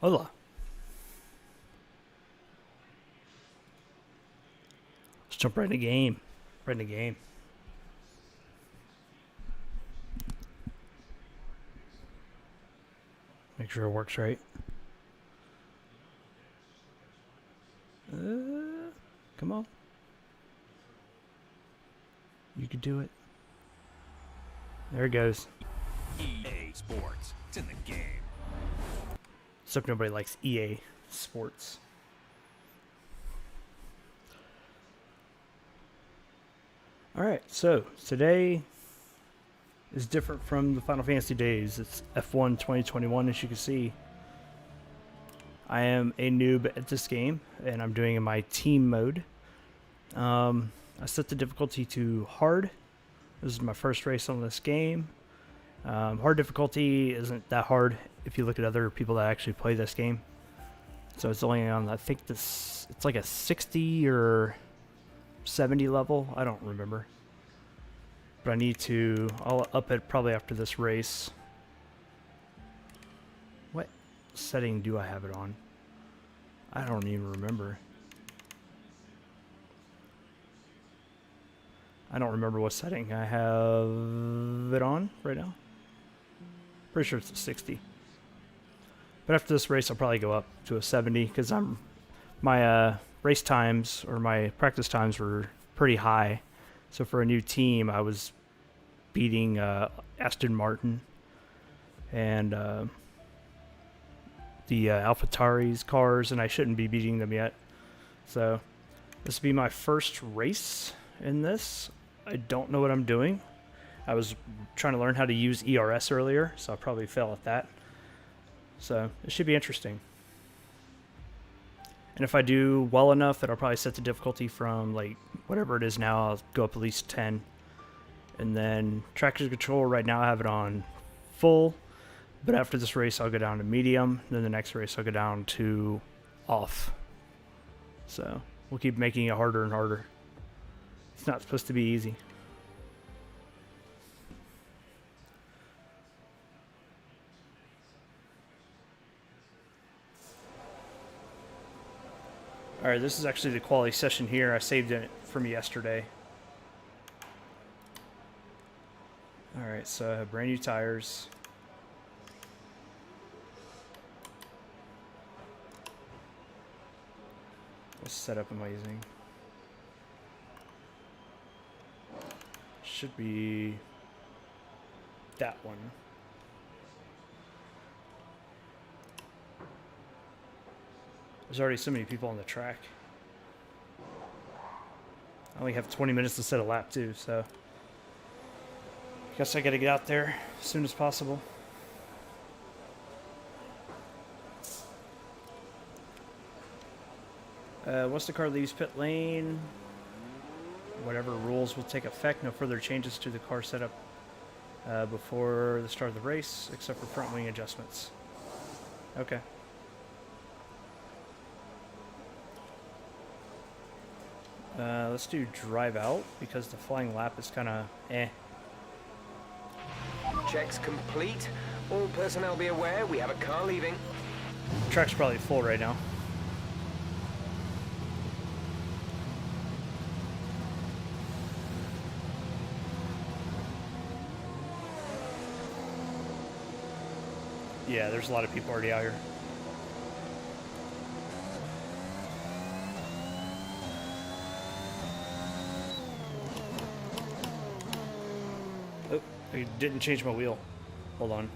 Hola. Let's jump right in the game. Right in the game. Make sure it works right. Come on. You could do it. There it goes. EA Sports. It's in the game. Except nobody likes EA Sports. Alright, so today is different from the Final Fantasy days. It's F1 2021, as you can see. I am a noob at this game, and I'm doing in my team mode. I set the difficulty to hard. This is my first race on this game. Hard difficulty isn't that hard if you look at other people that actually play this game. So it's only on, I think it's like a 60 or 70 level. I don't remember. But I'll up it probably after this race. What setting do I have it on? I don't even remember. I don't remember what setting I have it on right now. Pretty sure it's a 60. But after this race, I'll probably go up to a 70 because my race times or my practice times were pretty high. So for a new team, I was beating Aston Martin and the AlphaTauri's cars, and I shouldn't be beating them yet. So this will be my first race in this. I don't know what I'm doing. I was trying to learn how to use ERS earlier, so I'll probably fail at that. So it should be interesting. And if I do well enough, then I'll probably set the difficulty from like whatever it is now. I'll go up at least 10. And then traction control, right now I have it on full. But after this race, I'll go down to medium. Then the next race, I'll go down to off. So we'll keep making it harder and harder. It's not supposed to be easy. Alright, this is actually the quality session here. I saved it from yesterday. Alright, so I have brand new tires. What setup am I using? Should be that one. There's already so many people on the track. I only have 20 minutes to set a lap too, so guess I gotta get out there as soon as possible. Once the car leaves pit lane, whatever rules will take effect. No further changes to the car setup before the start of the race, except for front wing adjustments. Okay. Let's do drive out because the flying lap is kind of eh. Checks complete. All personnel be aware we have a car leaving. The track's probably full right now. Yeah, there's a lot of people already out here. Oh, I didn't change my wheel. Hold on.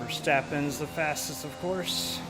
Verstappen's the fastest, of course.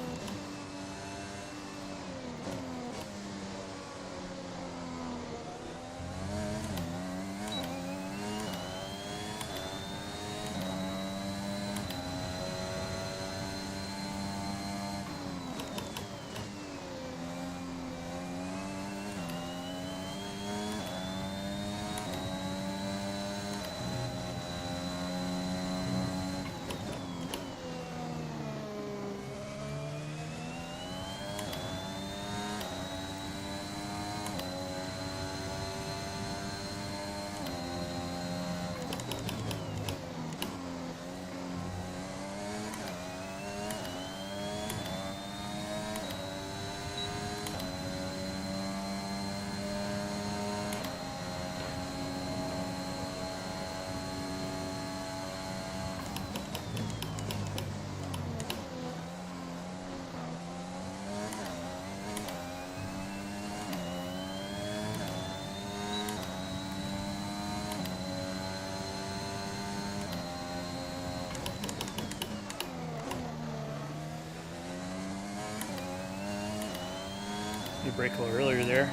You brake a little earlier there.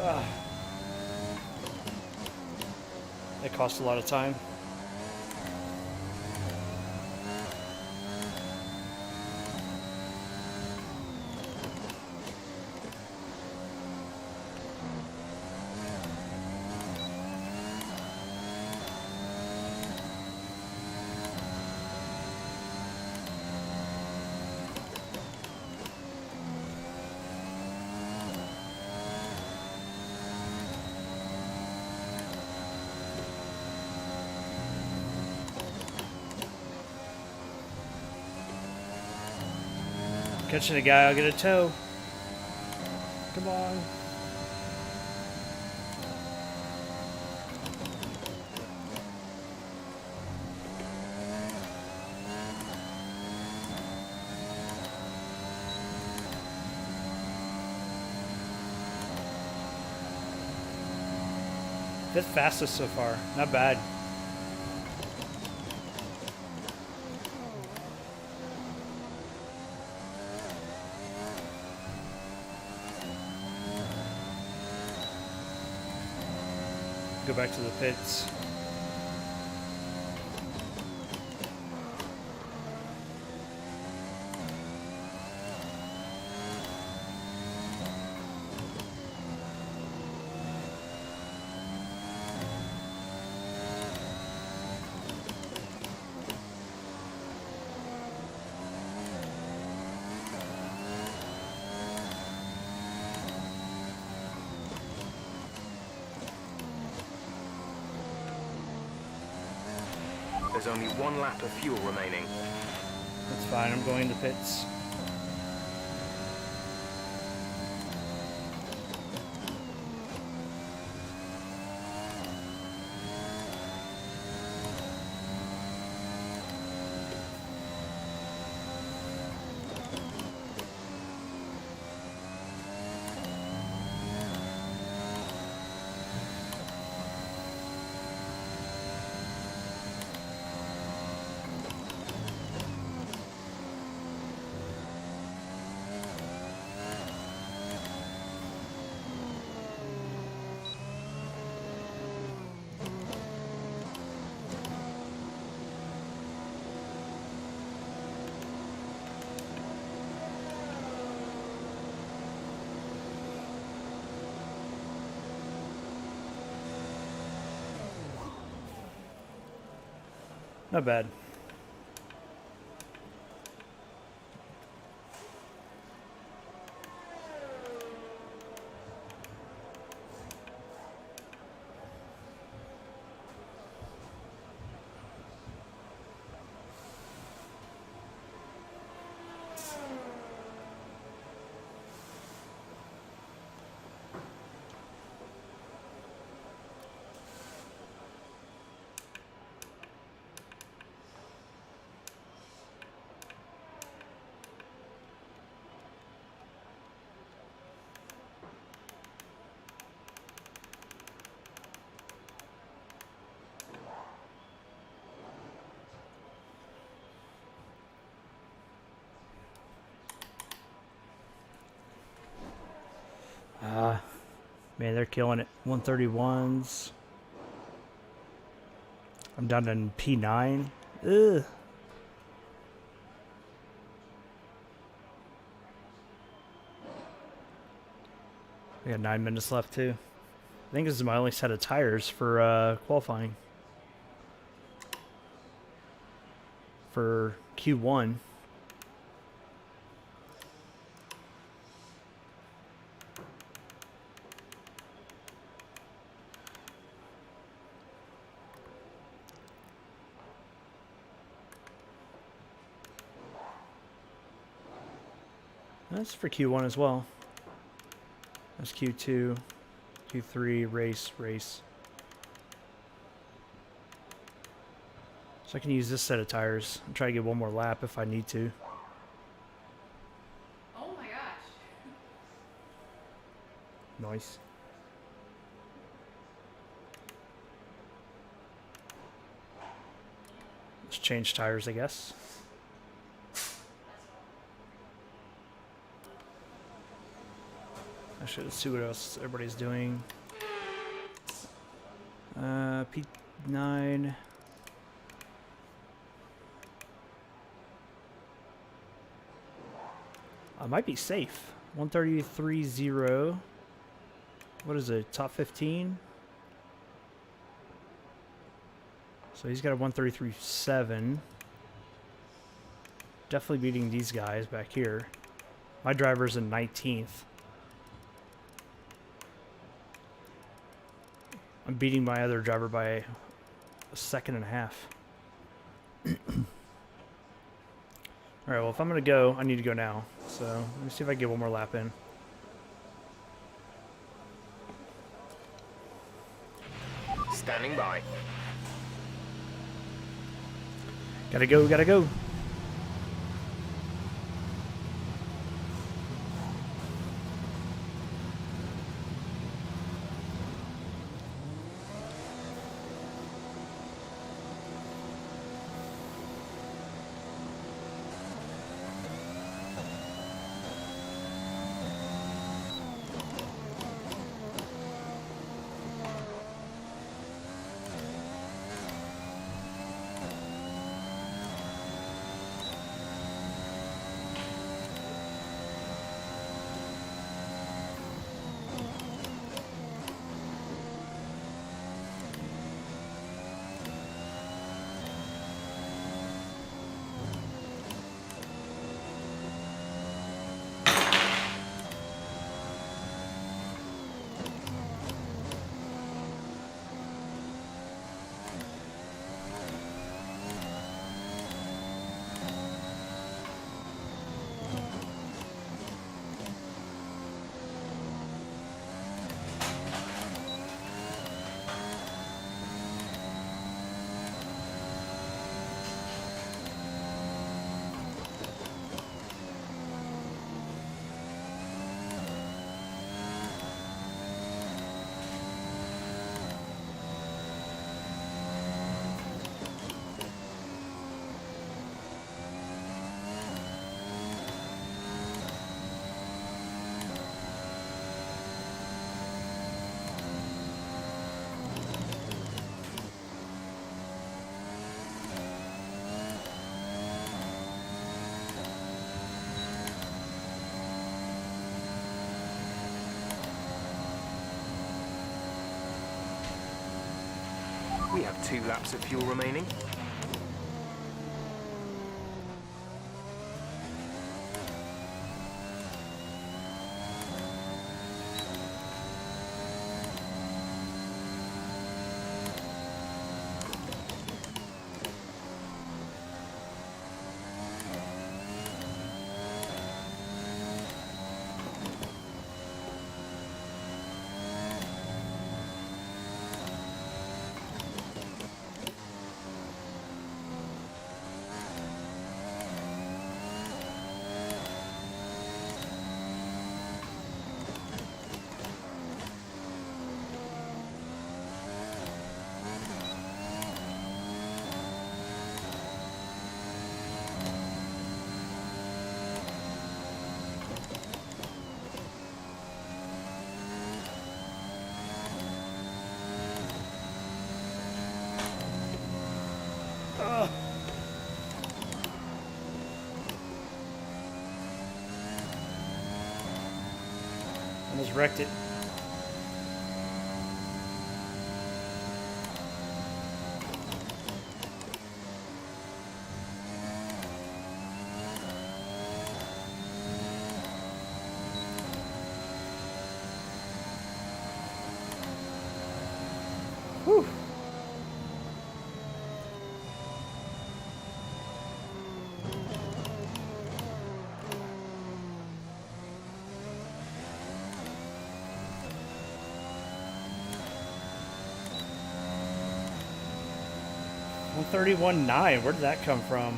Ugh. That cost a lot of time. Catching a guy, I'll get a tow. Come on. Fifth fastest so far. Not bad. Go back to the pits. There's only one lap of fuel remaining. That's fine, I'm going to pits. Not bad. Man, they're killing it. 131s. I'm down in P9. Ugh. We got 9 minutes left too. I think this is my only set of tires for qualifying. For Q1. That's for Q1 as well. That's Q2, Q3, race. So I can use this set of tires and try to get one more lap if I need to. Oh my gosh. Nice. Let's change tires, I guess. Actually, let's see what else everybody's doing. P9. I might be safe. 133.0. What is it? Top 15? So he's got a 133.7. Definitely beating these guys back here. My driver's in 19th. I'm beating my other driver by a second and a half. Alright, well, if I'm going to go, I need to go now. So, let me see if I can get one more lap in. Standing by. Gotta go, gotta go. We have 2 laps of fuel remaining. Almost wrecked it. Whew. $131.9. Where did that come from?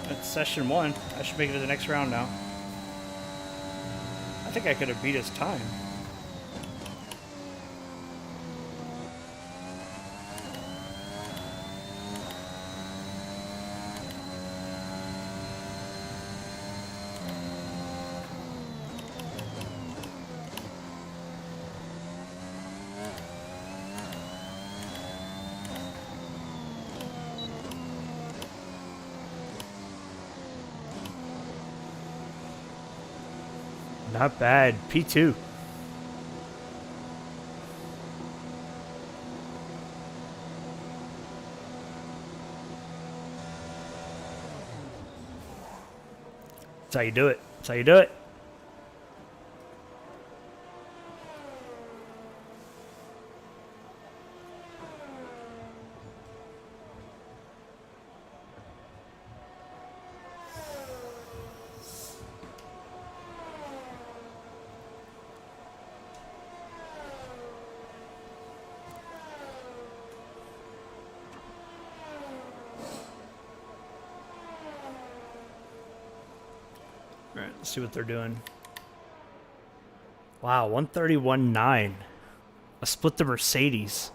That's session 1. I should make it to the next round now. I think I could have beat his time. Not bad. P2. That's how you do it. That's how you do it. All right, let's see what they're doing. Wow, 131.9. I split the Mercedes.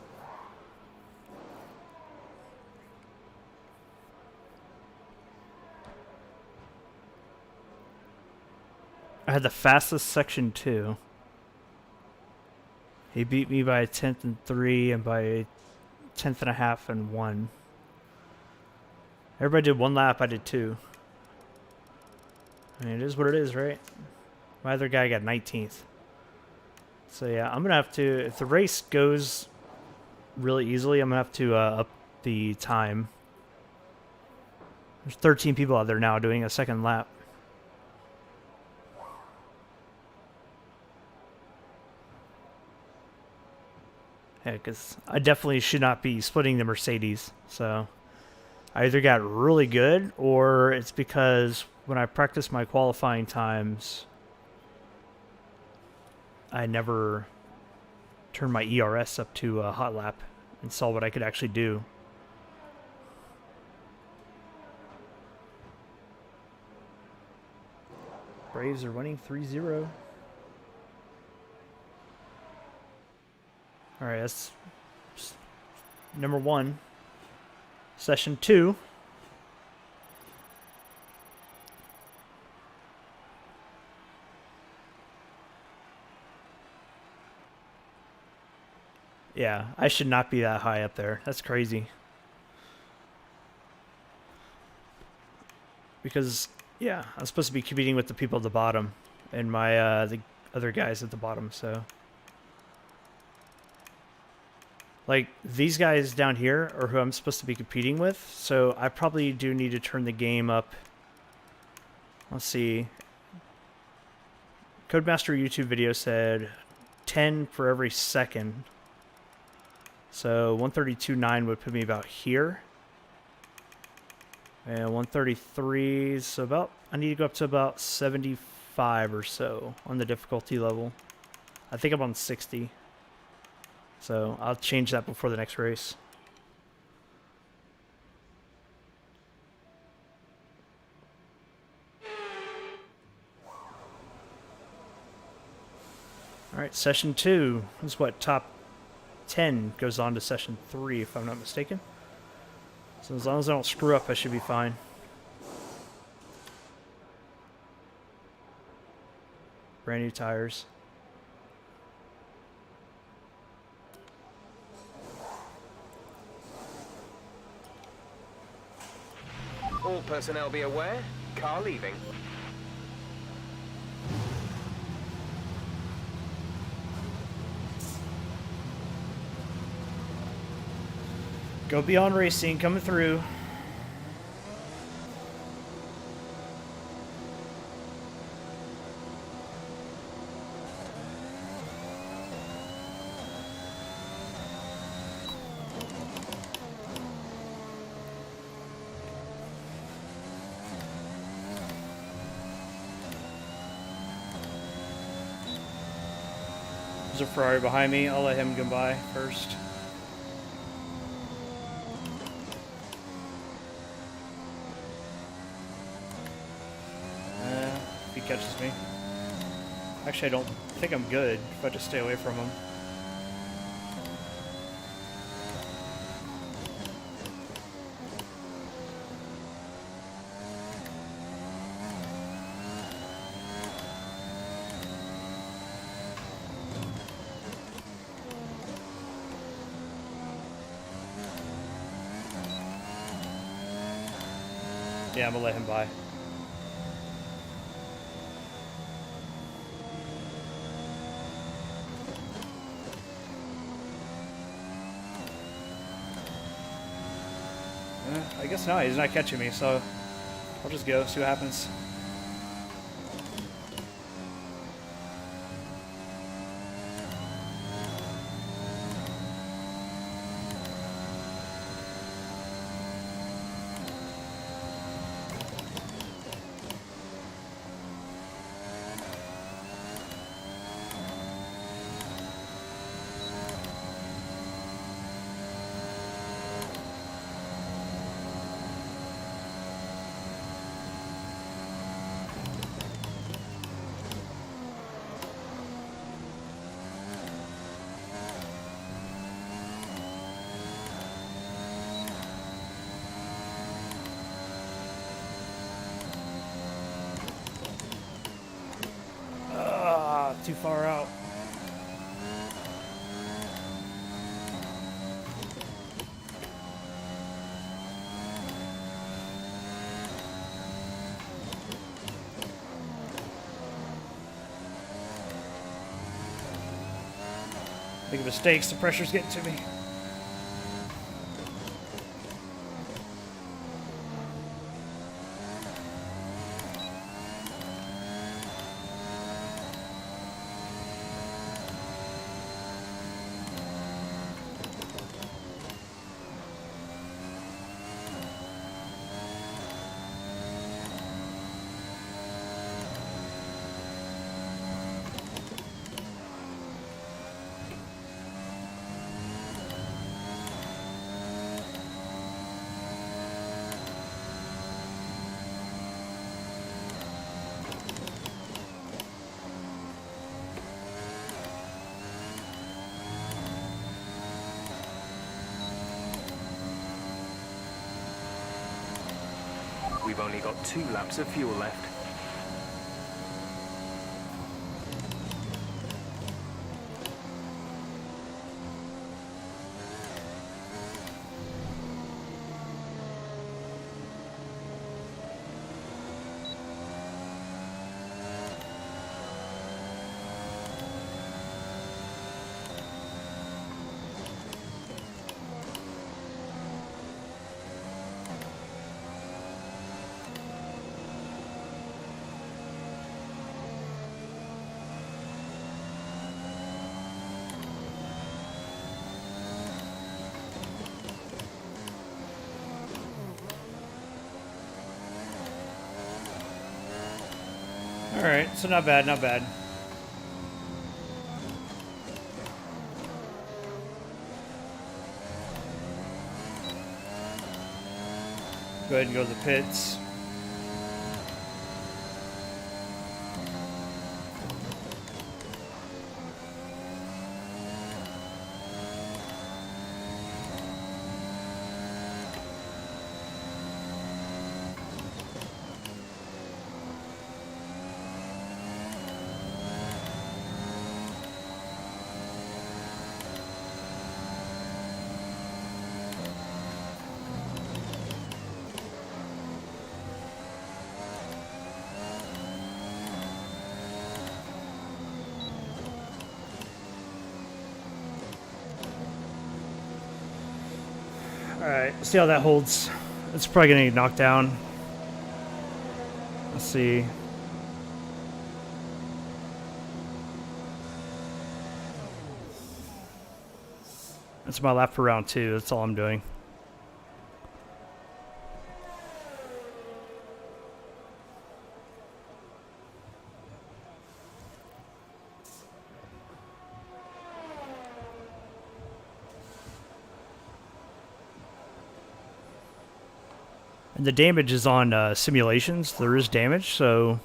I had the fastest section 2. He beat me by a 10th and 3 and by a 10th and a half and 1. Everybody did 1 lap, I did 2. I mean, it is what it is, right? My other guy got 19th. So yeah, I'm going to have to, if the race goes really easily, I'm going to have to up the time. There's 13 people out there now doing a second lap. Yeah, because I definitely should not be splitting the Mercedes. So I either got really good or it's because when I practice my qualifying times, I never turned my ERS up to a hot lap and saw what I could actually do. Braves are winning 3-0. All right, that's number 1. Session 2. Yeah, I should not be that high up there. That's crazy. Because, yeah, I'm supposed to be competing with the people at the bottom and my the other guys at the bottom, so. Like, these guys down here are who I'm supposed to be competing with, so I probably do need to turn the game up. Let's see. Codemaster YouTube video said 10 for every second. So 132.9 would put me about here. And 133, so about, I need to go up to about 75 or so on the difficulty level. I think I'm on 60. So I'll change that before the next race. Alright, session 2 is what, top 10 goes on to session 3, if I'm not mistaken. So as long as I don't screw up, I should be fine. Brand new tires. All personnel be aware. Car leaving. Go Beyond Racing coming through. There's a Ferrari behind me. I'll let him go by first. If he catches me. Actually, I don't think I'm good if I just stay away from him. Yeah, I'm gonna let him by. I guess not, he's not catching me, so I'll just go, see what happens. Too far out. Making mistakes, the pressure's getting to me. We've only got 2 laps of fuel left. Alright, so not bad, not bad. Go ahead and go to the pits. Alright, see how that holds. It's probably going to get knocked down. Let's see. That's my lap for round 2. That's all I'm doing. And the damage is on simulations. There is damage, so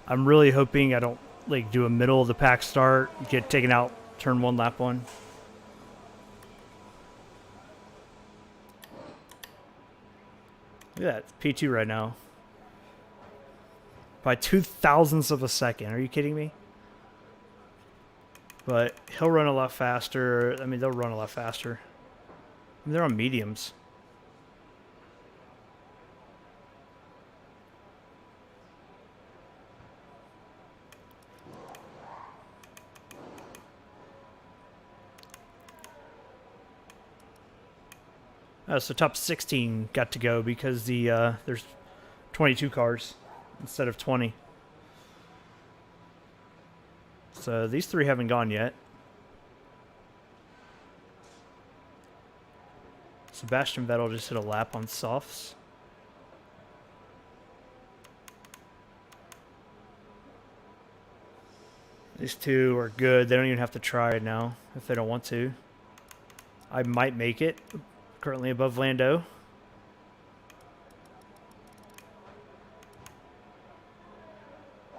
I'm really hoping I don't like do a middle of the pack start, get taken out, turn 1, lap 1. Look at that, P2 right now. By 0.002 of a second. Are you kidding me? But he'll run a lot faster. I mean, they'll run a lot faster. I mean, they're on mediums. So top 16 got to go because there's 22 cars instead of 20. So these 3 haven't gone yet. Sebastian Vettel just hit a lap on softs. These 2 are good. They don't even have to try it now if they don't want to. I might make it. Currently above Lando.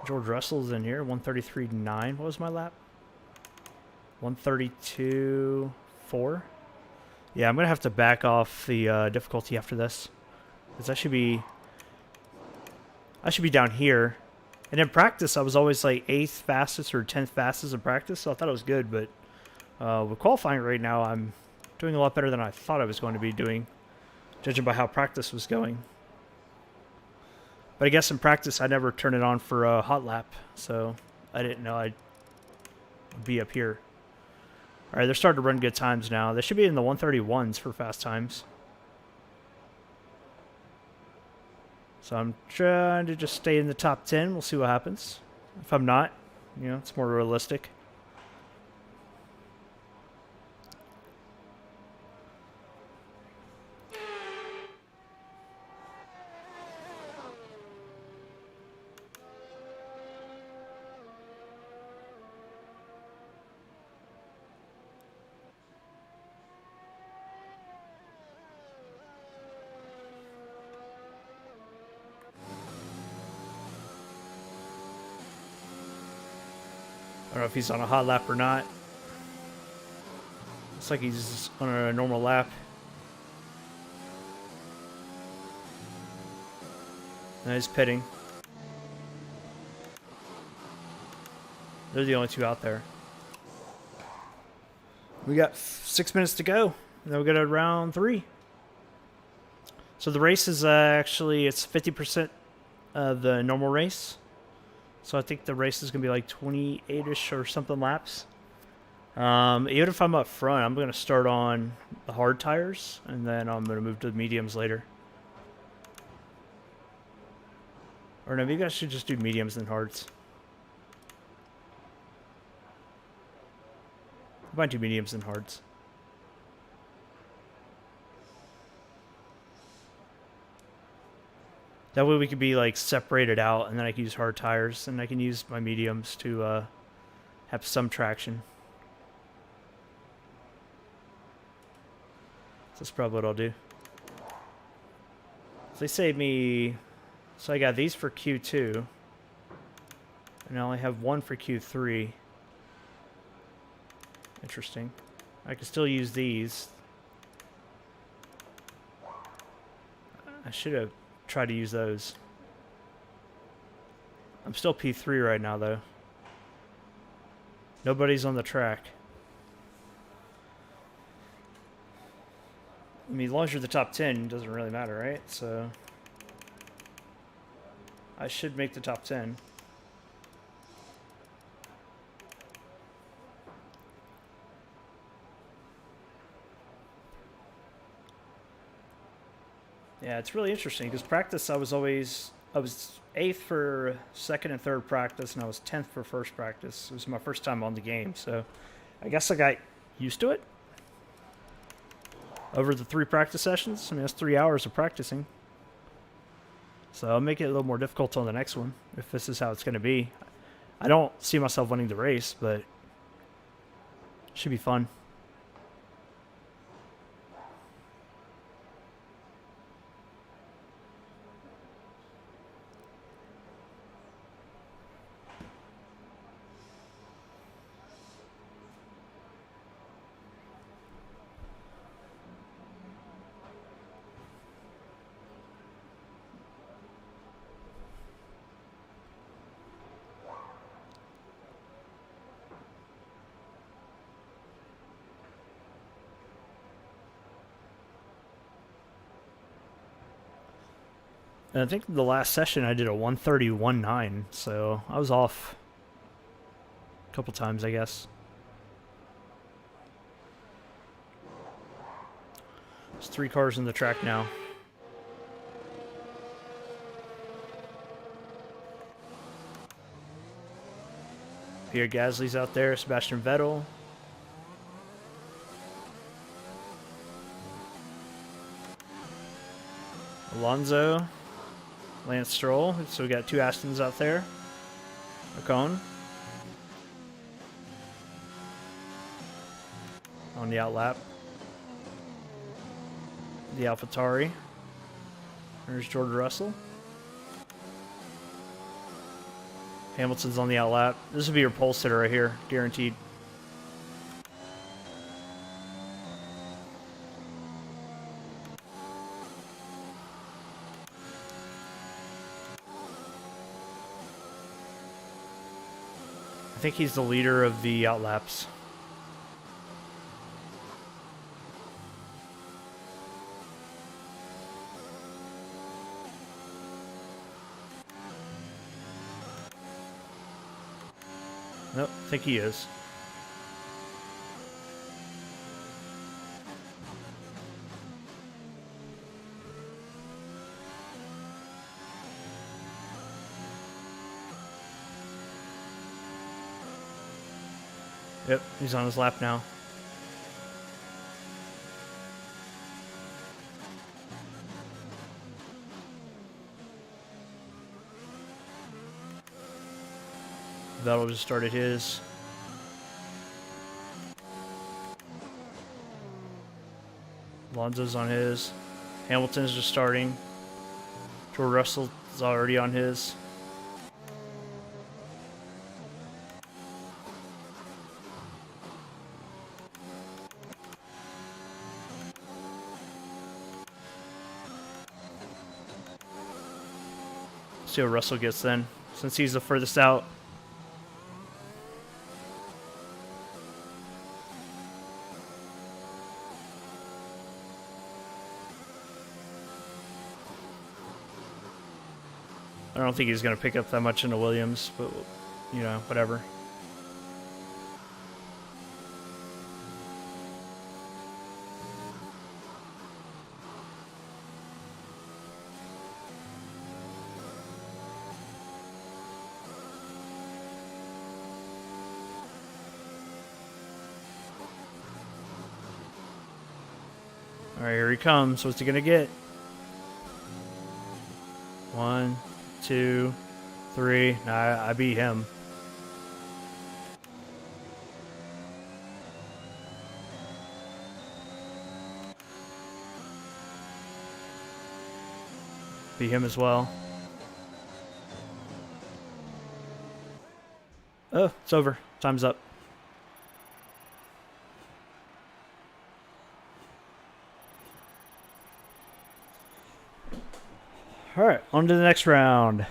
George Russell's in here. 133.9. What was my lap? 132.4. Yeah, I'm going to have to back off the difficulty after this. Because I should be down here. And in practice, I was always like 8th fastest or 10th fastest in practice. So I thought it was good. But with qualifying right now, I'm doing a lot better than I thought I was going to be doing, judging by how practice was going. But I guess in practice, I never turned it on for a hot lap, so I didn't know I'd be up here. All right, they're starting to run good times now. They should be in the 131s for fast times. So I'm trying to just stay in the top 10. We'll see what happens. If I'm not, you know, it's more realistic. I don't know if he's on a hot lap or not. Looks like he's on a normal lap. Now he's pitting. They're the only 2 out there. We got 6 minutes to go. And then we go to round 3. So the race is actually, it's 50% of the normal race. So I think the race is going to be like 28-ish or something laps. Even if I'm up front, I'm going to start on the hard tires, and then I'm going to move to the mediums later. Or no, maybe I should just do mediums and hards. I might do mediums and hards. That way we could be like separated out, and then I can use hard tires, and I can use my mediums to have some traction. So that's probably what I'll do. they save me... So I got these for Q2. And I only have one for Q3. Interesting. I can still use these. I should have tried to use those. I'm still P3 right now, though. Nobody's on the track. I mean, as long as you're the top 10, it doesn't really matter, right? So I should make the top 10. Yeah, it's really interesting because practice I was 8th for second and third practice, and I was 10th for first practice. It was my first time on the game, so I guess I got used to it over the 3 practice sessions. I mean, that's 3 hours of practicing. So I'll make it a little more difficult on the next one if this is how it's going to be. I don't see myself winning the race, but it should be fun. And I think the last session I did a 1:31.9, so I was off a couple times, I guess. There's 3 cars in the track now. Pierre Gasly's out there, Sebastian Vettel. Alonso. Lance Stroll. So we got 2 Astons out there. Ocon. On the outlap. The AlphaTauri. There's George Russell. Hamilton's on the outlap. This will be your pole sitter right here, guaranteed. I think he's the leader of the outlaps. Nope, I think he is. Yep, he's on his lap now. Vettel just started his. Alonso's on his. Hamilton's just starting. George Russell's already on his. See what Russell gets then, since he's the furthest out. I don't think he's going to pick up that much into Williams, but, you know, whatever. All right, here he comes. What's he going to get? 1, 2, 3. Nah, I beat him. copy him as well. Oh, it's over. Time's up. All right, on to the next round.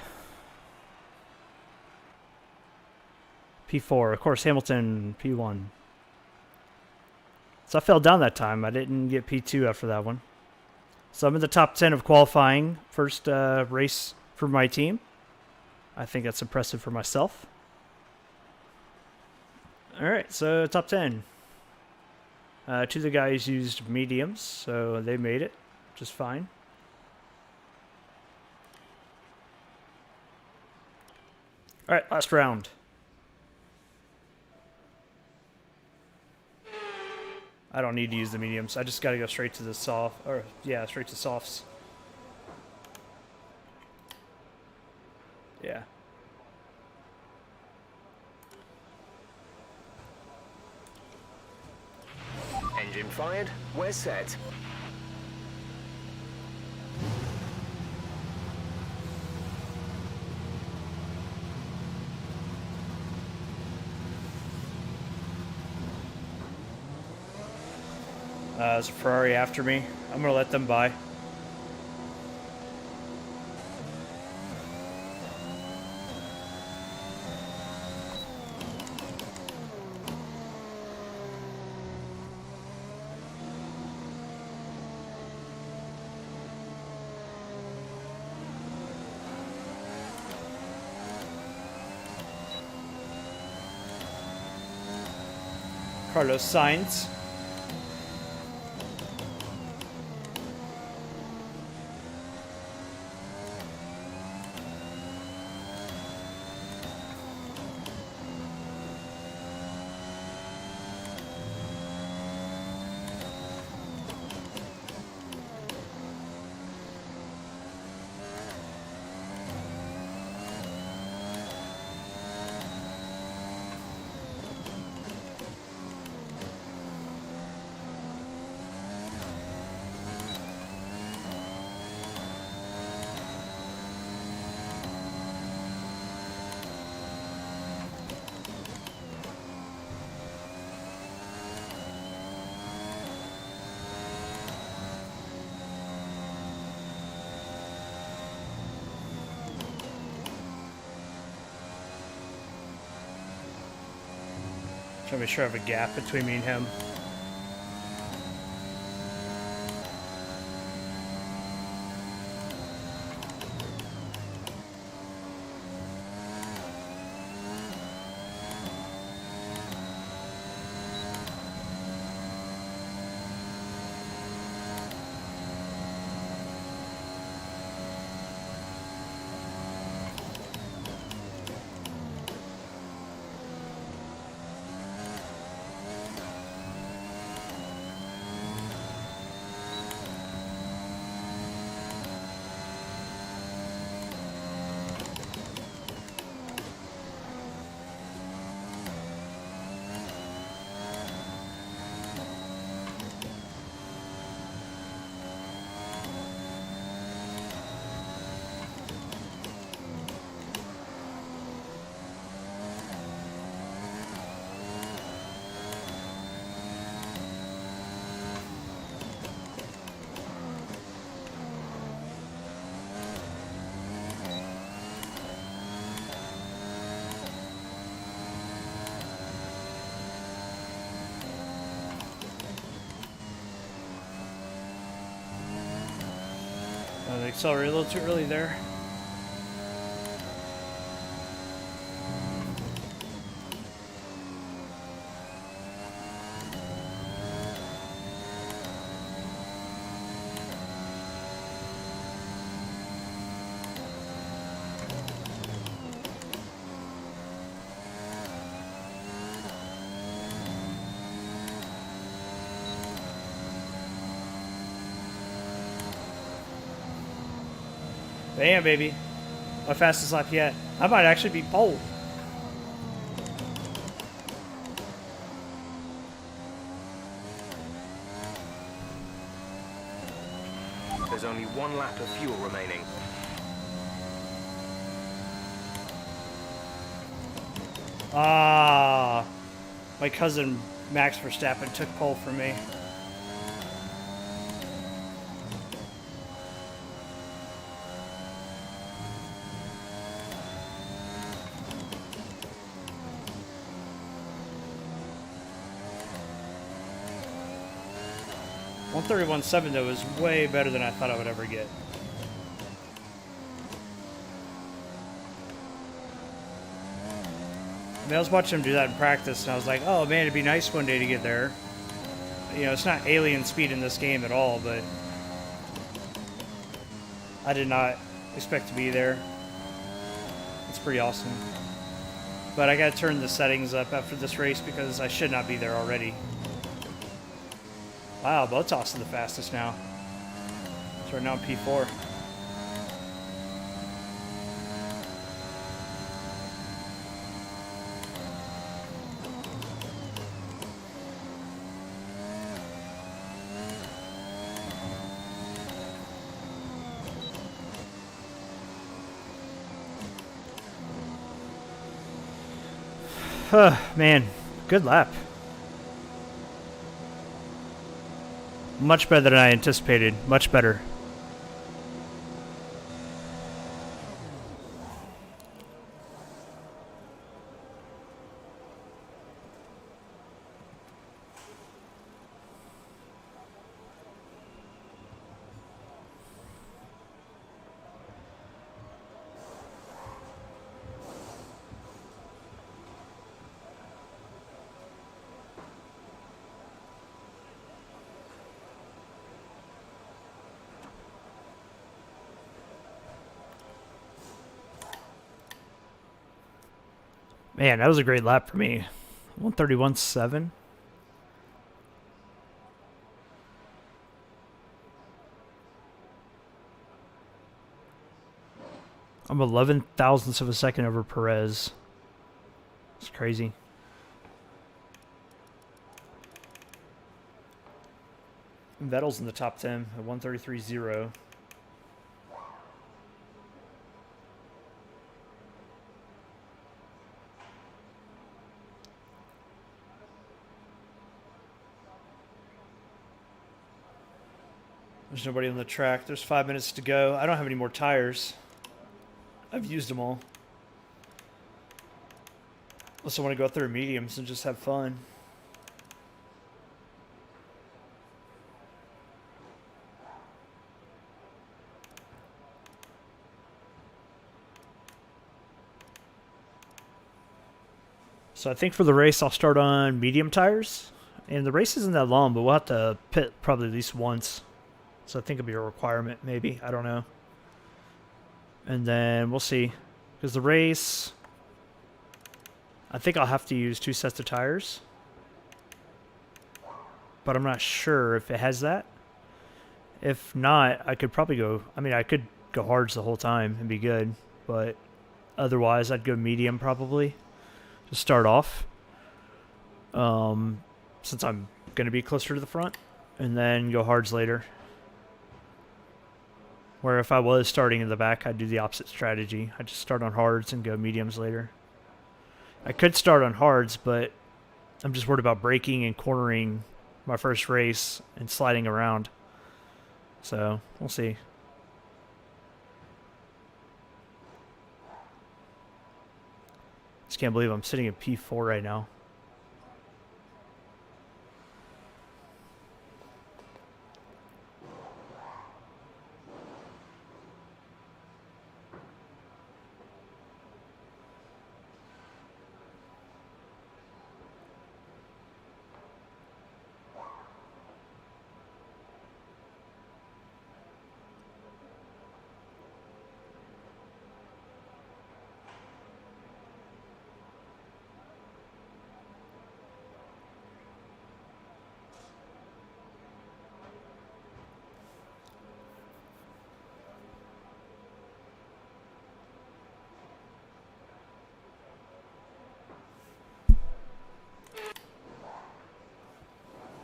P4, of course, Hamilton, P1. So I fell down that time. I didn't get P2 after that one. So I'm in the top 10 of qualifying. First race for my team. I think that's impressive for myself. All right, so top 10. Two of the guys used mediums, so they made it just fine. All right, last round. I don't need to use the mediums. I just got to go straight to the soft, or yeah, straight to softs. Yeah. Engine fired. We're set. There's a Ferrari after me. I'm gonna let them by. Carlos Sainz. Trying to make sure I have a gap between me and him. They accelerated a little too early there. Damn, baby. My fastest lap yet. I might actually be pole. There's only one lap of fuel remaining. Ah, my cousin Max Verstappen took pole from me. .131.7 though is way better than I thought I would ever get. I mean, I was watching him do that in practice, and I was like, "Oh man, it'd be nice one day to get there." You know, it's not alien speed in this game at all, but I did not expect to be there. It's pretty awesome. But I gotta turn the settings up after this race because I should not be there already. Wow, Botas is the fastest now. So we're now in P4. Man, good lap. Much better than I anticipated. Much better. Man, that was a great lap for me. 131.7. I'm 11 thousandths of a second over Perez. It's crazy. Vettel's in the top 10 at 133.0. There's nobody on the track. There's 5 minutes to go. I don't have any more tires. I've used them all. Unless I want to go through mediums and just have fun. So I think for the race, I'll start on medium tires. And the race isn't that long, but we'll have to pit probably at least once. So I think it'll be a requirement, maybe. I don't know. And then we'll see. Because the race, I think I'll have to use 2 sets of tires. But I'm not sure if it has that. If not, I could probably go, I could go hards the whole time and be good. But otherwise, I'd go medium probably to start off. Since I'm going to be closer to the front. And then go hards later. Where if I was starting in the back, I'd do the opposite strategy. I'd just start on hards and go mediums later. I could start on hards, but I'm just worried about braking and cornering my first race and sliding around. So, we'll see. Just can't believe I'm sitting in P4 right now.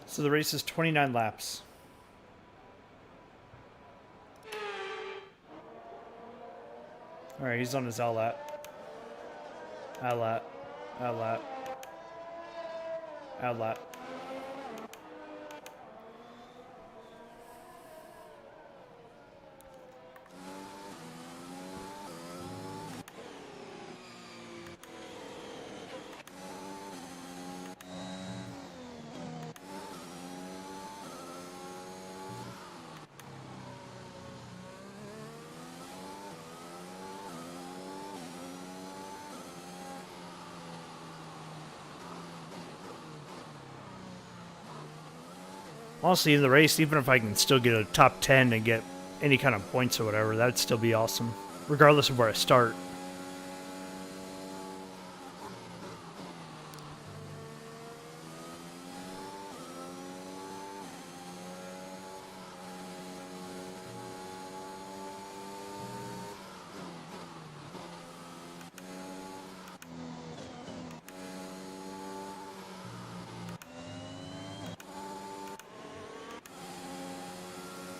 So the race is 29 laps. Alright, he's on his L lap. Out lap. Out lap. Honestly, in the race, even if I can still get a top 10 and get any kind of points or whatever, that'd still be awesome, regardless of where I start.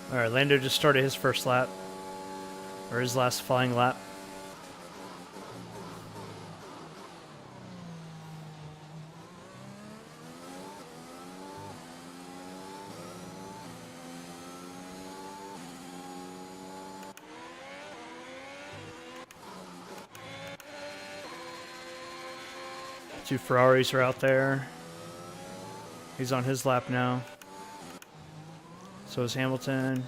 Alright, Lando just started his first lap. Or his last flying lap. Two Ferraris are out there. He's on his lap now. So is Hamilton.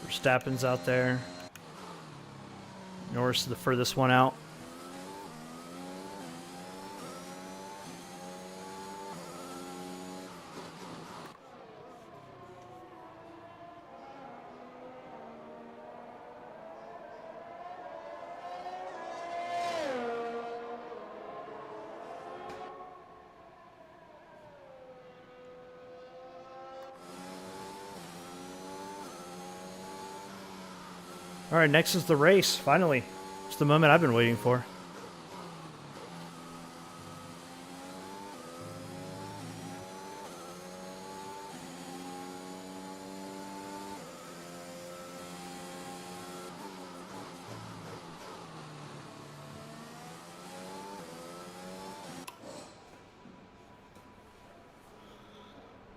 Verstappen's out there. Norris is the furthest one out. Alright, next is the race, finally. It's the moment I've been waiting for.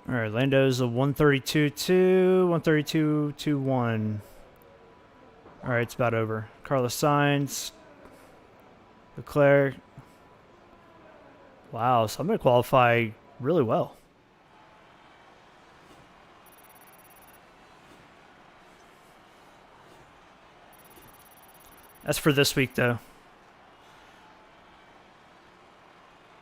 Alright, Lando's a 132.2, 132.21. Alright, it's about over. Carlos Sainz. Leclerc. Wow, so I'm going to qualify really well. That's for this week, though.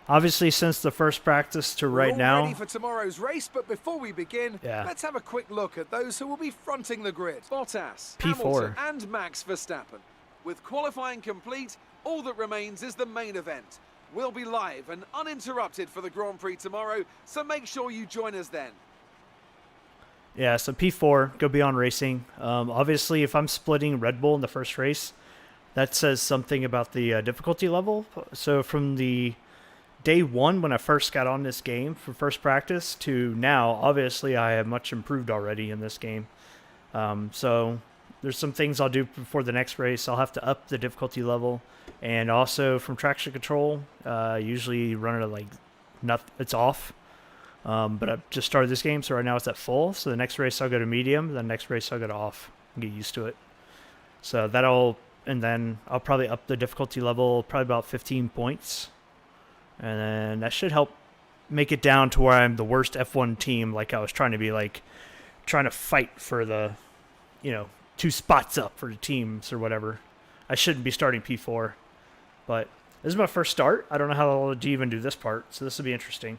Obviously, since the first practice to right now. We're ready for tomorrow's race, but before we begin, let's have a quick look at those who will be fronting the grid. Bottas, P4. Hamilton, and Max Verstappen. With qualifying complete, all that remains is the main event. We'll be live and uninterrupted for the Grand Prix tomorrow, so make sure you join us then. Yeah, so P4, go Beyond Racing. Obviously, if I'm splitting Red Bull in the first race, that says something about the difficulty level. So from the day one when I first got on this game for first practice to now, obviously I have much improved already in this game. So there's some things I'll do before the next race. I'll have to up the difficulty level, and also from traction control, usually run it at like it's off. But I've just started this game, so right now it's at full. So the next race I'll go to medium, the next race I'll go to off and get used to it. So and then I'll probably up the difficulty level probably about 15 points. And then that should help make it down to where I'm the worst F1 team, like I was trying to be, like trying to fight for the, 2 spots up for the teams or whatever. I shouldn't be starting P4, but this is my first start. I don't know how to even do this part, so this will be interesting.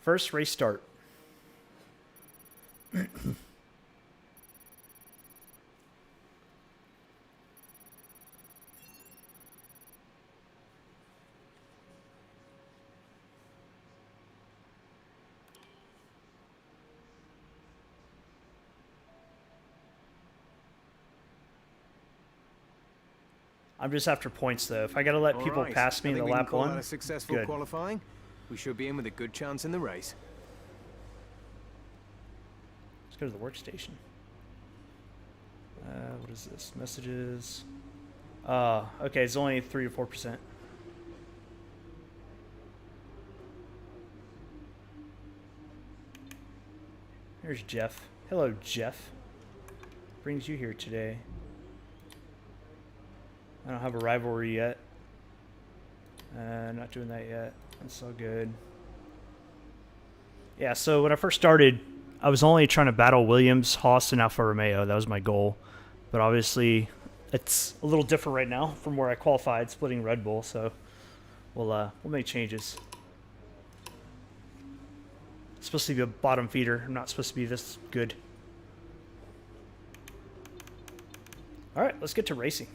First race start. I'm just after points, though. If I gotta let people pass me in the lap one, a successful good. qualifying. We should be in with a good chance in the race. Let's go to the workstation. What is this? Messages. Okay, it's only 3 to 4%. Here's Jeff. Hello, Jeff. Brings you here today. I don't have a rivalry yet. Not doing that yet. That's all good. Yeah, so when I first started, I was only trying to battle Williams, Haas, and Alfa Romeo. That was my goal. But obviously, it's a little different right now from where I qualified, splitting Red Bull. So we'll make changes. It's supposed to be a bottom feeder. I'm not supposed to be this good. All right, let's get to racing.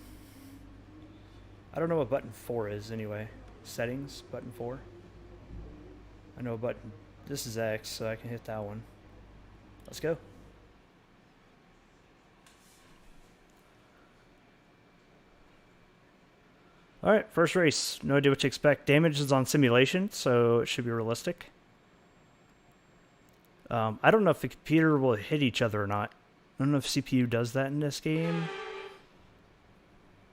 I don't know what button 4 is anyway. Settings, button 4. I know button. This is X, so I can hit that one. Let's go. All right, first race. No idea what to expect. Damage is on simulation, so it should be realistic. I don't know if the computer will hit each other or not. I don't know if CPU does that in this game.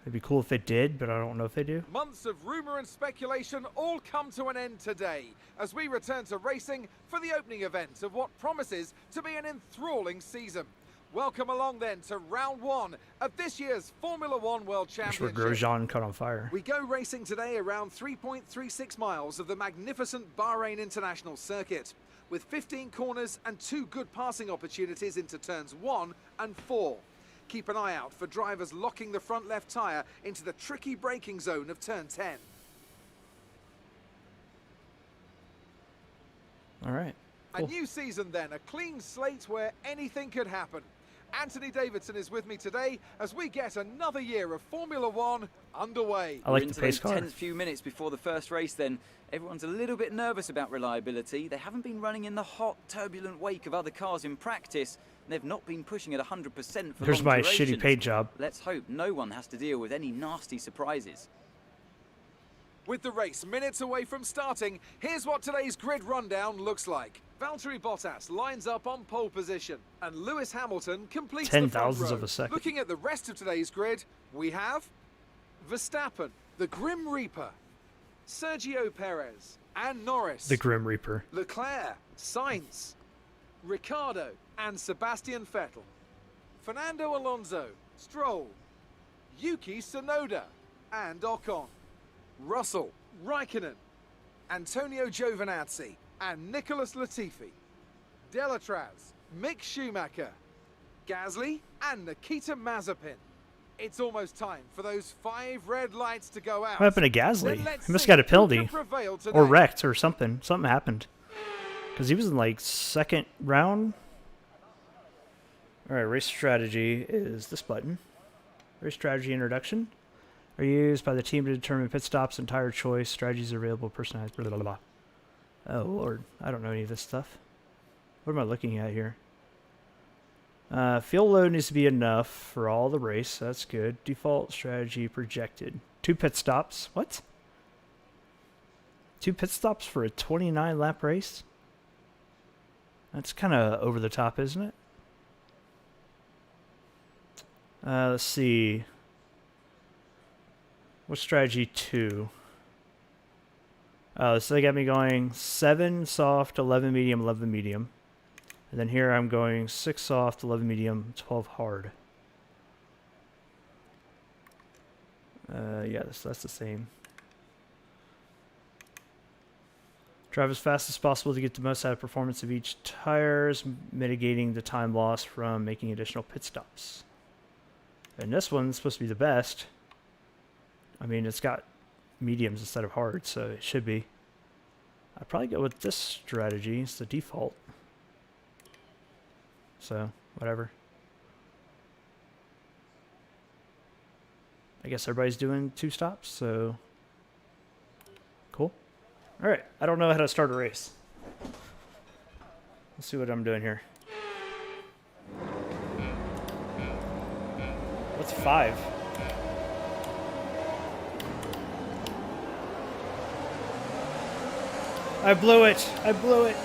It'd be cool if it did, but I don't know if they do. Months of rumour and speculation all come to an end today as we return to racing for the opening event of what promises to be an enthralling season. Welcome along then to round 1 of this year's Formula One World That's where Championship. Grosjean caught on fire. We go racing today around 3.36 miles of the magnificent Bahrain International Circuit, with 15 corners and 2 good passing opportunities into turns 1 and 4. Keep an eye out for drivers locking the front left tyre into the tricky braking zone of turn 10. All right. A new season then, a clean slate where anything could happen. Anthony Davidson is with me today as we get another year of Formula One underway. I like We're the pace into car. those tense few minutes before the first race then. Everyone's a little bit nervous about reliability. They haven't been running in the hot, turbulent wake of other cars in practice. And they've not been pushing at 100% for Here's long my durations. shitty paid job. Let's hope no one has to deal with any nasty surprises. With the race minutes away from starting, here's what today's grid rundown looks like. Valtteri Bottas lines up on pole position, and Lewis Hamilton completes the front 10,000ths row. of a second. Looking at the rest of today's grid, we have Verstappen, the Grim Reaper, Sergio Perez, and Norris, The Grim Reaper. Leclerc, Sainz, Ricciardo, and Sebastian Vettel, Fernando Alonso, Stroll, Yuki Tsunoda, and Ocon, Russell, Raikkonen, Antonio Giovinazzi, and Nicholas Latifi, Delatraz, Mick Schumacher, Gasly, and Nikita Mazepin. It's almost time for those 5 red lights to go out. What happened to Gasly? Then let's He must see got a who penalty. can prevail today. Or wrecked or something. Something happened. Because he was in like second round. Alright, race strategy is this button. Race strategy introduction. Are used by the team to determine pit stops and tire choice. Strategies are available, personalized, blah, blah, blah. Oh, Lord. I don't know any of this stuff. What am I looking at here? Fuel load needs to be enough for all the race. That's good. Default strategy projected. 2 pit stops. What? 2 pit stops for a 29-lap race? That's kind of over the top, isn't it? Let's see. What's strategy 2? So they got me going 7 soft, 11 medium, 11 medium. And then here I'm going 6 soft, 11 medium, 12 hard. Yeah, that's the same. Drive as fast as possible to get the most out of performance of each tires, mitigating the time lost from making additional pit stops. And this one's supposed to be the best. I mean, it's got mediums instead of hard, so it should be. I'd probably go with this strategy. It's the default. So, whatever. I guess everybody's doing 2 stops, so cool. Alright, I don't know how to start a race. Let's see what I'm doing here. What's 5? I blew it! I blew it!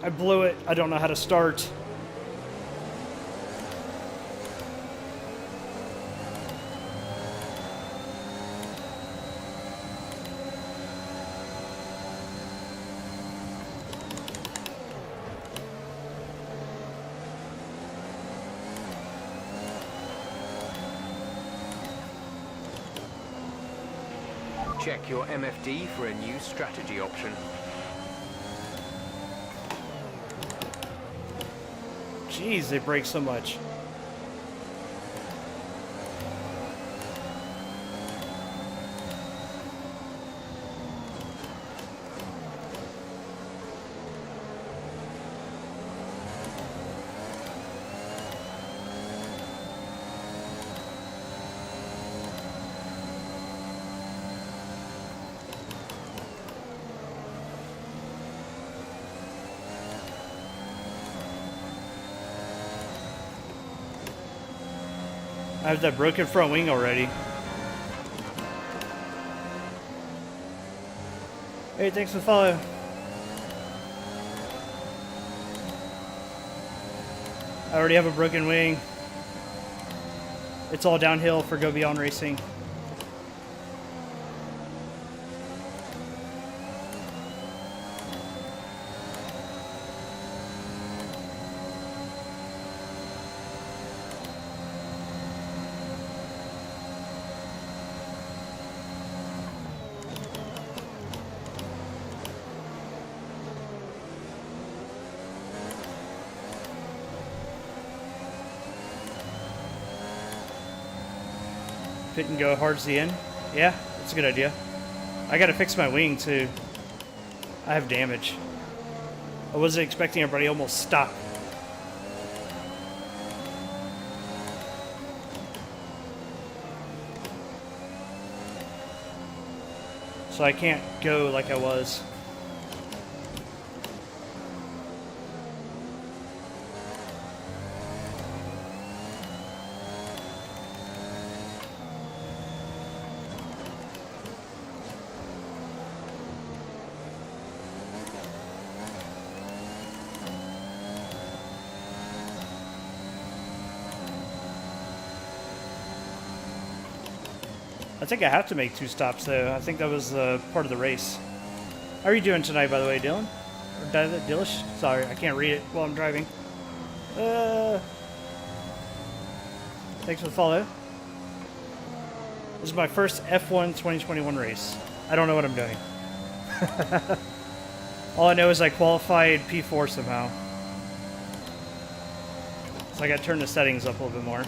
I blew it. I don't know how to start. Check your MFD for a new strategy option. Jeez, they break so much. I have that broken front wing already. Hey, thanks for the follow. I already have a broken wing. It's all downhill for Go Beyond Racing. Pit and go hard to the end. Yeah, that's a good idea. I gotta fix my wing too. I have damage. I wasn't expecting everybody almost stop. So I can't go like I was. I think I have to make 2 stops, though. I think that was part of the race. How are you doing tonight, by the way, Dylan? Or Dillish? Sorry, I can't read it while I'm driving. Thanks for the follow. This is my first F1 2021 race. I don't know what I'm doing. All I know is I qualified P4 somehow. So I got to turn the settings up a little bit more.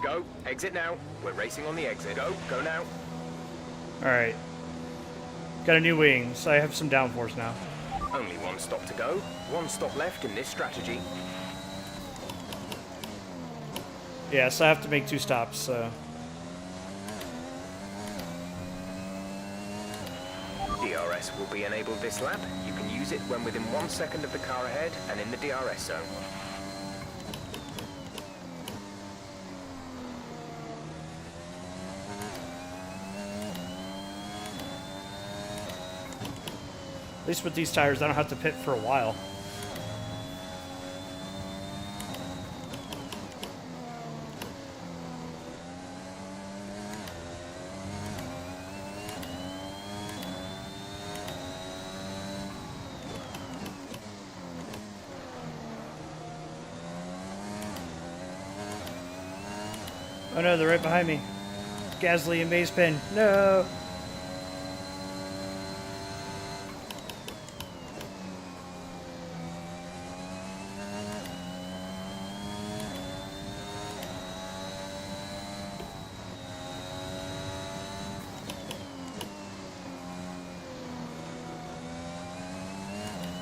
Go, exit now. We're racing on the exit. Go now. Alright. Got a new wing, so I have some downforce now. Only 1 stop to go. 1 stop left in this strategy. Yeah, so I have to make 2 stops, so... DRS will be enabled this lap. You can use it when within 1 second of the car ahead and in the DRS zone. At least with these tires, I don't have to pit for a while. Oh no, they're right behind me. Gasly and Mazepin. No!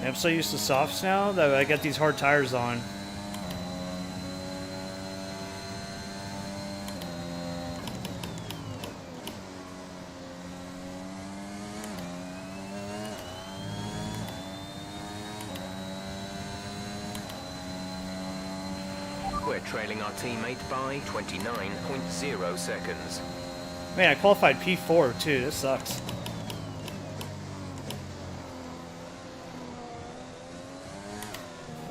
I'm so used to softs now that I got these hard tires on. We're trailing our teammate by 29.0 seconds. Man, I qualified P4 too. This sucks.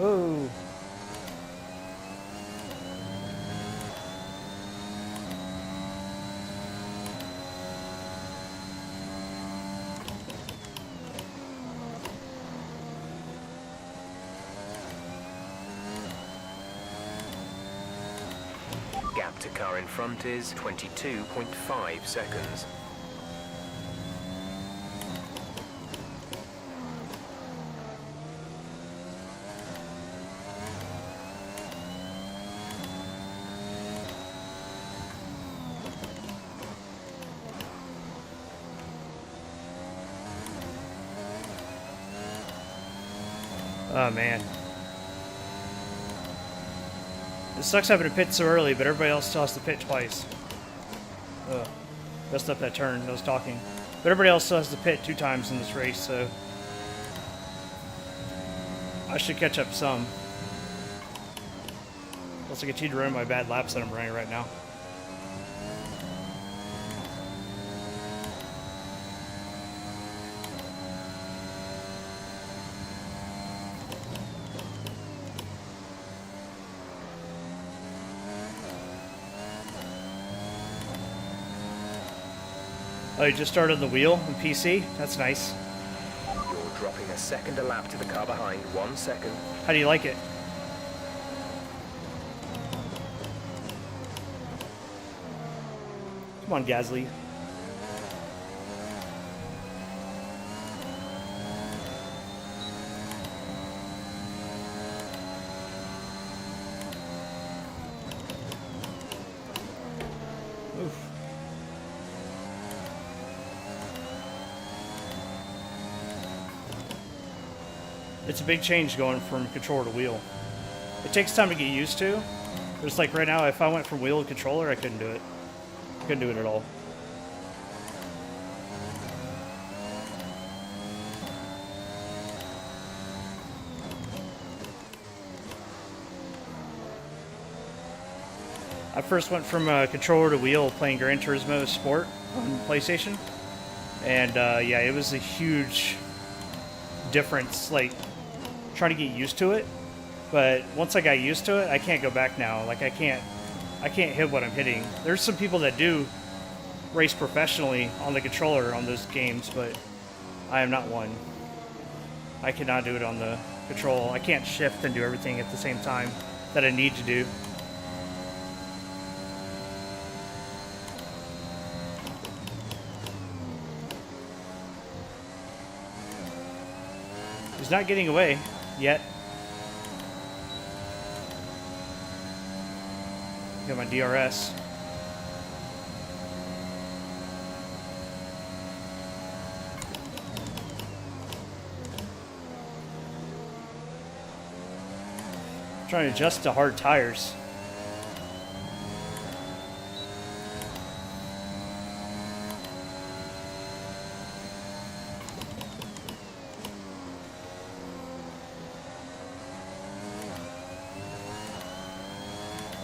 Oh. Gap to car in front is 22.5 seconds. Oh man. It sucks having to pit so early, but everybody else still has to pit twice. Ugh. Messed up that turn, I was talking. But everybody else still has to pit 2 times in this race, so I should catch up some. Plus I continue to run my bad laps that I'm running right now. Oh, you just started on the wheel in PC? That's nice. You're dropping a second a lap to the car behind, 1 second. How do you like it? Come on, Gasly. Oof. It's a big change going from controller to wheel. It takes time to get used to. Just like right now, if I went from wheel to controller, I couldn't do it. Couldn't do it at all. I first went from controller to wheel playing Gran Turismo Sport on PlayStation. And yeah, it was a huge difference, like trying to get used to it. But once I got used to it, I can't go back now. Like I can't hit what I'm hitting. There's some people that do race professionally on the controller on those games, but I am not one. I cannot do it on the control. I can't shift and do everything at the same time that I need to do. He's not getting away yet. Got my DRS. Trying to adjust to hard tires.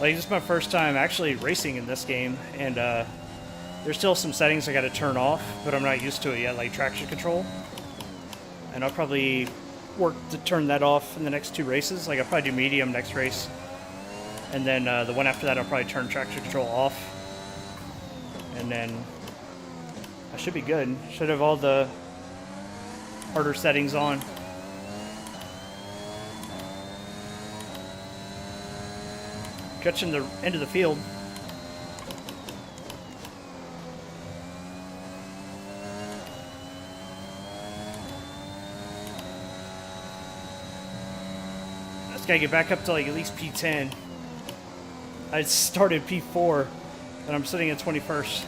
Like, this is my first time actually racing in this game, and there's still some settings I got to turn off, but I'm not used to it yet, like traction control. And I'll probably work to turn that off in the next 2 races. Like, I'll probably do medium next race, and then the one after that I'll probably turn traction control off, and then I should be good. Should have all the harder settings on. Catching the end of the field. I just gotta get back up to like at least P10. I started P4 and I'm sitting at 21st.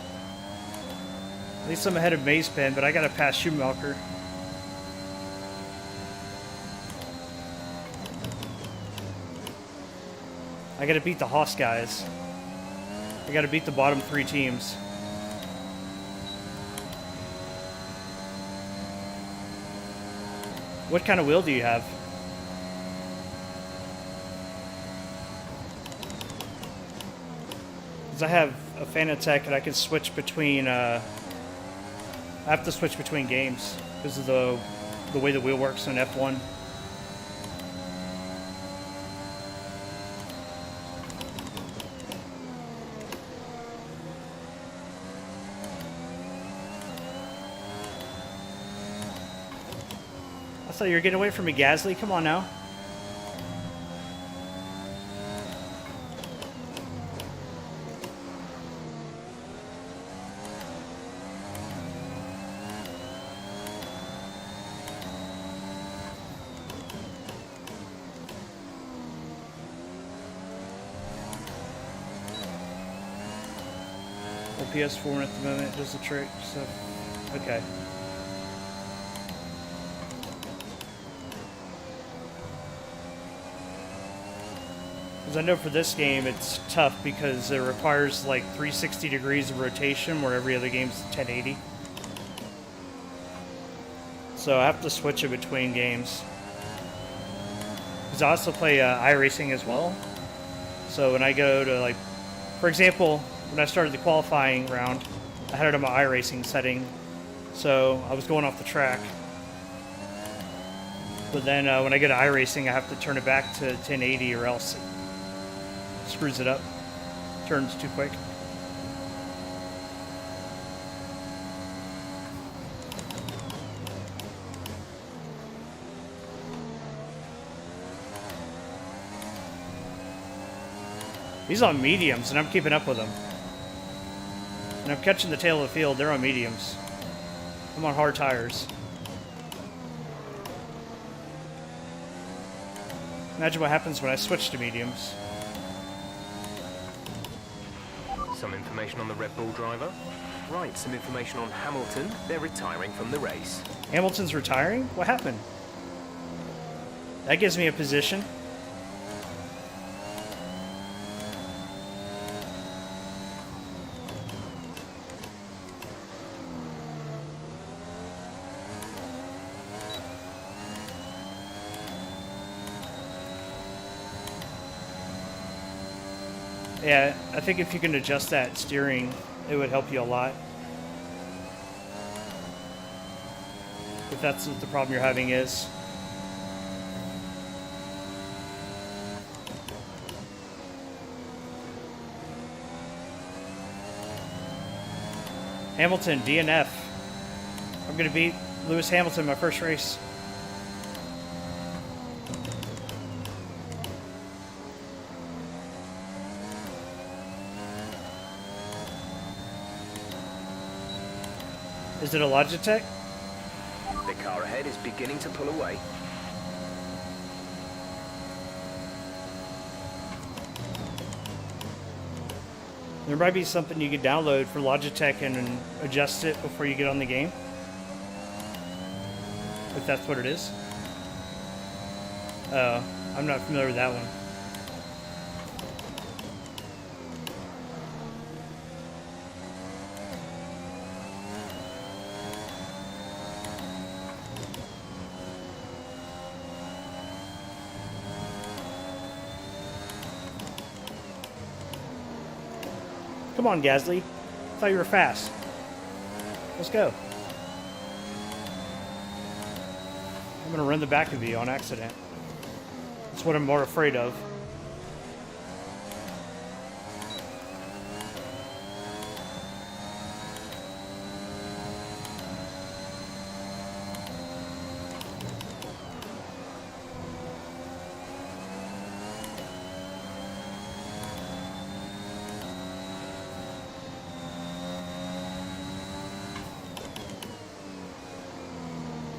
At least I'm ahead of Mazepen, but I gotta pass Schumacher. I gotta beat the Haas guys. I gotta beat the bottom 3 teams. What kind of wheel do you have? Because I have a Fanatec and I can switch between, I have to switch between games because of the way the wheel works in F1. I thought you were getting away from me, Gasly. Come on now. PS4 at the moment does the trick, so okay. Because I know for this game it's tough because it requires like 360 degrees of rotation where every other game's 1080. So I have to switch it between games. Because I also play iRacing as well. So when I go to like, for example, when I started the qualifying round, I had it on my iRacing setting, so I was going off the track. But then when I get to iRacing, I have to turn it back to 1080 or else it screws it up. Turns too quick. He's on mediums, and I'm keeping up with him. And I'm catching the tail of the field. They're on mediums. I'm on hard tires. Imagine what happens when I switch to mediums. Some information on the Red Bull driver. Right, some information on Hamilton. They're retiring from the race. Hamilton's retiring? What happened? That gives me a position. Yeah, I think if you can adjust that steering, it would help you a lot. If that's what the problem you're having is. Hamilton, DNF. I'm going to beat Lewis Hamilton in my first race. Is it a Logitech? The car ahead is beginning to pull away. There might be something you could download for Logitech and adjust it before you get on the game. If that's what it is. I'm not familiar with that one. Come on, Gasly. I thought you were fast. Let's go. I'm going to run the back of you on accident. That's what I'm more afraid of.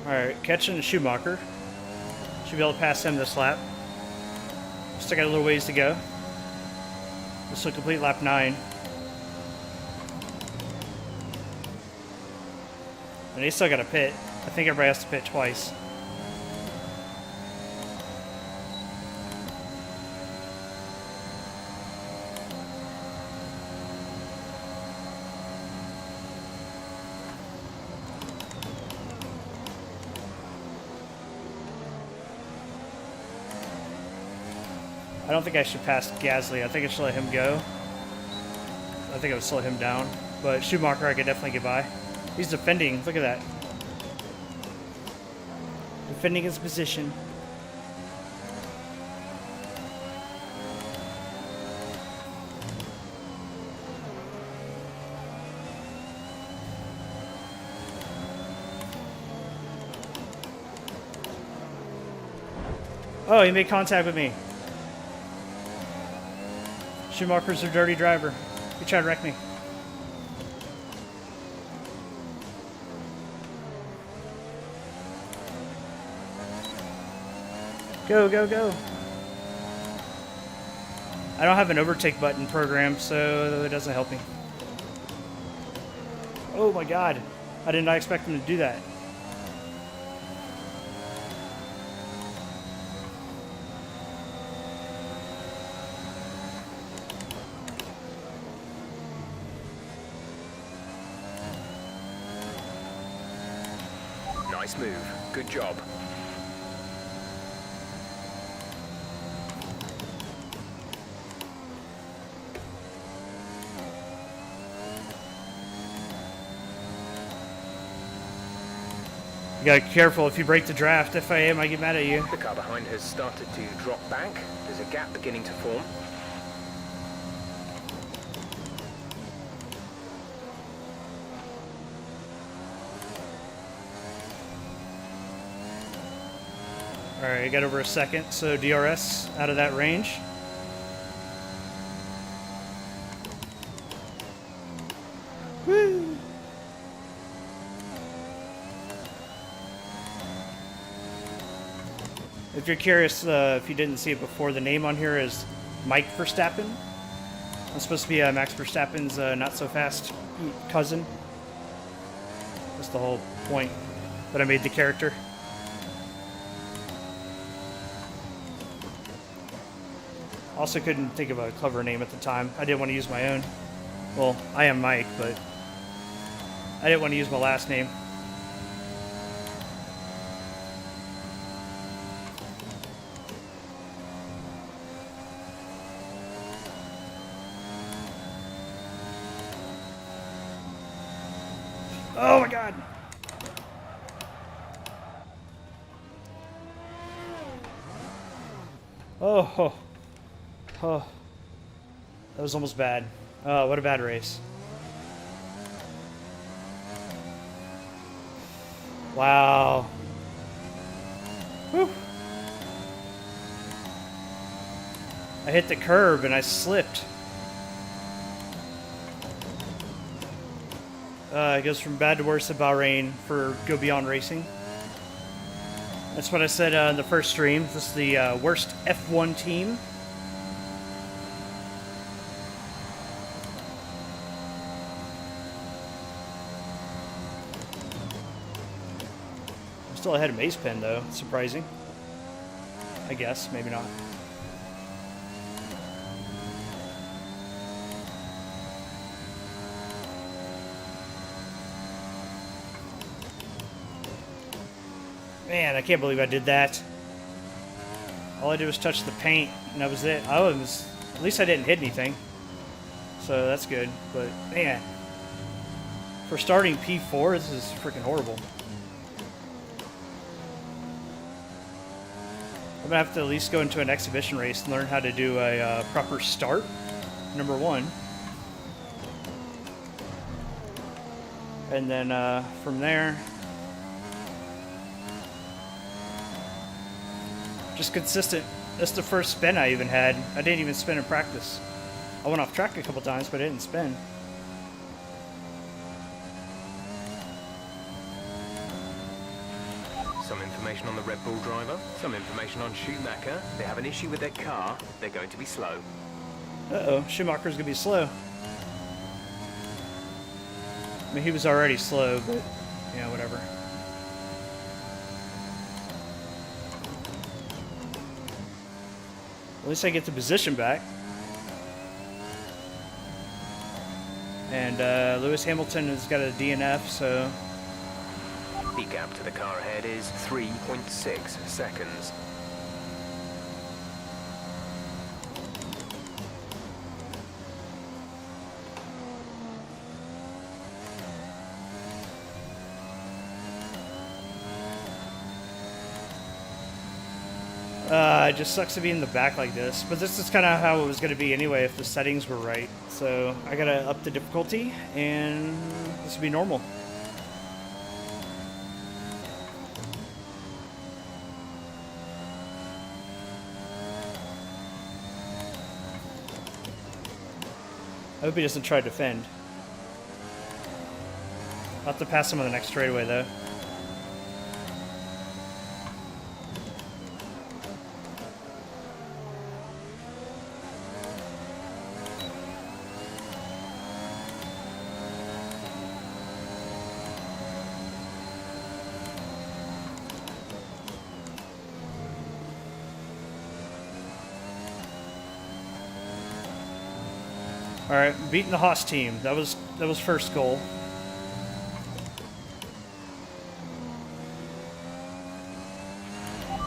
Alright, catching Schumacher. Should be able to pass him this lap. Still got a little ways to go. This will complete lap 9. And they still got to pit. I think everybody has to pit twice. I don't think I should pass Gasly. I think I should let him go. I think I would slow him down. But Schumacher, I could definitely get by. He's defending. Look at that. Defending his position. Oh, he made contact with me. Schumacher's a dirty driver. He tried to wreck me. Go, go, go. I don't have an overtake button programmed, so it doesn't help me. Oh my god. I did not expect him to do that. Nice move. Good job. You gotta be careful if you break the draft. FIA might get mad at you. The car behind has started to drop back. There's a gap beginning to form. Alright, I got over a second, so DRS out of that range. Woo! If you're curious, if you didn't see it before, the name on here is Mike Verstappen. I'm supposed to be Max Verstappen's not-so-fast cousin. That's the whole point that I made the character. Also couldn't think of a clever name at the time. I didn't want to use my own. Well, I am Mike, but I didn't want to use my last name. Oh my god! Oh. Oh, that was almost bad. Oh, what a bad race. Wow. Whew. I hit the curb and I slipped. It goes from bad to worse at Bahrain for Go Beyond Racing. That's what I said in the first stream. This is the worst F1 team. Still ahead of Mace Pen, though. Surprising. I guess. Maybe not. Man, I can't believe I did that. All I did was touch the paint, and that was it. At least I didn't hit anything. So that's good. But, man. For starting P4, this is freaking horrible. I'm going to have to at least go into an exhibition race and learn how to do a proper start, number one. And then from there, just consistent. That's the first spin I even had. I didn't even spin in practice. I went off track a couple times, but I didn't spin. Some information on the Red Bull driver, some information on Schumacher. They have an issue with their car. They're going to be slow. Uh-oh, Schumacher's going to be slow. I mean, he was already slow, but, yeah, whatever. At least I get the position back. And Lewis Hamilton has got a DNF, so... The gap to the car ahead is 3.6 seconds. It just sucks to be in the back like this, but this is kind of how it was going to be anyway if the settings were right. So I gotta up the difficulty, and this will be normal. I hope he doesn't try to defend. I'll have to pass him on the next straightaway though. All right, beating the Haas team. That was first goal.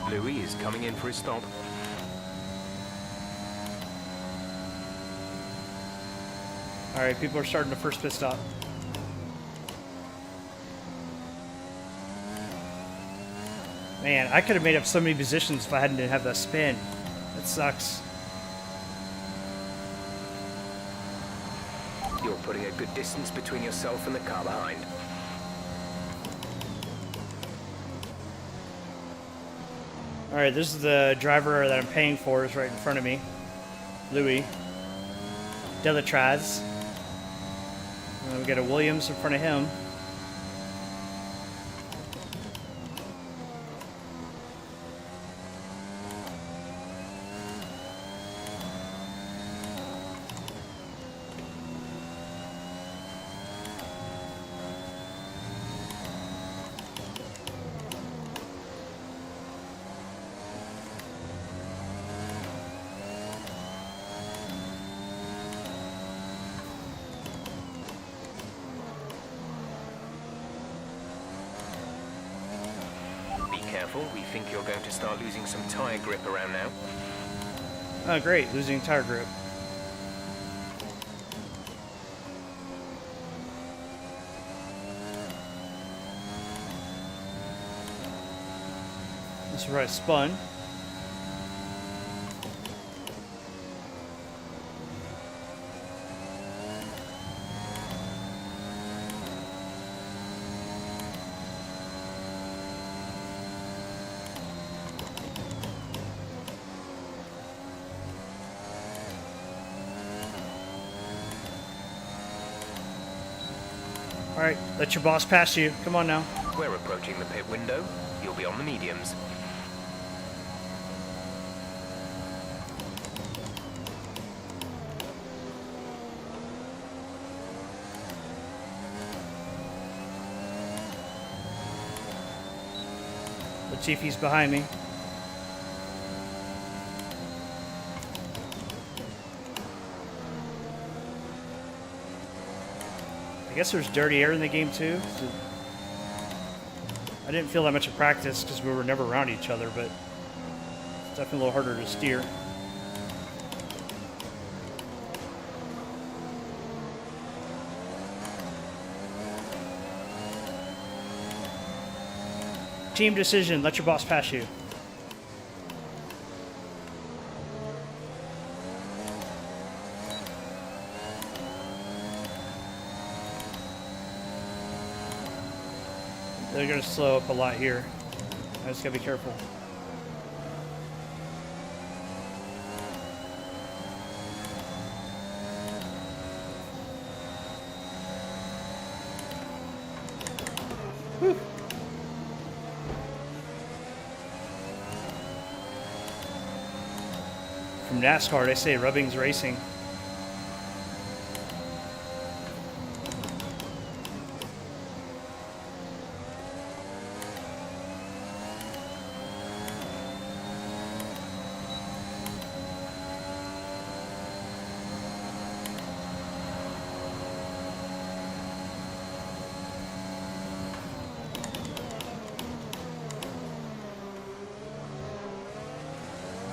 Louis is coming in for his stop. All right, people are starting the first pit stop. Man, I could have made up so many positions if I hadn't have that spin. That sucks. You're putting a good distance between yourself and the car behind. All right, this is the driver that I'm paying for is right in front of me. Louis. Delatraz. And we got a Williams in front of him. Careful, we think you're going to start losing some tyre grip around now. Oh, great, losing tire grip. This is where I spun. All right, let your boss pass you. Come on now. We're approaching the pit window. You'll be on the mediums. Latifi's behind me. I guess there's dirty air in the game too. So I didn't feel that much in practice because we were never around each other, but it's definitely a little harder to steer. Team decision, let your boss pass you. They're going to slow up a lot here. I just got to be careful. Whew. From NASCAR, they say rubbing's racing.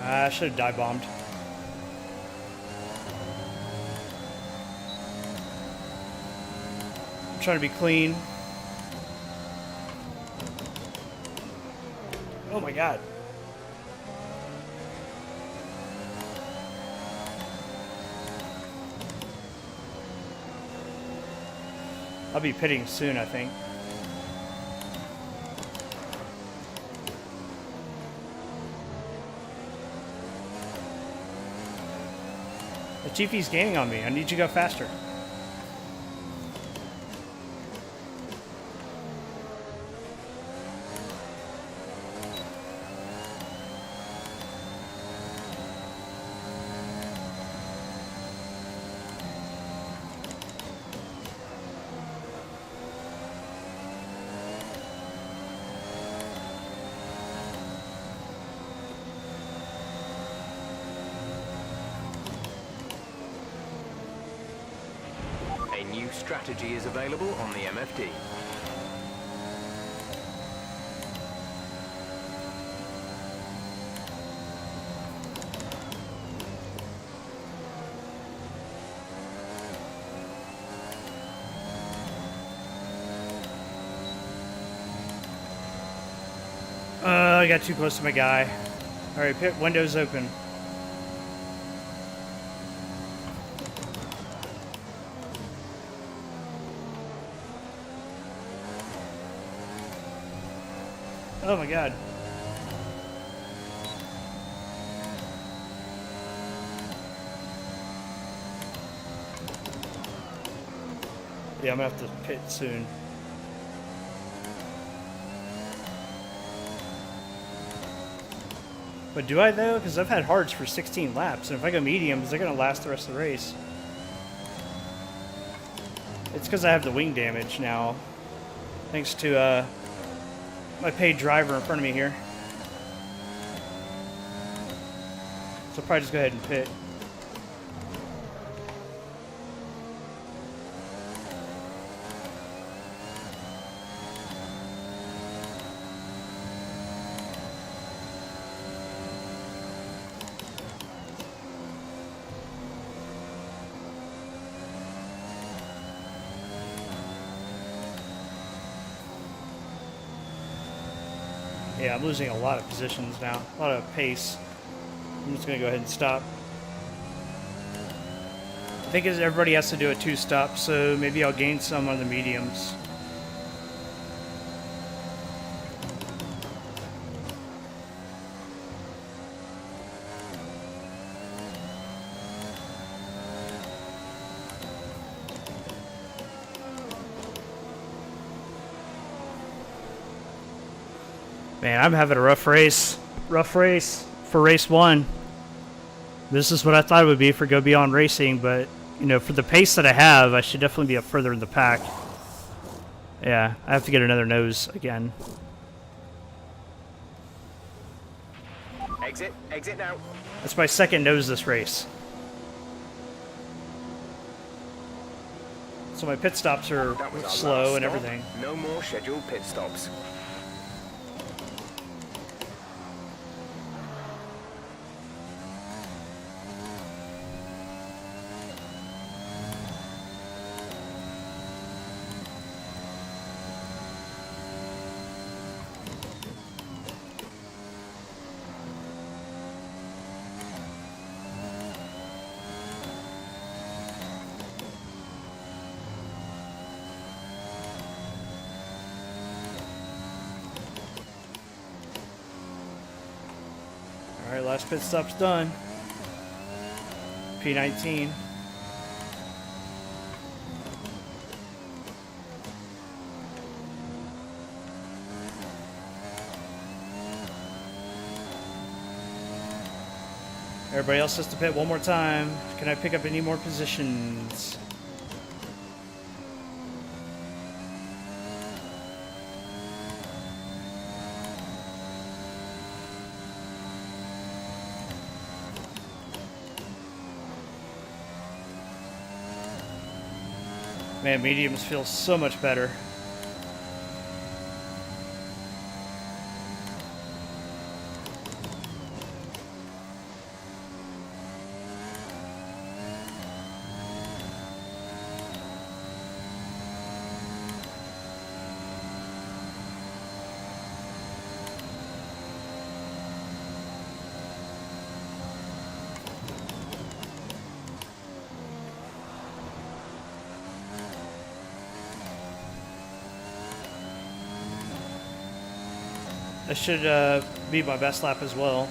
I should have dive bombed. I'm trying to be clean. Oh my god. I'll be pitting soon, I think. The Chiefy's gaining on me. I need you to go faster. A new strategy is available on the MFD. I got too close to my guy. All right, pit windows open. Oh my god. Yeah, I'm gonna have to pit soon. But do I though? Because I've had hards for 16 laps, and if I go mediums, they're gonna last the rest of the race. It's because I have the wing damage now, thanks to my paid driver in front of me here. So I'll probably just go ahead and pit. Yeah, I'm losing a lot of positions now, a lot of pace. I'm just gonna go ahead and stop. I think everybody has to do a 2-stop, so maybe I'll gain some on the mediums. Man, I'm having a rough race. Rough race for race 1. This is what I thought it would be for Go Beyond Racing, but, you know, for the pace that I have, I should definitely be up further in the pack. Yeah, I have to get another nose again. Exit now. That's my second nose this race. So my pit stops are That was our slow last and stop. everything. No more scheduled pit stops. Alright, last pit stop's done. P19. Everybody else has to pit one more time. Can I pick up any more positions? Man, mediums feel so much better. That should be my best lap as well.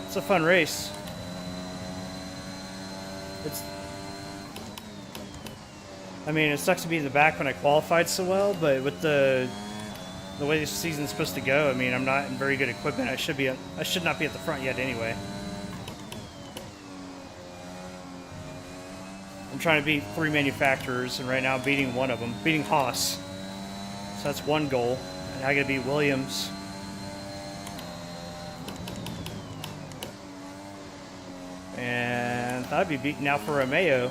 It's a fun race. I mean, it sucks to be in the back when I qualified so well, but with the way this season's supposed to go, I mean, I'm not in very good equipment. I should not be at the front yet anyway. I'm trying to beat 3 manufacturers, and right now I'm beating one of them, beating Haas. So that's one goal, and I got to beat Williams. And I'd be beaten now for Romeo.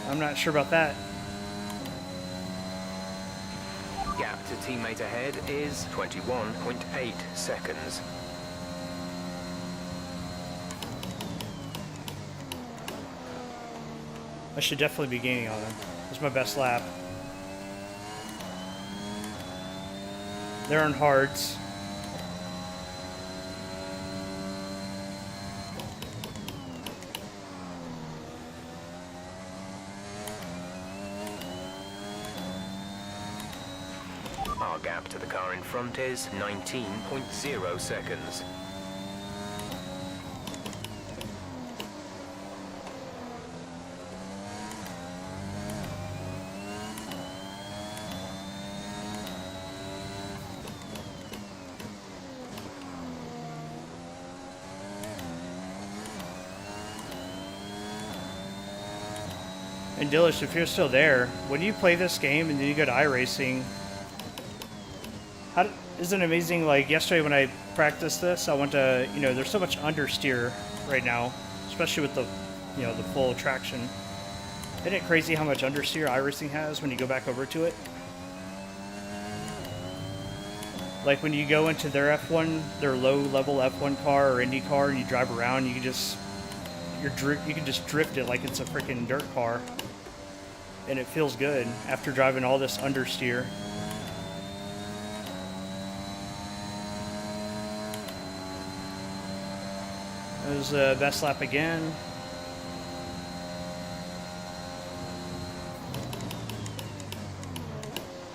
I'm not sure about that. Gap to teammate ahead is 21.8 seconds. I should definitely be gaining on him. It's my best lap. They're on hards. Our gap to the car in front is 19.0 seconds. And Dillish, if you're still there, when you play this game and then you go to iRacing, isn't it amazing? Like yesterday when I practiced this, I went to, there's so much understeer right now, especially with the, the full traction. Isn't it crazy how much understeer iRacing has when you go back over to it? Like when you go into their F1, their low-level F1 car or Indy car, and you drive around, you can just drift it like it's a freaking dirt car, and it feels good after driving all this understeer. That was the best lap again.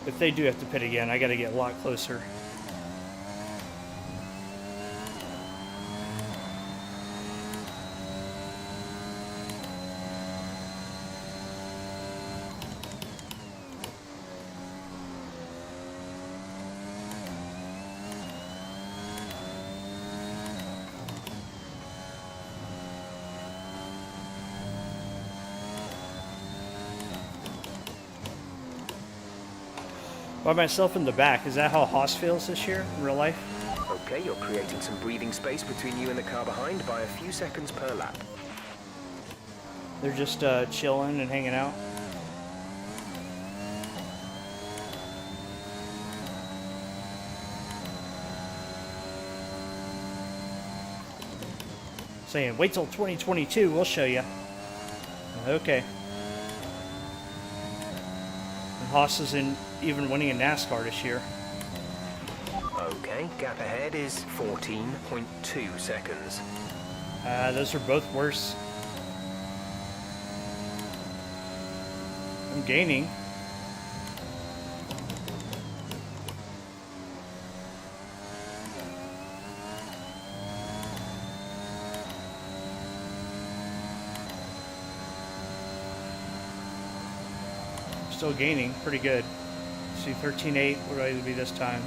If they do have to pit again, I got to get a lot closer. By myself in the back, is that how Haas feels this year in real life? Okay, you're creating some breathing space between you and the car behind by a few seconds per lap. They're just chilling and hanging out. Saying, wait till 2022, we'll show you. Okay. And Haas isn't even winning in NASCAR this year. Okay, gap ahead is 14.2 seconds. Those are both worse. I'm gaining. Still gaining, pretty good. See, 13.8, what do I be this time?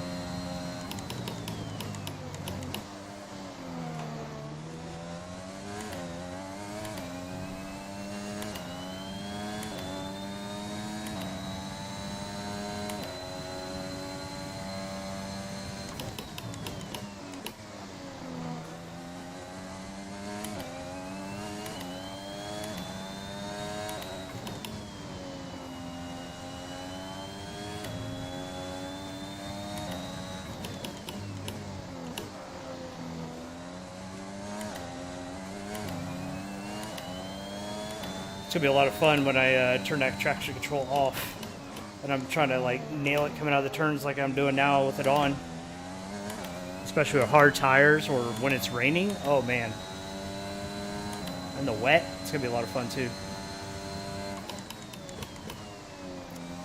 gonna be a lot of fun when I turn that traction control off, and I'm trying to like nail it coming out of the turns like I'm doing now with it on. Especially with hard tires or when it's raining. Oh man. And the wet, it's gonna be a lot of fun too.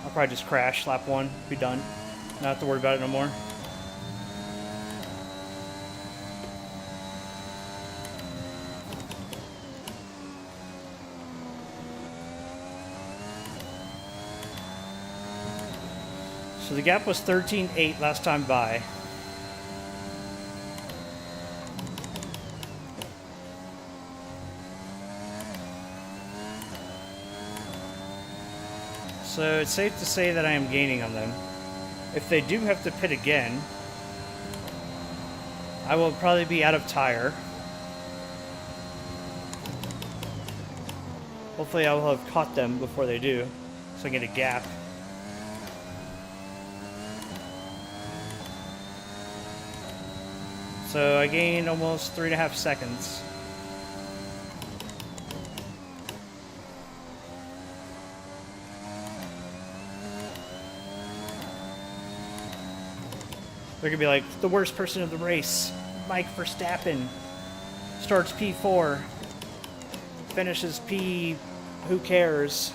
I'll probably just crash lap 1, be done. Not have to worry about it no more. So the gap was 13.8 last time by. So it's safe to say that I am gaining on them. If they do have to pit again, I will probably be out of tire. Hopefully I will have caught them before they do, so I get a gap. So I gained almost 3.5 seconds. They're gonna be like, the worst person of the race, Mike Verstappen, starts P4, finishes P, who cares?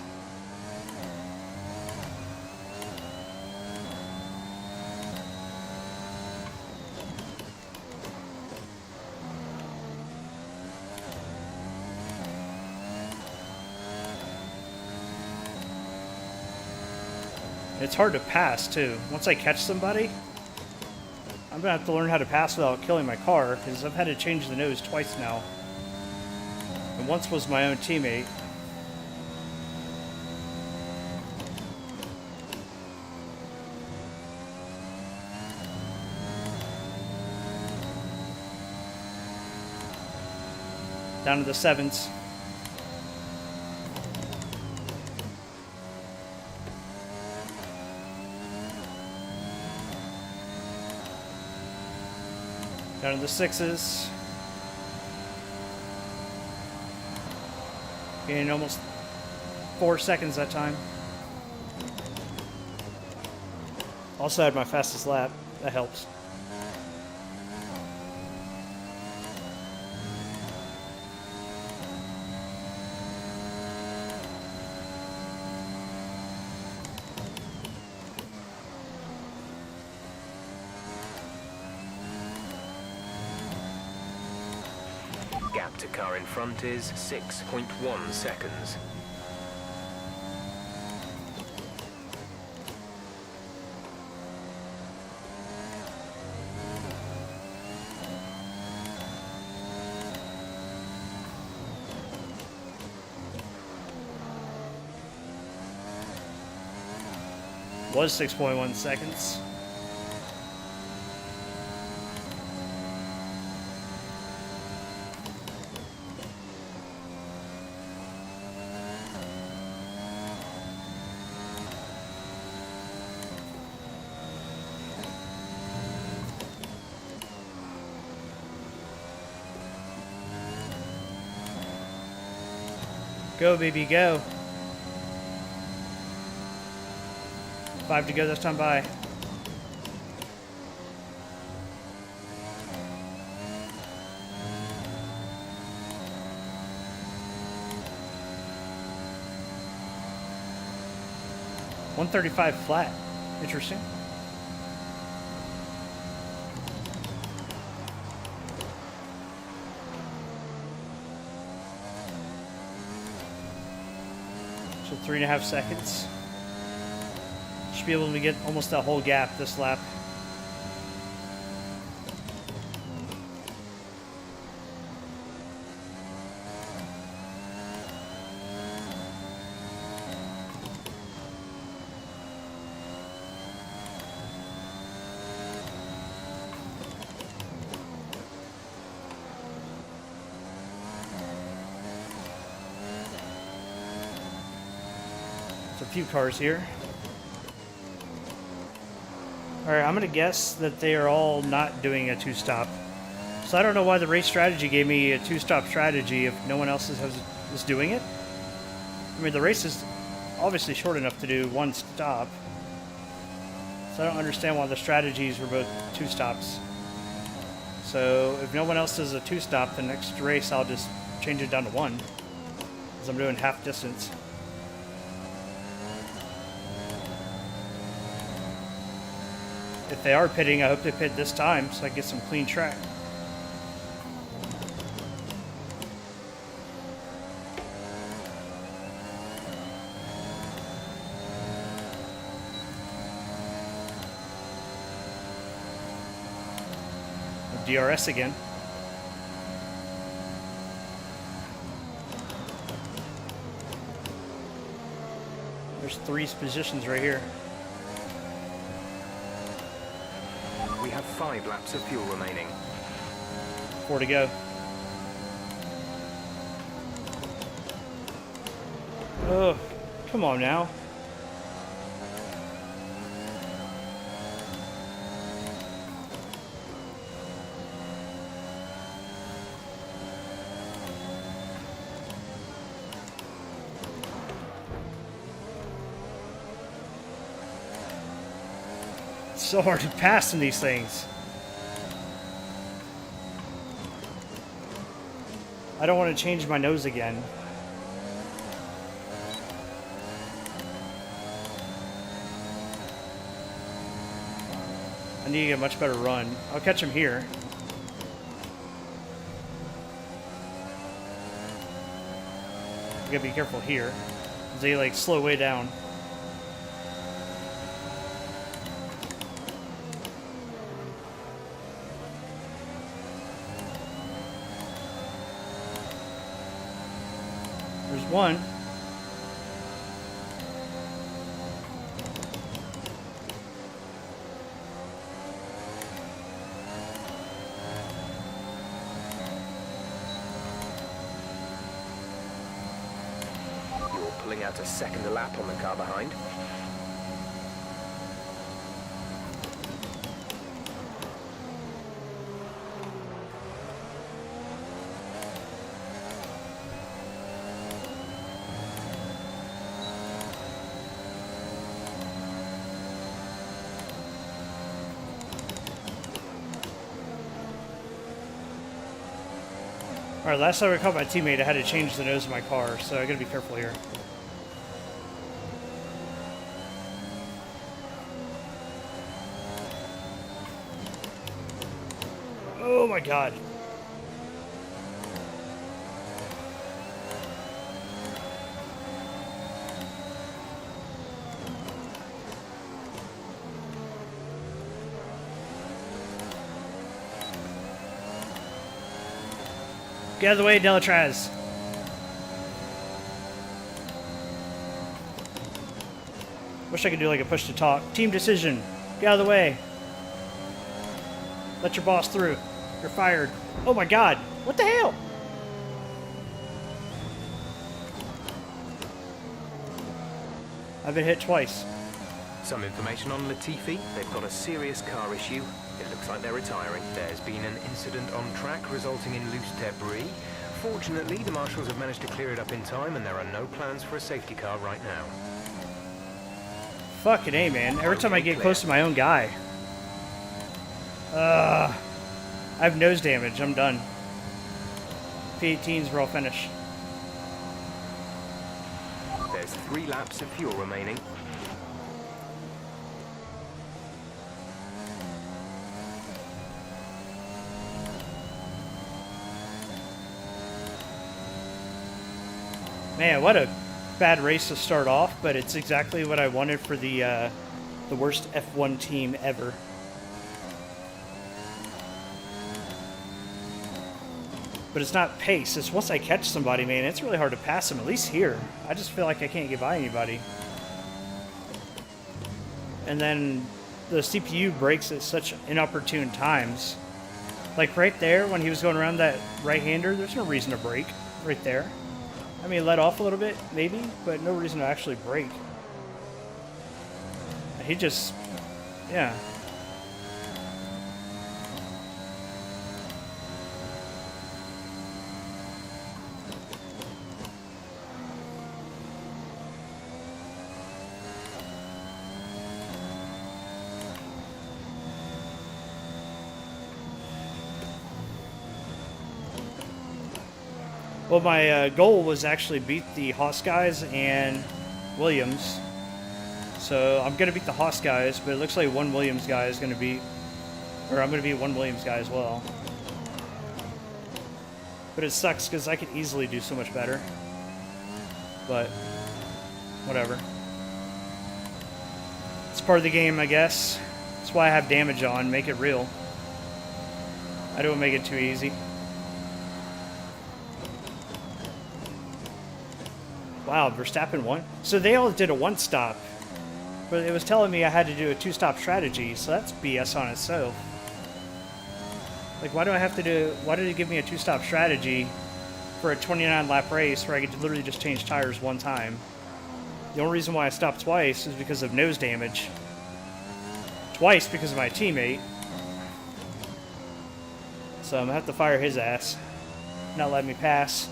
It's hard to pass too. Once I catch somebody, I'm gonna have to learn how to pass without killing my car, because I've had to change the nose twice now. And once was my own teammate. Down to the 7s. Down to the 6s. Gained almost 4 seconds that time. Also had my fastest lap. That helps. Gap to car in front is 6.1 seconds. Was 6.1 seconds. Go, baby, go. 5 to go this time by. $135 flat. Interesting. So 3.5 seconds. Should be able to get almost that whole gap this lap. There's a few cars here. Alright, I'm going to guess that they are all not doing a two-stop. So I don't know why the race strategy gave me a two-stop strategy if no one else is doing it. I mean, the race is obviously short enough to do one stop. So I don't understand why the strategies were both 2 stops. So if no one else does a 2 stop, the next race I'll just change it down to 1. Because I'm doing half distance. If they are pitting, I hope they pit this time so I get some clean track. DRS again. There's 3 positions right here. We have 5 laps of fuel remaining. 4 to go. Oh, come on now. It's so hard to pass in these things. I don't want to change my nose again. I need to get a much better run. I'll catch him here. I gotta be careful here. They like slow way down. There's one. You're pulling out a second lap on the car behind. Alright, last time I caught my teammate, I had to change the nose of my car, so I gotta be careful here. Oh my god. Get out of the way, Delatraz. Wish I could do like a push to talk. Team decision. Get out of the way. Let your boss through. You're fired. Oh my god. What the hell? I've been hit twice. Some information on Latifi. They've got a serious car issue. It looks like they're retiring. There's been an incident on track resulting in loose debris. Fortunately, the marshals have managed to clear it up in time and there are no plans for a safety car right now. Fucking A, man. Every time I get close to my own guy. I have nose damage. I'm done. P18s were all finished. There's 3 laps of fuel remaining. Man, what a bad race to start off, but it's exactly what I wanted for the worst F1 team ever. But it's not pace. It's once I catch somebody, man, it's really hard to pass them, at least here. I just feel like I can't get by anybody. And then the CPU breaks at such inopportune times. Like right there, when he was going around that right-hander, there's no reason to brake right there. I mean, let off a little bit, maybe, but no reason to actually brake. He just, yeah. Well, my goal was actually beat the Haas guys and Williams. So I'm going to beat the Haas guys, but it looks like one Williams guy is going to beat, or I'm going to beat one Williams guy as well. But it sucks because I could easily do so much better. But whatever. It's part of the game, I guess. That's why I have damage on, make it real. I don't make it too easy. Wow, Verstappen won. So they all did a one-stop. But it was telling me I had to do a two-stop strategy, so that's BS on itself. Like, why do I have to do... Why did it give me a two-stop strategy for a 29-lap race where I could literally just change tires one time? The only reason why I stopped twice is because of nose damage. Twice because of my teammate. So I'm going to have to fire his ass. Not let me pass.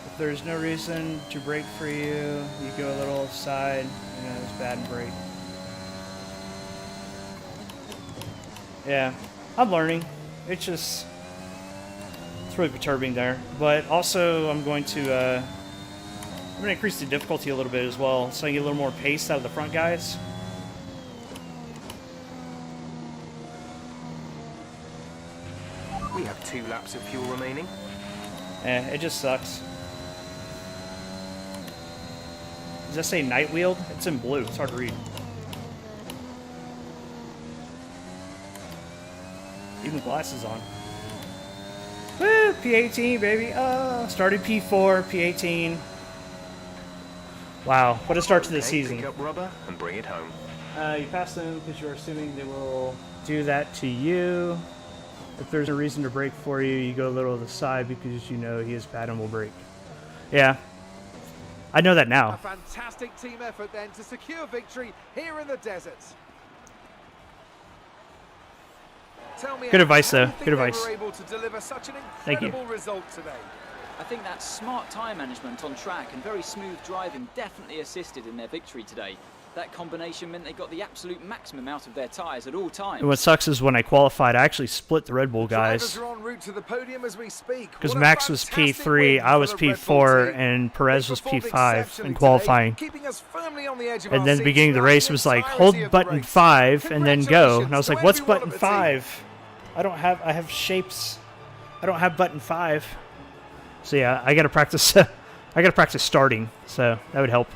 If there's no reason to brake for you, you go a little side, you know, it's bad and brake. Yeah, I'm learning. It's just, it's really perturbing there. But also, I'm going to increase the difficulty a little bit as well, so I get a little more pace out of the front guys. We have 2 laps of fuel remaining. It just sucks. Does that say night wheeled? It's in blue. It's hard to read. Even glasses on. Woo! P18, baby. Oh, started P4, P18. Wow, what a start to the season. Pick up rubber and bring it home. You pass them because you're assuming they will do that to you. If there's a reason to brake for you, you go a little to the side because you know he is bad and will brake. Yeah. I know that now. A fantastic team effort then to secure victory here in the desert. Tell me, Good advice, how do though. you think Good they advice. were able to deliver such an Thank you. incredible result today? I think that smart tyre management on track and very smooth driving definitely assisted in their victory today. That combination meant they got the absolute maximum out of their tyres at all times. And what sucks is when I qualified, I actually split the Red Bull Drivers guys. are en route to the podium as we speak. Because What a Max was fantastic P3, win I was for the Red Bull P4, team. and Perez They was performed P5 exceptionally in today, qualifying. keeping us firmly on the edge of And our then seats beginning of the throughout race the was like, entirety hold of the button race. 5 and then go. And I was like, what's Congratulations button to everyone on the 5? I have shapes. I don't have button 5. So yeah, I gotta practice. I gotta practice starting. So that would help.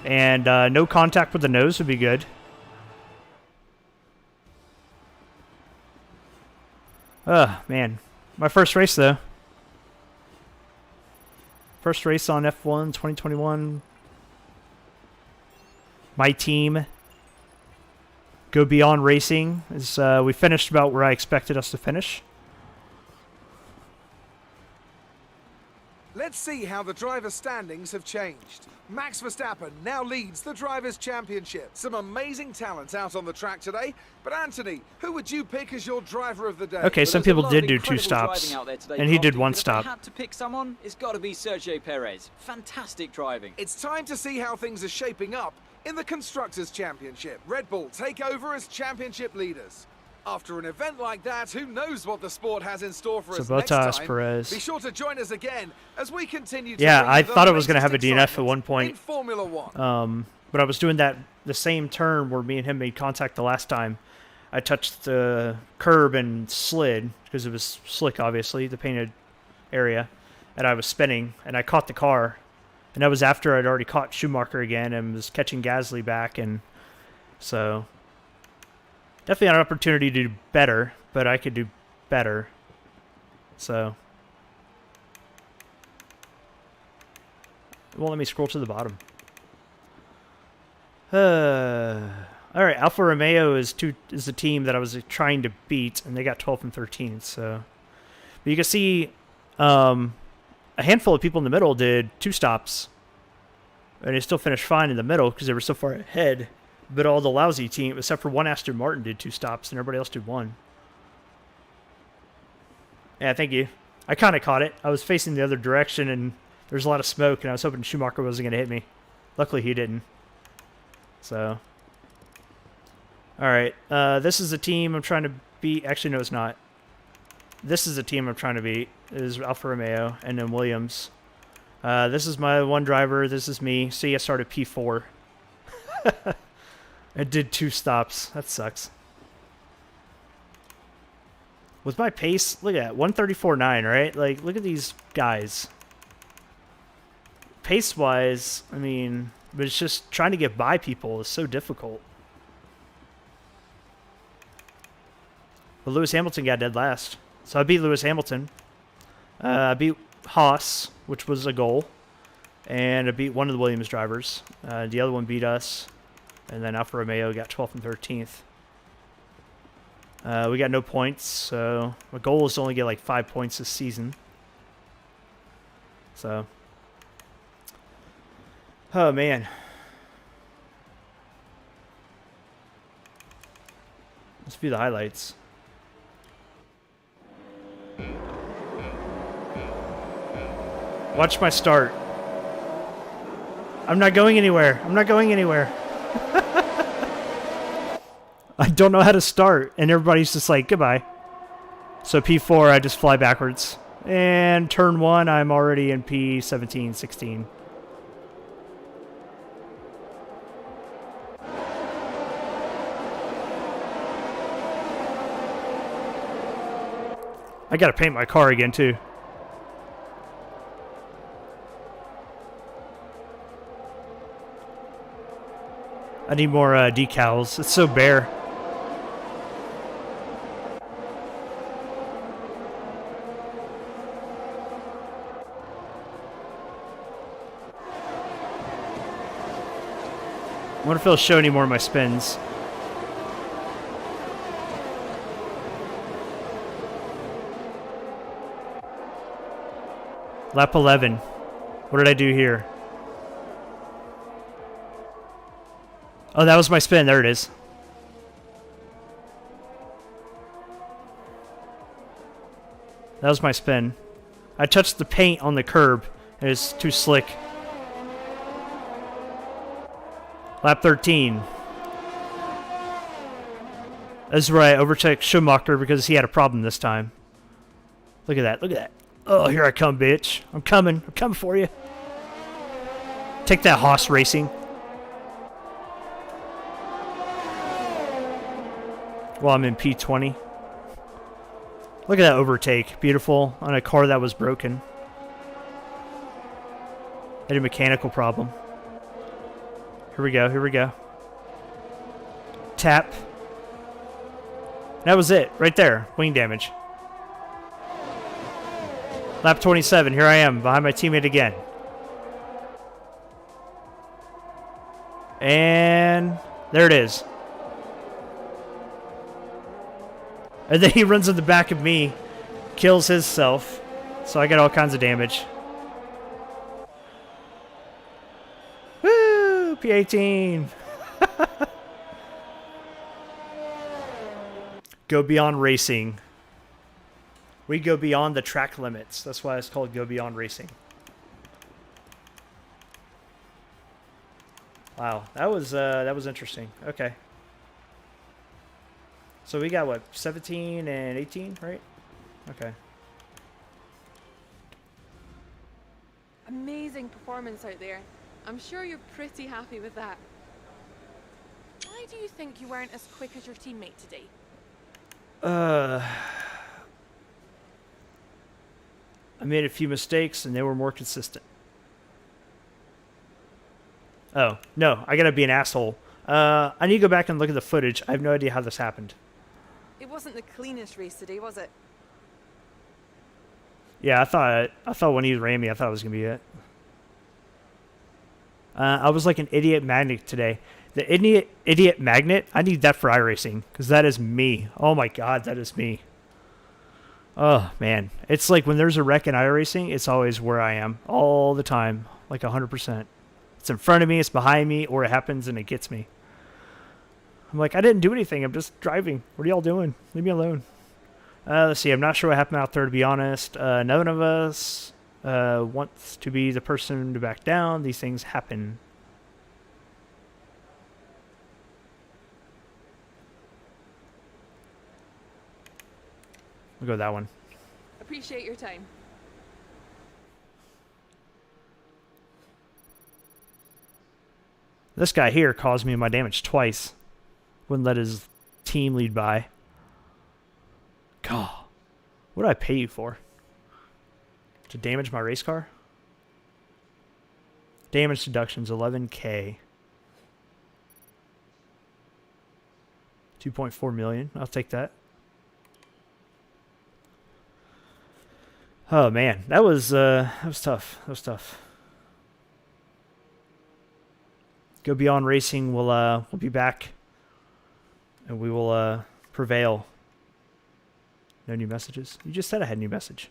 And no contact with the nose would be good. Man. My first race, though. First race on F1 2021. My team. Go Beyond Racing. We finished about where I expected us to finish. Let's see how the driver's standings have changed. Max Verstappen now leads the Drivers' Championship. Some amazing talent out on the track today. But Anthony, who would you pick as your driver of the day? Okay, some people did do 2 stops, and he did 1 If stop. I had to pick someone, it's got to be Sergio Perez. Fantastic driving. It's time to see how things are shaping up in the Constructors' Championship. Red Bull take over as championship leaders. After an event like that, who knows what the sport has in store for us next Bottas, time. Perez. Be sure to join us again as we continue to Yeah, bring I you the thought it was going to latest have a DNF at excitement one point. in Formula One. But I was doing that the same turn where me and him made contact the last time. I touched the curb and slid because it was slick, obviously, the painted area. And I was spinning, and I caught the car. And that was after I'd already caught Schumacher again and was catching Gasly back. And so definitely had an opportunity to do better, but I could do better. So it won't let me scroll to the bottom. All right, Alfa Romeo is the team that I was trying to beat, and they got 12th and 13th. So, but you can see a handful of people in the middle did 2 stops, and they still finished fine in the middle because they were so far ahead. But all the lousy team, except for one Aston Martin, did 2 stops, and everybody else did 1. Yeah, thank you. I kind of caught it. I was facing the other direction, and there's a lot of smoke, and I was hoping Schumacher wasn't going to hit me. Luckily, he didn't. So, all right. This is a team I'm trying to beat. Actually, no, it's not. This is a team I'm trying to beat. It is Alfa Romeo and then Williams. This is my one driver. This is me. See, I started P4. I did 2 stops. That sucks. With my pace, look at that, 134.9, right? Like, look at these guys. Pace-wise, I mean, but it's just trying to get by people is so difficult. But Lewis Hamilton got dead last. So I beat Lewis Hamilton. I beat Haas, which was a goal. And I beat one of the Williams drivers. The other one beat us. And then Alfa Romeo got 12th and 13th. We got no points, so my goal is to only get like 5 points this season. So, oh man. Let's view the highlights. Watch my start. I'm not going anywhere. I'm not going anywhere. I don't know how to start, and everybody's just like, goodbye. So P4, I just fly backwards. And turn 1, I'm already in P17, 16. I gotta paint my car again, too. I need more decals. It's so bare. I wonder if it'll show any more of my spins. Lap 11. What did I do here? Oh, that was my spin. There it is. That was my spin. I touched the paint on the curb. It was too slick. Lap 13. This is where I overtook Schumacher because he had a problem this time. Look at that. Look at that. Oh, here I come, bitch. I'm coming. I'm coming for you. Take that, Haas Racing. Well, I'm in P20. Look at that overtake. Beautiful. On a car that was broken. Had a mechanical problem. Here we go. Here we go. Tap. That was it. Right there. Wing damage. Lap 27. Here I am. Behind my teammate again. And there it is. And then he runs in the back of me. Kills himself. So I got all kinds of damage. Woo! P18. Go beyond racing. We go beyond the track limits. That's why it's called Go Beyond Racing. Wow, that was interesting. Okay. So we got what, 17 and 18, right? Okay. Amazing performance out there. I'm sure you're pretty happy with that. Why do you think you weren't as quick as your teammate today? I made a few mistakes and they were more consistent. Oh, no, I gotta be an asshole. I need to go back and look at the footage. I have no idea how this happened. It wasn't the cleanest race today, was it? Yeah, I thought when he ran me, I thought it was gonna be it. I was like an idiot magnet today. The idiot magnet, I need that for iRacing, because that is me. Oh my god, that is me. Oh man, it's like when there's a wreck in iRacing, it's always where I am all the time, like 100%. It's in front of me, it's behind me, or it happens and it gets me. I'm like, I didn't do anything. I'm just driving. What are y'all doing? Leave me alone. Let's see. I'm not sure what happened out there, to be honest. None of us wants to be the person to back down. These things happen. We'll go with that one. Appreciate your time. This guy here caused me my damage twice. Wouldn't let his team lead by. God. What did I pay you for? To damage my race car? Damage deductions, 11K. 2.4 million. I'll take that. Oh man, that was tough. That was tough. Go Beyond Racing. We'll be back, and we will prevail. No new messages. You just said I had a new message.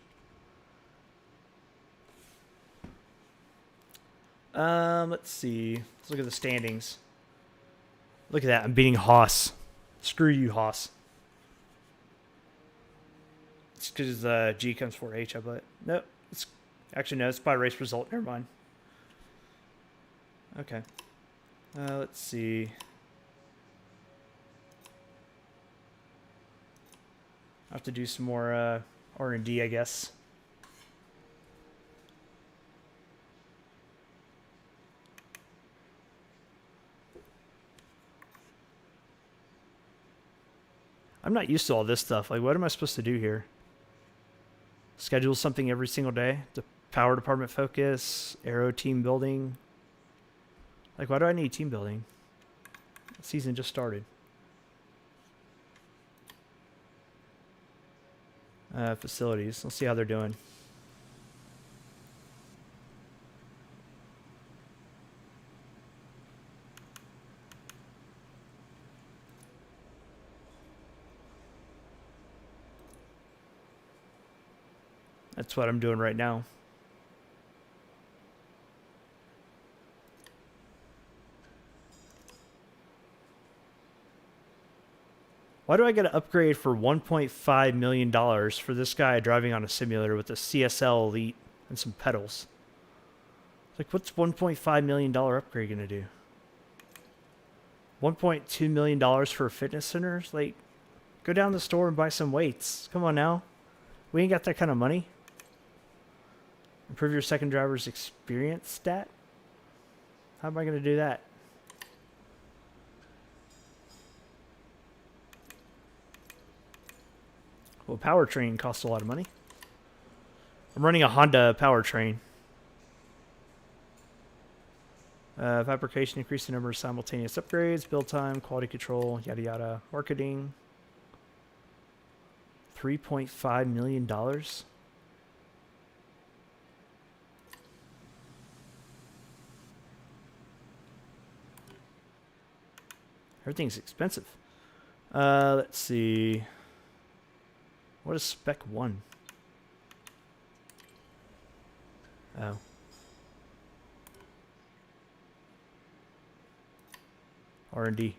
Let's see. Let's look at the standings. Look at that. I'm beating Haas. Screw you, Haas. It's because G comes for H, I bet. Nope. It's actually no. It's by race result. Never mind. Okay. Let's see. I have to do some more R&D, I guess. I'm not used to all this stuff. Like, what am I supposed to do here? Schedule something every single day? The power department focus, aero team building. Like, why do I need team building? The season just started. Facilities. Let's see how they're doing. That's what I'm doing right now. Why do I get an upgrade for $1.5 million for this guy driving on a simulator with a CSL Elite and some pedals? Like, what's $1.5 million upgrade going to do? $1.2 million for a fitness center? Like, go down the store and buy some weights. Come on now. We ain't got that kind of money. Improve your second driver's experience stat? How am I going to do that? Well, powertrain costs a lot of money. I'm running a Honda powertrain. Fabrication, increase the number of simultaneous upgrades, build time, quality control, yada yada. Marketing. $3.5 million. Everything's expensive. Let's see. What is Spec 1? Oh. R&D.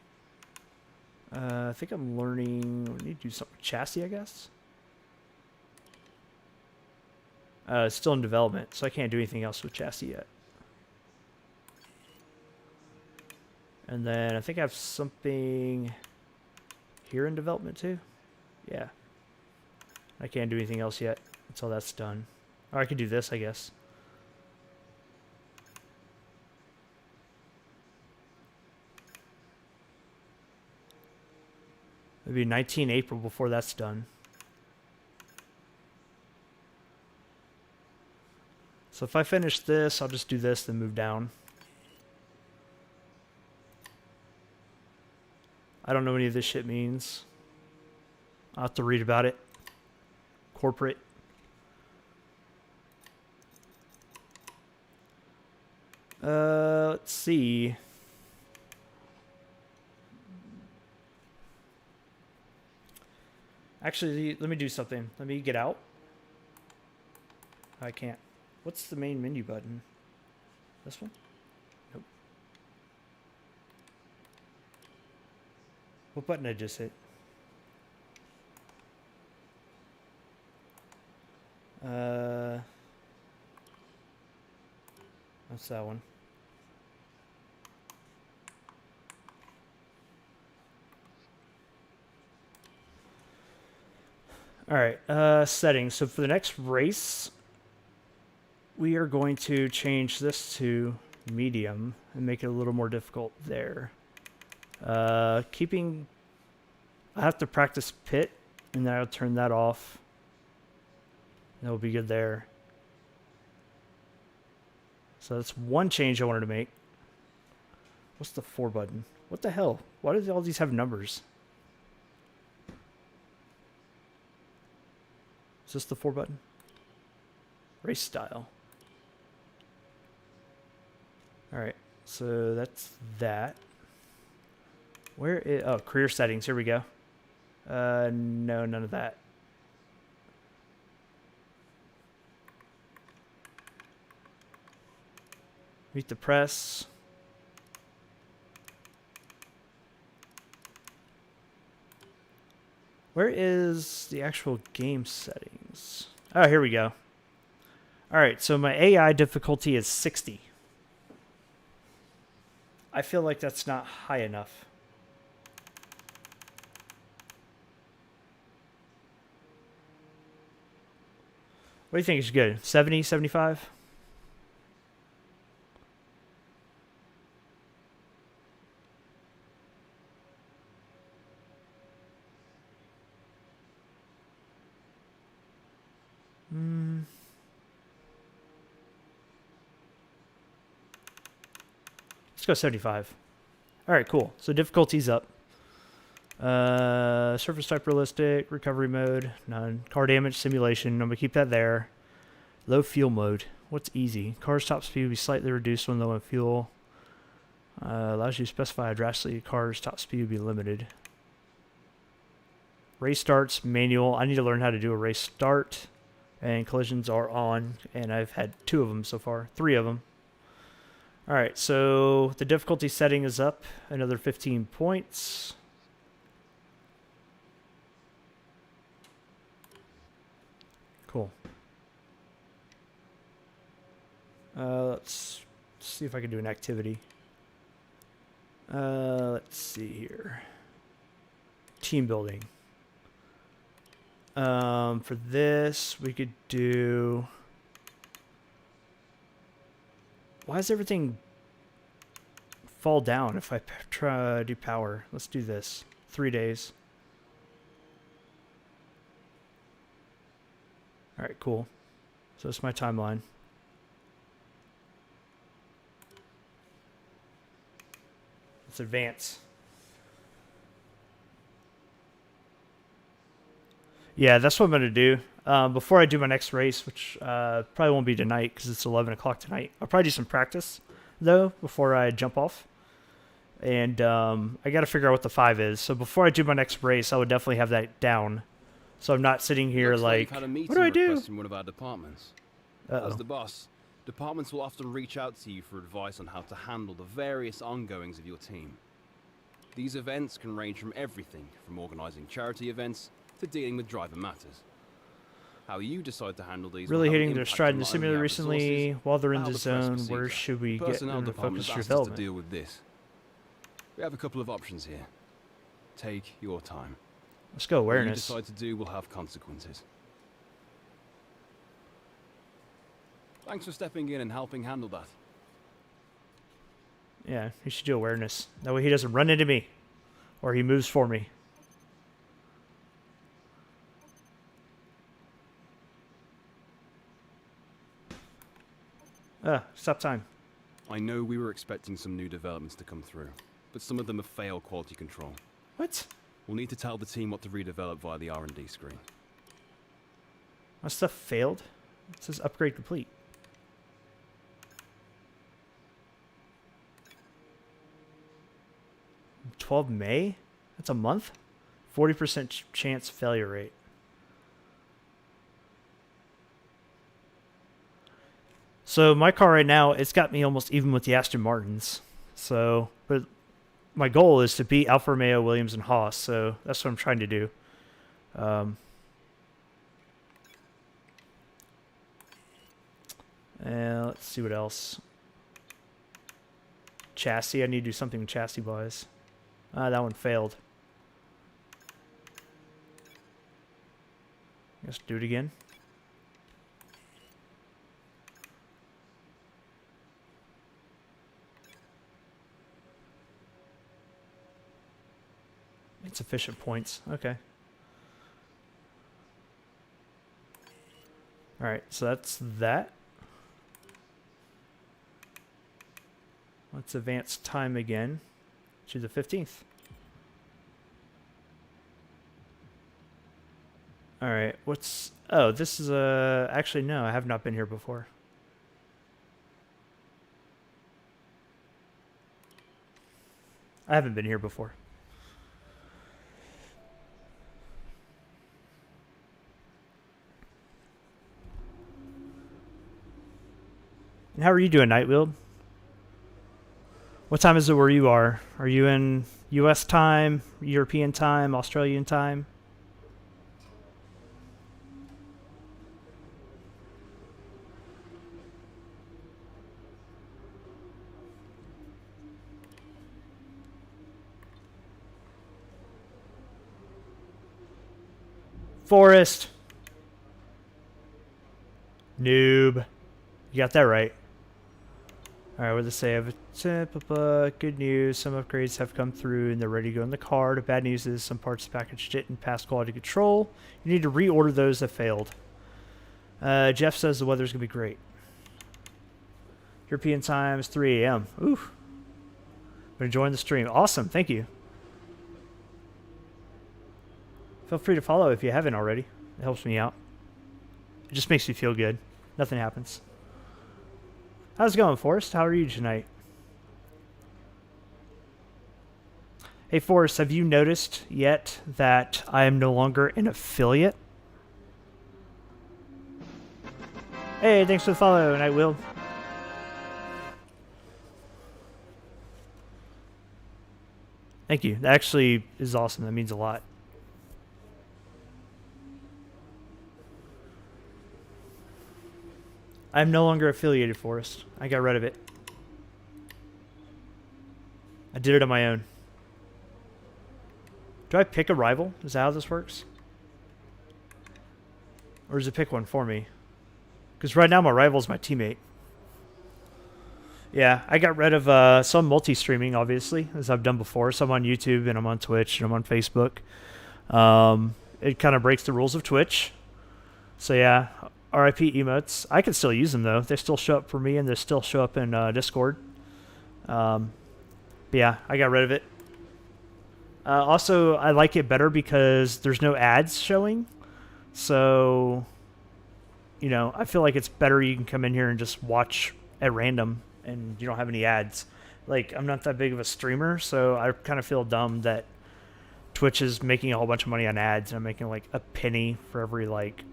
I think I'm learning... We need to do something with chassis, I guess? It's still in development, so I can't do anything else with chassis yet. And then I think I have something here in development too. Yeah. I can't do anything else yet until that's done. Or I could do this, I guess. It'll be 19 April before that's done. So if I finish this, I'll just do this, then move down. I don't know what any of this shit means. I'll have to read about it. Corporate. Let's see. Actually, let me do something. Let me get out. I can't. What's the main menu button? This one? Nope. What button I just hit? That's that one. All right, settings. So for the next race, we are going to change this to medium and make it a little more difficult there. I have to practice pit, and then I'll turn that off. That'll be good there. So that's one change I wanted to make. What's the 4 button? What the hell? Why do all these have numbers? Is this the 4 button? Race style. Alright, so that's that. Where is... Oh, career settings. Here we go. No, none of that. Meet the press. Where is the actual game settings? Oh, here we go. All right, so my AI difficulty is 60. I feel like that's not high enough. What do you think is good? 70, 75? Let's go 75. All right, cool. So difficulty's up. Surface type realistic, recovery mode, none. Car damage simulation, I'm going to keep that there. Low fuel mode. What's easy? Car's top speed will be slightly reduced when low on fuel. Allows you to specify drastically car's top speed will be limited. Race starts, manual. I need to learn how to do a race start. And collisions are on, and I've had 2 of them so far. 3 of them. All right, so the difficulty setting is up. Another 15 points. Cool. Let's see if I can do an activity. Let's see here. Team building. For this, we could do... Why does everything fall down if I try to do power? Let's do this. 3 days. All right, cool. So it's my timeline. Let's advance. Yeah, that's what I'm going to do. Before I do my next race, which probably won't be tonight because it's 11 o'clock tonight. I'll probably do some practice, though, before I jump off. And I got to figure out what the 5 is. So before I do my next race, I would definitely have that down. So I'm not sitting here like, what do I do? In one of our departments. As the boss, departments will often reach out to you for advice on how to handle the various ongoings of your team. These events can range from everything from organizing charity events to dealing with driver matters. How you decide to handle these really hitting their stride in the simulator recently while they're in the zone. Where should we get them to focus your development? To deal with this. We have a couple of options here. Take your time. Let's go awareness. What you decide to do will have consequences. Thanks for stepping in and helping handle that. Yeah, he should do awareness. That way he doesn't run into me. Or he moves for me. Stop time. I know we were expecting some new developments to come through, but some of them have failed quality control. What? We'll need to tell the team what to redevelop via the R&D screen. My stuff failed? It says upgrade complete. May? That's a month? 40% chance failure rate. So my car right now, it's got me almost even with the Aston Martins. So, but my goal is to beat Alfa Romeo, Williams, and Haas. So that's what I'm trying to do. And let's see what else. Chassis. I need to do something chassis-wise. That one failed. Let's do it again. Insufficient points. Okay. Alright, so that's that. Let's advance time again to the 15th. Alright, what's... Oh, this is a... Actually, no, I have not been here before. I haven't been here before. And how are you doing, Nightwield? What time is it where you are? Are you in US time, European time, Australian time? Forest. Noob. You got that right. Alright, what did they say? I have a tip, good news. Some upgrades have come through and they're ready to go in the car. The bad news is some parts package didn't pass quality control. You need to reorder those that failed. Jeff says the weather's going to be great. European time is 3 a.m. Ooh. I'm enjoying the stream. Awesome. Thank you. Feel free to follow if you haven't already. It helps me out. It just makes me feel good. Nothing happens. How's it going, Forrest? How are you tonight? Hey, Forrest, have you noticed yet that I am no longer an affiliate? Hey, thanks for the follow, and I will. Thank you. That actually is awesome. That means a lot. I'm no longer affiliated, Forrest. I got rid of it. I did it on my own. Do I pick a rival? Is that how this works? Or does it pick one for me? Because right now my rival is my teammate. Yeah, I got rid of some multi-streaming, obviously, as I've done before. So I'm on YouTube, and I'm on Twitch, and I'm on Facebook. It kind of breaks the rules of Twitch. So yeah, RIP emotes. I can still use them, though. They still show up for me, and they still show up in Discord. But yeah, I got rid of it. Also, I like it better because there's no ads showing. So, you know, I feel like it's better you can come in here and just watch at random, and you don't have any ads. Like, I'm not that big of a streamer, so I kind of feel dumb that Twitch is making a whole bunch of money on ads, and I'm making like a penny for every like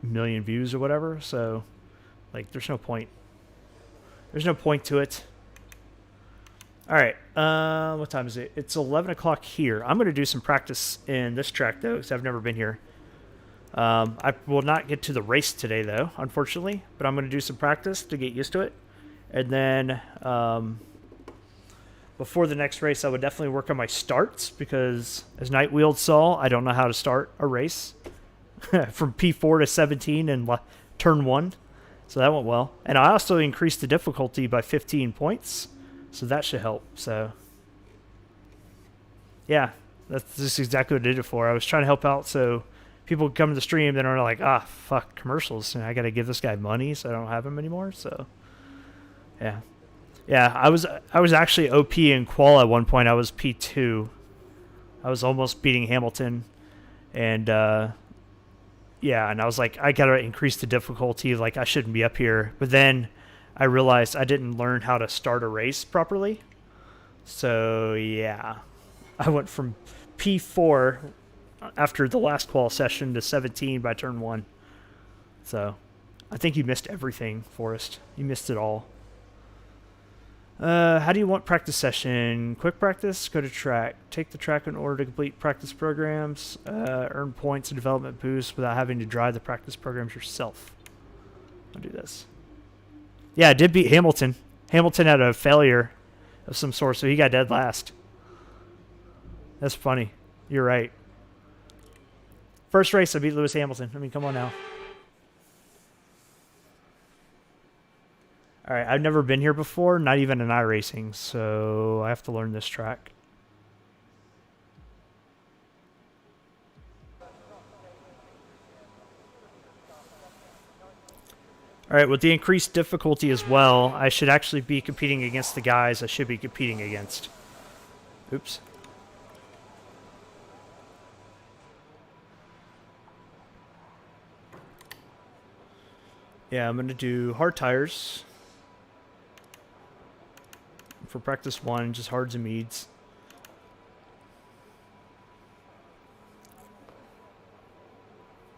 million views or whatever. So like there's no point to it. All right, what time is it? It's 11 o'clock here. I'm going to do some practice in this track though, because I've never been here. I will not get to the race today though, unfortunately, but I'm going to do some practice to get used to it, and then before the next race I would definitely work on my starts, because as Nightwield saw, I don't know how to start a race from P4 to 17 in turn 1. So that went well. And I also increased the difficulty by 15 points. So that should help. So yeah, that's just exactly what I did it for. I was trying to help out so people come to the stream that are like, fuck, commercials, and I got to give this guy money so I don't have him anymore. So yeah. Yeah, I was actually OP in Qual at one point. I was P2. I was almost beating Hamilton. And yeah, and I was like, I gotta increase the difficulty, like I shouldn't be up here. But then I realized I didn't learn how to start a race properly. So yeah, I went from P4 after the last qual session to 17 by turn 1. So I think you missed everything, Forrest. You missed it all. How do you want practice session? Quick practice? Go to track. Take the track in order to complete practice programs. Earn points and development boosts without having to drive the practice programs yourself. I'll do this. Yeah, I did beat Hamilton. Hamilton had a failure of some sort, so he got dead last. That's funny. You're right. First race, I beat Lewis Hamilton. I mean, come on now. All right, I've never been here before, not even in iRacing, so I have to learn this track. All right, with the increased difficulty as well, I should actually be competing against the guys I should be competing against. Oops. Yeah, I'm going to do hard tires for practice 1, just hards and mediums.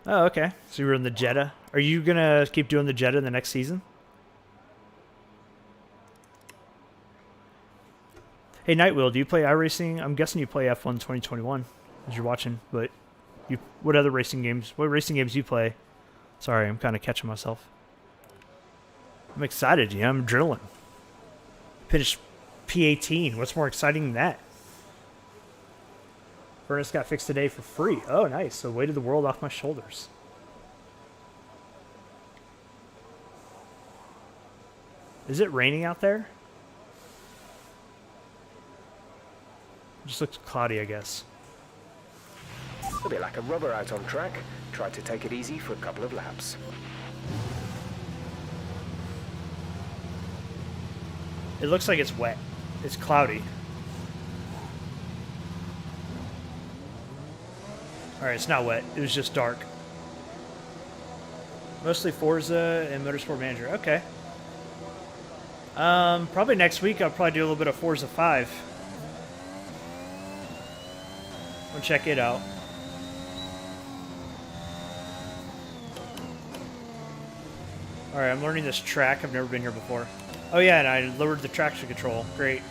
Oh, okay. So you were in the Jetta. Are you going to keep doing the Jetta in the next season? Hey, Nightwheel, do you play iRacing? I'm guessing you play F1 2021 as you're watching, but what racing games do you play? Sorry, I'm kind of catching myself. I'm excited, yeah, I'm drilling. Finished P18. What's more exciting than that? Furnace got fixed today for free. Oh, nice. So weight of the world off my shoulders. Is it raining out there? It just looks cloudy, I guess. A bit like a rubber out on track. Try to take it easy for a couple of laps. It looks like it's wet. It's cloudy. Alright, it's not wet. It was just dark. Mostly Forza and Motorsport Manager. Okay. Probably next week I'll probably do a little bit of Forza 5. I'll check it out. Alright, I'm learning this track. I've never been here before. Oh yeah, and I lowered the traction control. Great.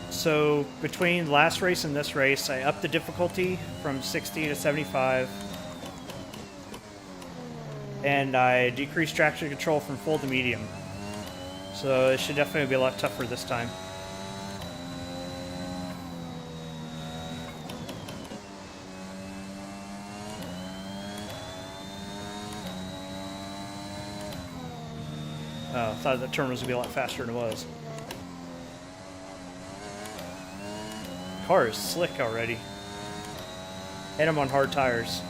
So between last race and this race, I upped the difficulty from 60 to 75. And I decreased traction control from full to medium. So it should definitely be a lot tougher this time. Oh, I thought that turn was going to be a lot faster than it was. Car is slick already. And I'm on hard tires.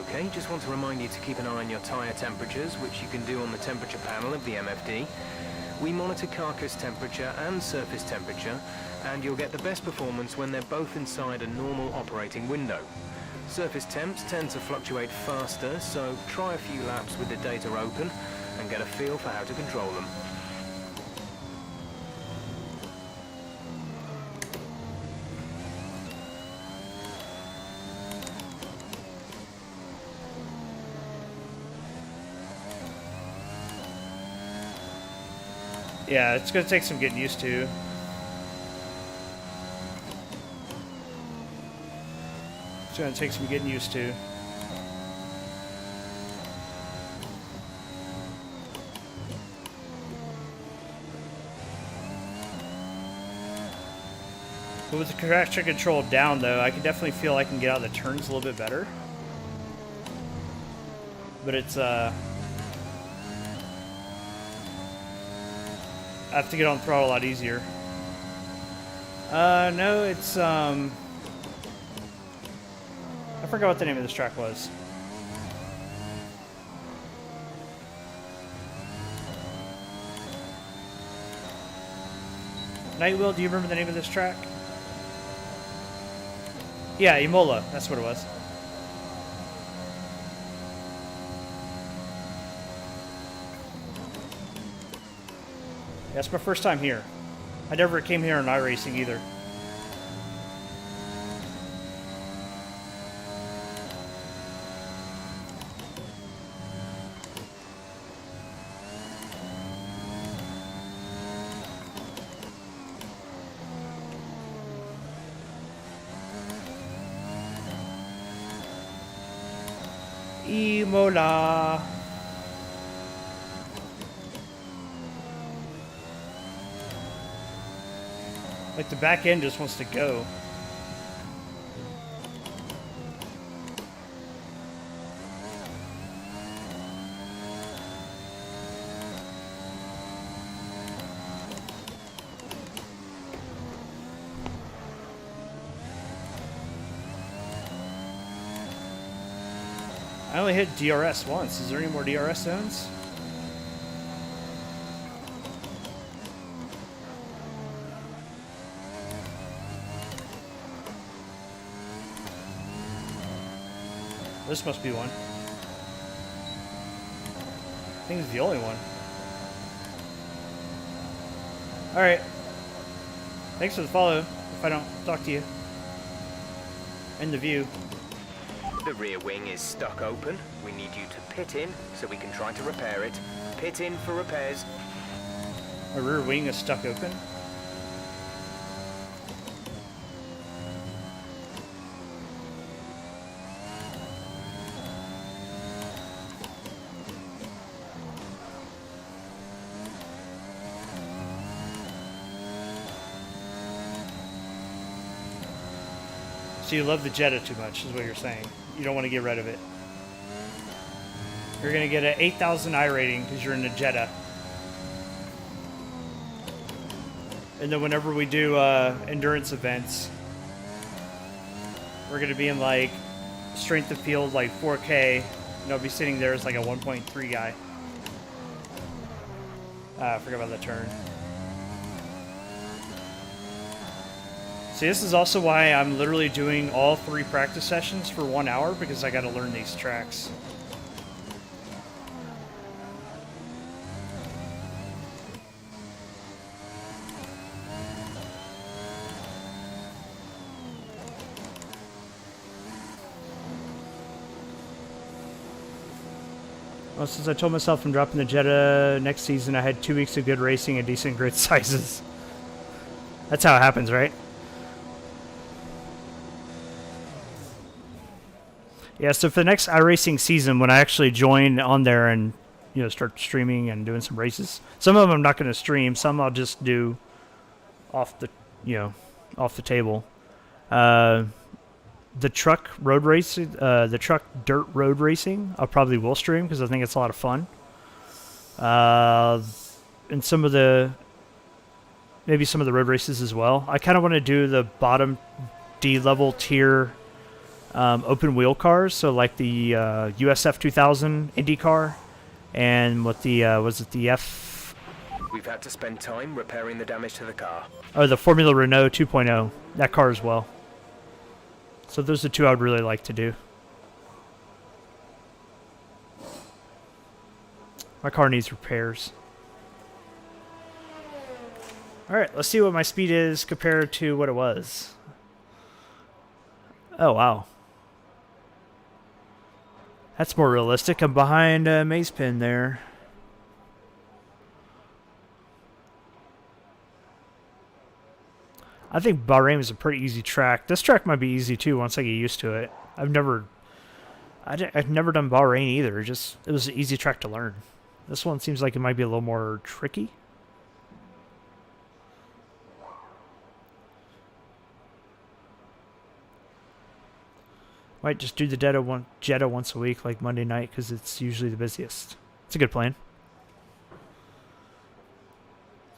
Okay, just want to remind you to keep an eye on your tyre temperatures, which you can do on the temperature panel of the MFD. We monitor carcass temperature and surface temperature, and you'll get the best performance when they're both inside a normal operating window. Surface temps tend to fluctuate faster, so try a few laps with the data open and get a feel for how to control them. Yeah, it's going to take some getting used to. It's going to take some getting used to. But with the traction control down, though, I can definitely feel I can get out of the turns a little bit better. But it's, I have to get on throttle a lot easier. No, it's, I forgot what the name of this track was. Nightwheel, do you remember the name of this track? Yeah, Imola. That's what it was. That's my first time here. I never came here in iRacing either. Imola. Like the back end just wants to go. I only hit DRS once. Is there any more DRS zones? This must be one. I think it's the only one. Alright. Thanks for the follow, if I don't talk to you. And the view. The rear wing is stuck open. We need you to pit in so we can try to repair it. Pit in for repairs. My rear wing is stuck open. So you love the Jetta too much, is what you're saying. You don't want to get rid of it. You're going to get an 8,000 I rating because you're in the Jetta. And then whenever we do endurance events, we're going to be in like strength of field, like 4K. And I'll be sitting there as like a 1.3 guy. I forgot about the turn. See, this is also why I'm literally doing all 3 practice sessions for 1 hour, because I got to learn these tracks. Well, since I told myself I'm dropping the Jetta next season, I had 2 weeks of good racing and decent grid sizes. That's how it happens, right? Yeah, so for the next iRacing season, when I actually join on there and, you know, start streaming and doing some races, some of them I'm not going to stream, some I'll just do off the, you know, off the table. The truck road racing, the truck dirt road racing, I probably will stream because I think it's a lot of fun. And some of the, maybe some of the road races as well. I kind of want to do the bottom D-level tier open wheel cars, so like the USF 2000 Indy car, and what the was it the F? We've had to spend time repairing the damage to the car. Oh, the Formula Renault 2.0, that car as well. So those are 2 I would really like to do. My car needs repairs. All right, let's see what my speed is compared to what it was. Oh wow. That's more realistic. I'm behind Maze Pin there. I think Bahrain is a pretty easy track. This track might be easy too once I get used to it. I've never done Bahrain either. It was an easy track to learn. This one seems like it might be a little more tricky. Might just do the Jetta once a week, like Monday night, because it's usually the busiest. It's a good plan.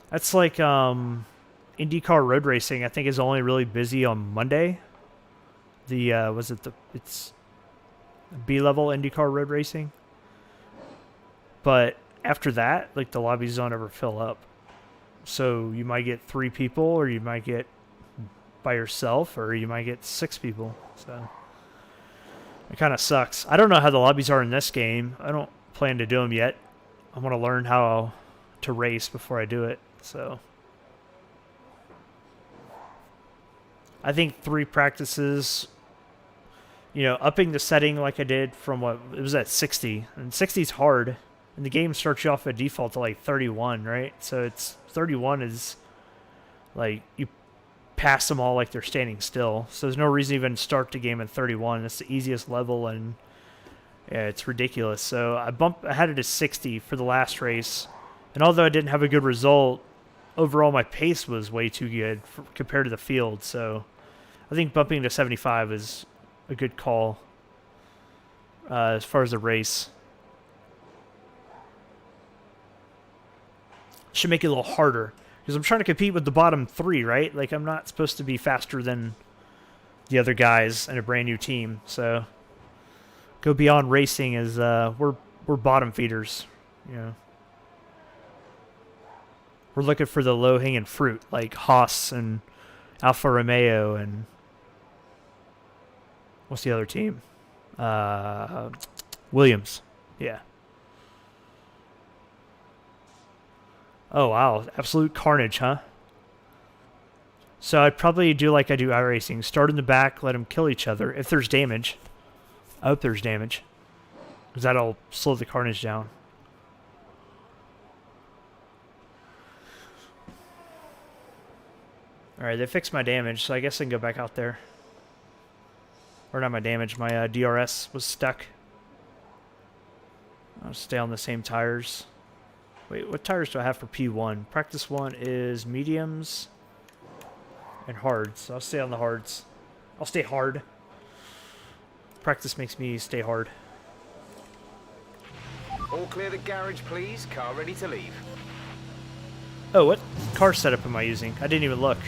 That's like IndyCar road racing. I think is only really busy on Monday. It's B-level IndyCar road racing. But after that, like the lobbies don't ever fill up. So you might get 3 people, or you might get by yourself, or you might get 6 people. So it kind of sucks. I don't know how the lobbies are in this game. I don't plan to do them yet. I want to learn how to race before I do it. So I think 3 practices, you know, upping the setting like I did from what it was at 60, and 60 is hard, and the game starts you off at default to like 31, right? So it's 31 is like you pass them all like they're standing still. So there's no reason to even start the game at 31. It's the easiest level, and yeah, it's ridiculous. So I had it to 60 for the last race, and although I didn't have a good result, overall my pace was way too good compared to the field. So I think bumping to 75 is a good call as far as the race. Should make it a little harder, because I'm trying to compete with the bottom 3, right? Like, I'm not supposed to be faster than the other guys in a brand new team. So go beyond racing is we're bottom feeders, you know. We're looking for the low-hanging fruit, like Haas and Alfa Romeo and what's the other team? Williams. Yeah. Oh, wow. Absolute carnage, huh? So I'd probably do like I do iRacing. Start in the back, let them kill each other. If there's damage. I hope there's damage, because that'll slow the carnage down. Alright, they fixed my damage, so I guess I can go back out there. Or not my damage, my DRS was stuck. I'll stay on the same tires. Wait, what tires do I have for P1? Practice 1 is mediums and hards. So I'll stay on the hards. I'll stay hard. Practice makes me stay hard. All clear the garage, please. Car ready to leave. Oh, what car setup am I using? I didn't even look.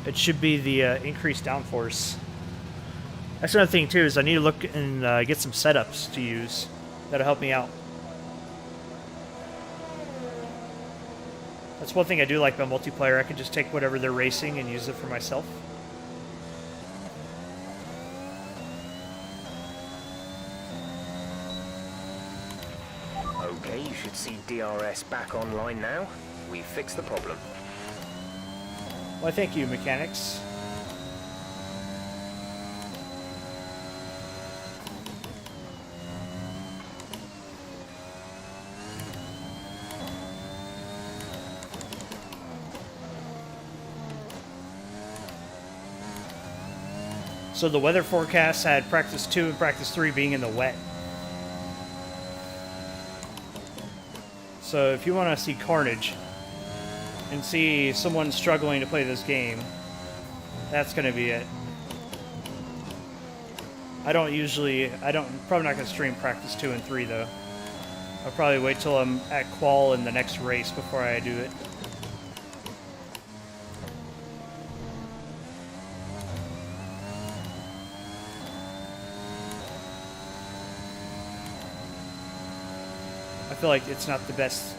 It should be the increased downforce. That's another thing, too, is I need to look and get some setups to use. That'll help me out. That's one thing I do like about multiplayer. I can just take whatever they're racing and use it for myself. Okay, you should see DRS back online now. We've fixed the problem. Well, thank you, mechanics. So the weather forecast had practice 2 and practice 3 being in the wet. So if you want to see carnage and see someone struggling to play this game, that's going to be it. Probably not going to stream practice 2 and 3 though. I'll probably wait till I'm at Qual in the next race before I do it. I feel like it's not the best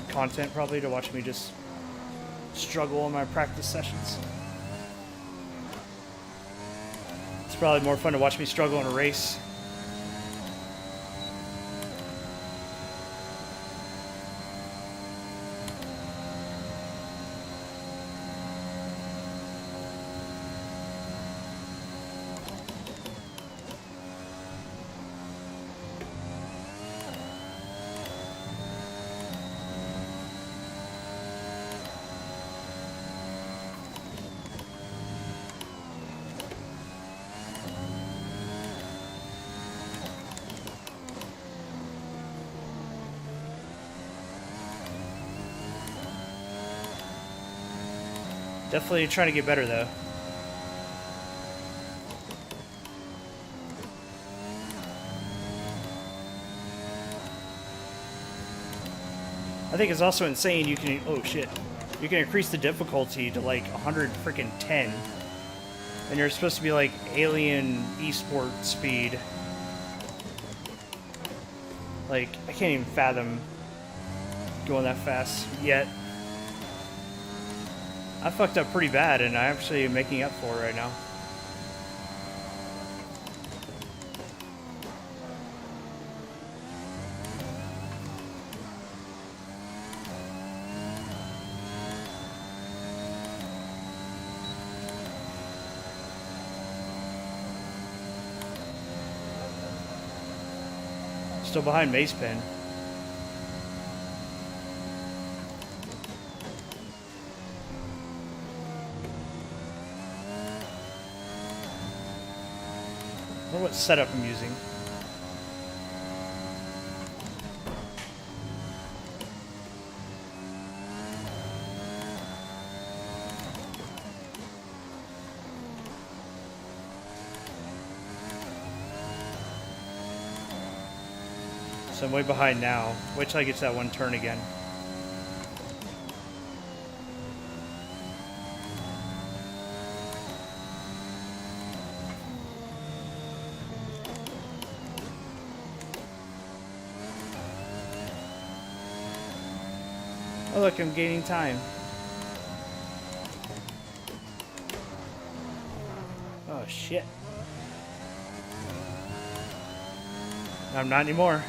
content probably to watch me just struggle in my practice sessions. It's probably more fun to watch me struggle in a race. Definitely trying to get better, though. I think it's also insane you can... Oh, shit. You can increase the difficulty to, like, 100 freaking 10. And you're supposed to be, like, alien esport speed. Like, I can't even fathom going that fast yet. I fucked up pretty bad, and I actually am making up for it right now. Still behind Mace Pen. I wonder what setup I'm using. So I'm way behind now. Wait till I get to that one turn again. Oh look, I'm gaining time. Oh shit. I'm not anymore.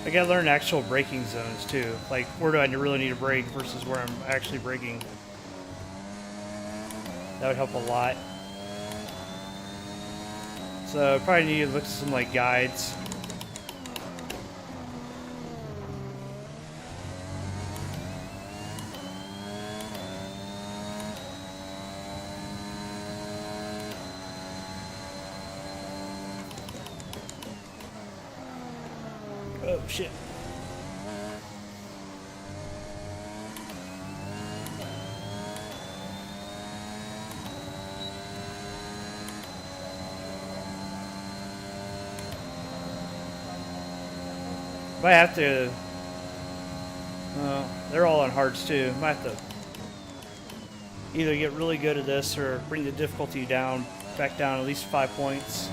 I gotta learn actual braking zones too. Like, where do I really need to brake versus where I'm actually braking. That would help a lot. So I probably need to look at some like guides. Oh shit. Might have to. They're all on hards too. Might have to either get really good at this or bring the difficulty down, back down at least 5 points.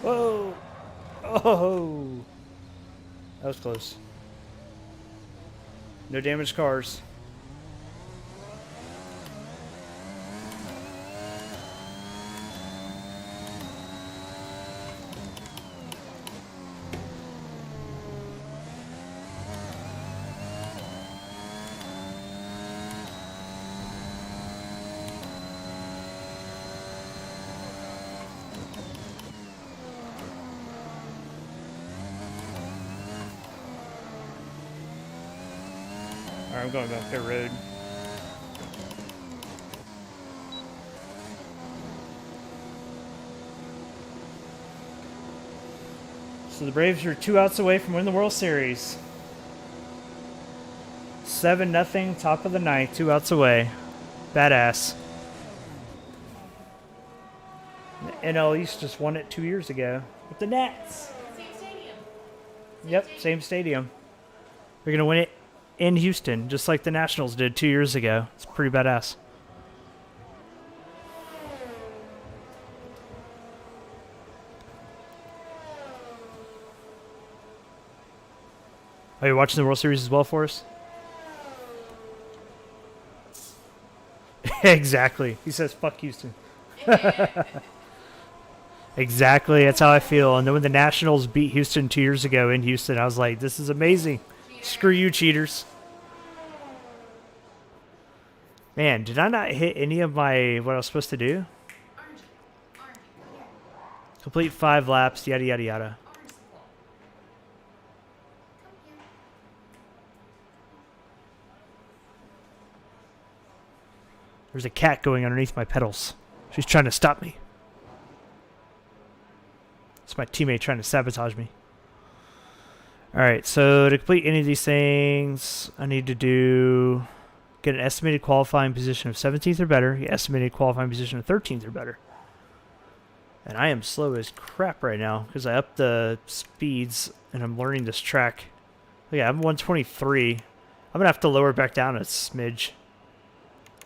Whoa! Oh! That was close. No damaged cars. Alright, I'm going back pit road. So the Braves are 2 outs away from winning the World Series. 7-0, top of the ninth, 2 outs away. Badass. The NL East just won it 2 years ago with the Nats. Same stadium. Yep, same stadium. They're going to win it in Houston, just like the Nationals did 2 years ago. It's pretty badass. Are you watching the World Series as well for us? Exactly. He says, fuck Houston. Exactly. That's how I feel. And then when the Nationals beat Houston 2 years ago in Houston, I was like, this is amazing. Screw you, cheaters. Man, did I not hit any of my what I was supposed to do? Complete 5 laps, yada, yada, yada. There's a cat going underneath my pedals. She's trying to stop me. It's my teammate trying to sabotage me. Alright, so to complete any of these things, I need to get an estimated qualifying position of 17th or better, get estimated qualifying position of 13th or better. And I am slow as crap right now because I upped the speeds and I'm learning this track. Yeah, I'm 123. I'm going to have to lower it back down a smidge.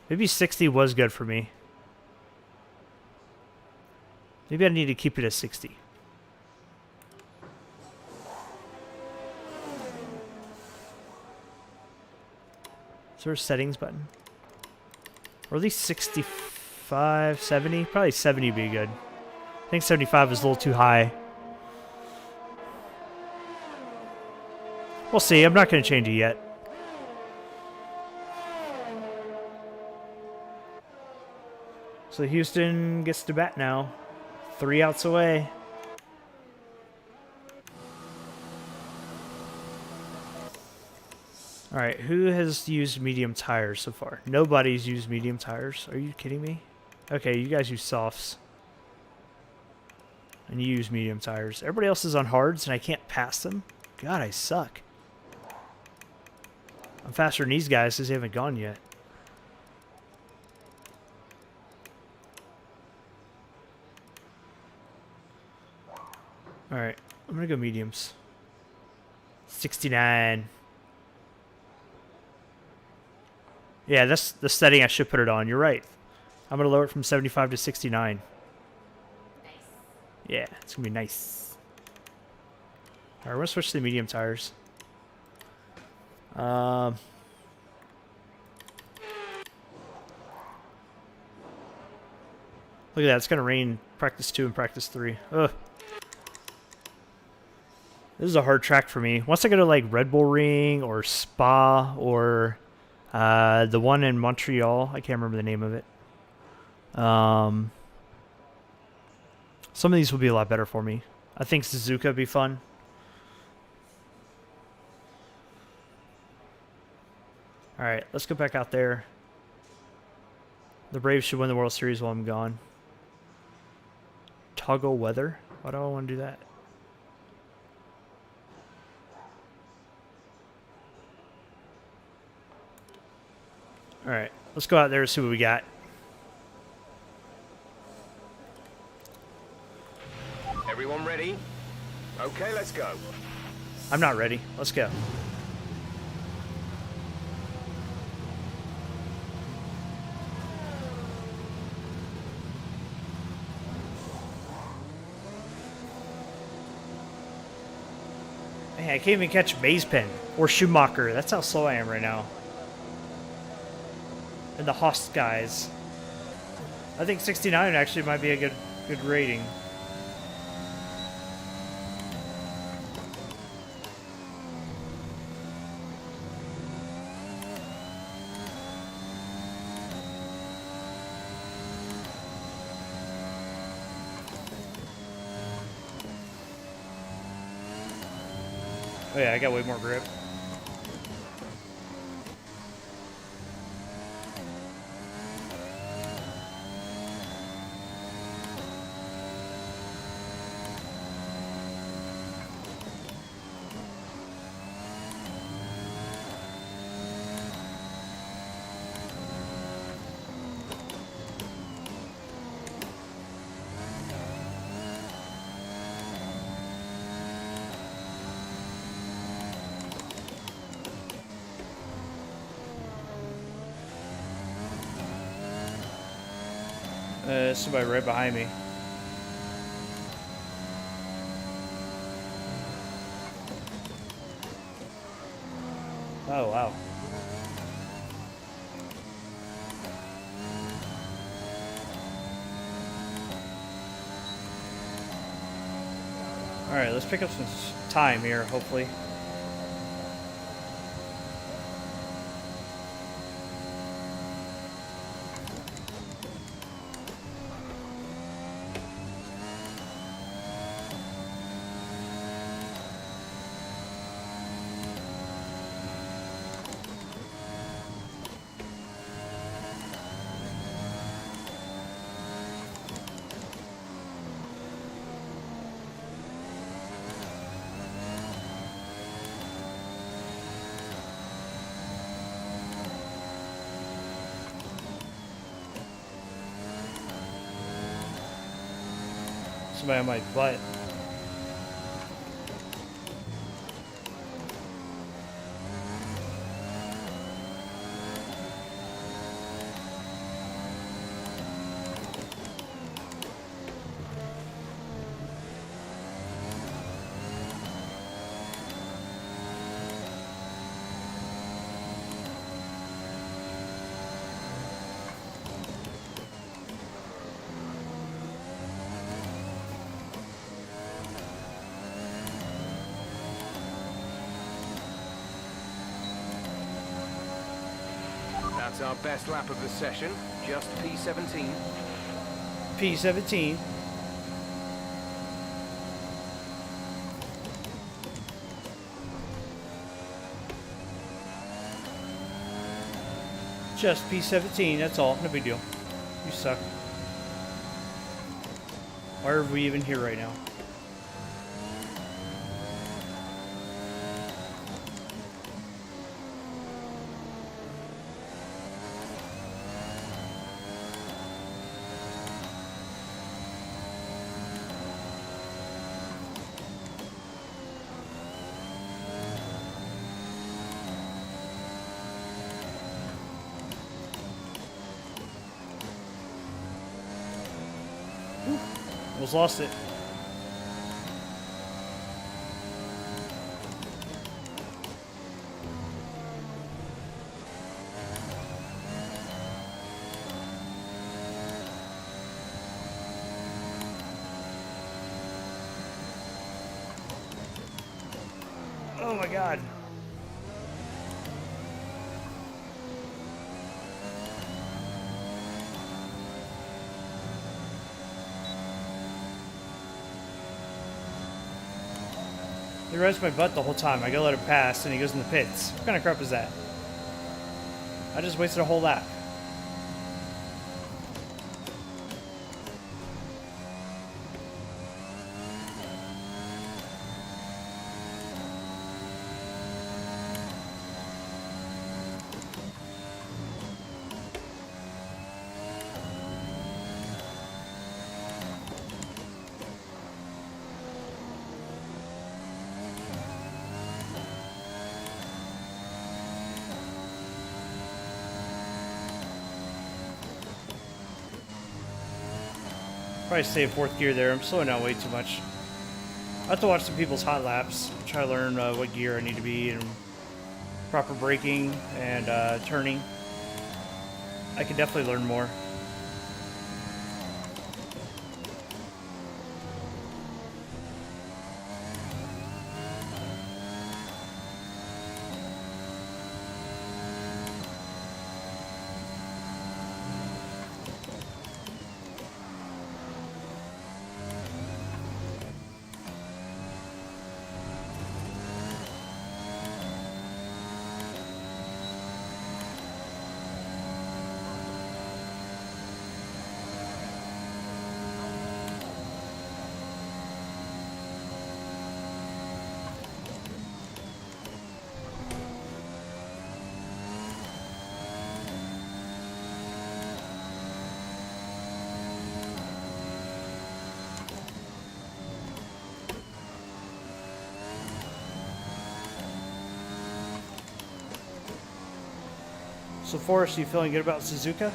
Maybe 60 was good for me. Maybe I need to keep it at 60. Is there a settings button? Or at least 65, 70? Probably 70 would be good. I think 75 is a little too high. We'll see. I'm not going to change it yet. So Houston gets to bat now. 3 outs away. Alright, who has used medium tires so far? Nobody's used medium tires. Are you kidding me? Okay, you guys use softs. And you use medium tires. Everybody else is on hards and I can't pass them? God, I suck. I'm faster than these guys because they haven't gone yet. Alright, I'm going to go mediums. 69. Yeah, that's the setting I should put it on. You're right. I'm going to lower it from 75 to 69. Nice. Yeah, it's going to be nice. Alright, we're going to switch to the medium tires. Look at that. It's going to rain practice 2 and practice 3. Ugh. This is a hard track for me. Once I go to like Red Bull Ring or Spa or the one in Montreal, I can't remember the name of it. Some of these will be a lot better for me. I think Suzuka would be fun. Alright, let's go back out there. The Braves should win the World Series while I'm gone. Toggle weather? Why do I want to do that? Alright, let's go out there and see what we got. Everyone ready? Okay, let's go. I'm not ready. Let's go. Man, I can't even catch Mazepen or Schumacher. That's how slow I am right now. And the Haas guys. I think 69 actually might be a good rating. Oh yeah, I got way more grip. Somebody right behind me. Oh, wow. Alright, let's pick up some time here, hopefully. Somebody on my butt. That's our best lap of the session, just P17. P17. Just P17, that's all. No big deal. You suck. Why are we even here right now? Almost lost it. Oh my God. He rides my butt the whole time. I gotta let him pass, and he goes in the pits. What kind of crap is that? I just wasted a whole lap. Probably stay in fourth gear there. I'm slowing down way too much. I have to watch some people's hot laps, try to learn what gear I need to be and proper braking and turning. I could definitely learn more. So Forrest, you feeling good about Suzuka?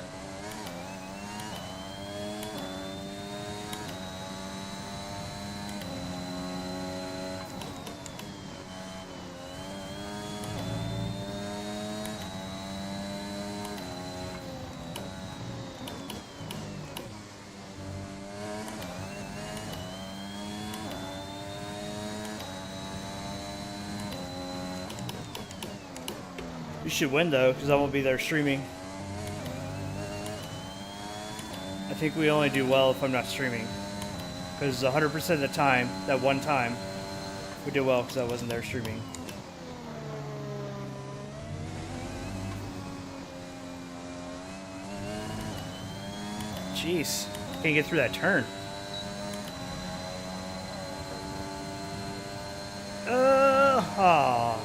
You should win though, because I won't be there streaming. I think we only do well if I'm not streaming. Because 100% of the time, that one time, we did well because I wasn't there streaming. Jeez, can't get through that turn. Aw.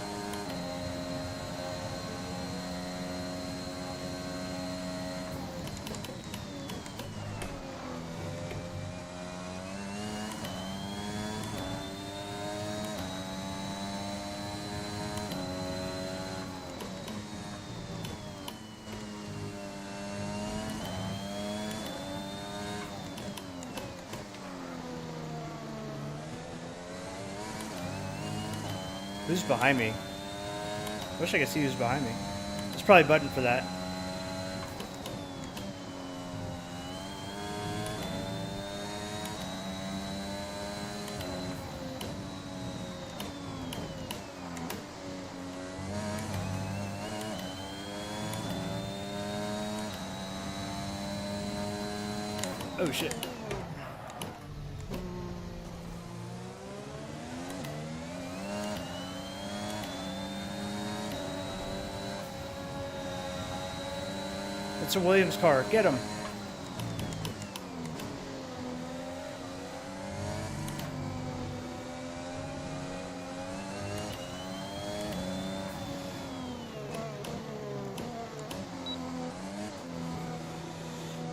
Who's behind me? I wish I could see who's behind me. There's probably a button for that. Oh shit. It's a Williams car. Get him.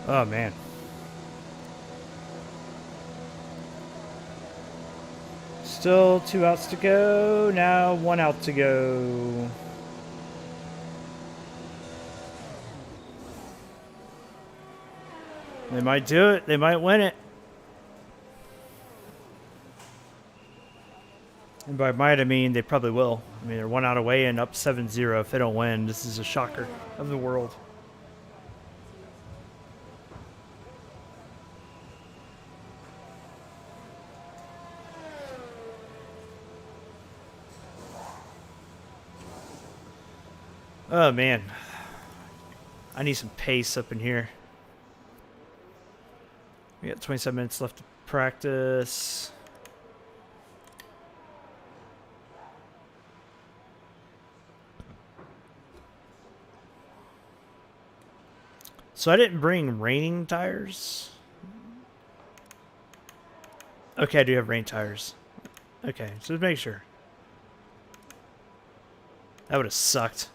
Oh, man. Still 2 outs to go. Now 1 out to go. They might do it. They might win it. And by might, I mean they probably will. I mean, they're 1 out away and up 7-0. If they don't win, this is a shocker of the world. Oh, man. I need some pace up in here. We got 27 minutes left to practice. So I didn't bring raining tires. Okay, I do have rain tires. Okay, so just make sure. That would have sucked.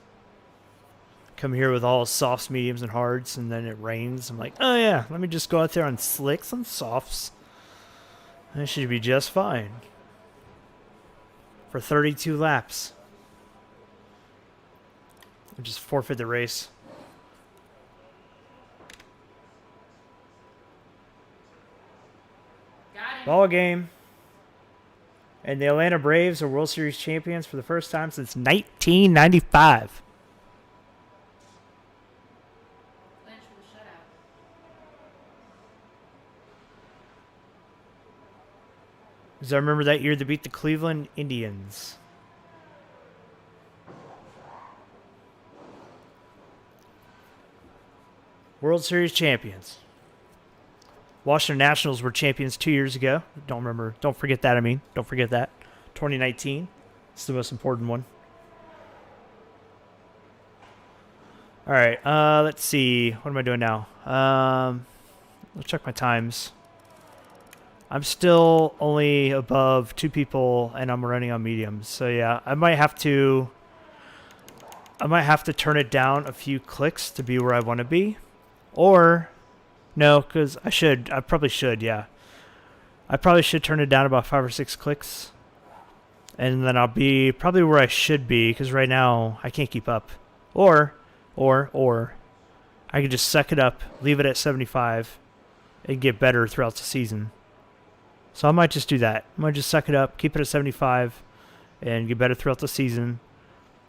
Come here with all softs, mediums, and hards, and then it rains. I'm like, oh yeah, let me just go out there on slicks and softs. That should be just fine. For 32 laps. I'll just forfeit the race. Ball game. And the Atlanta Braves are World Series champions for the first time since 1995. Because I remember that year they beat the Cleveland Indians. World Series champions. Washington Nationals were champions 2 years ago. Don't forget that, Don't forget that. 2019. It's the most important one. All right, let's see. What am I doing now? Let's check my times. I'm still only above 2 people, and I'm running on mediums. So yeah, I might have to turn it down a few clicks to be where I want to be, or no, because I probably should. Yeah, I probably should turn it down about 5 or 6 clicks, and then I'll be probably where I should be. Because right now I can't keep up, or I could just suck it up, leave it at 75, and get better throughout the season. So I might just do that. I might just suck it up, keep it at 75, and get better throughout the season.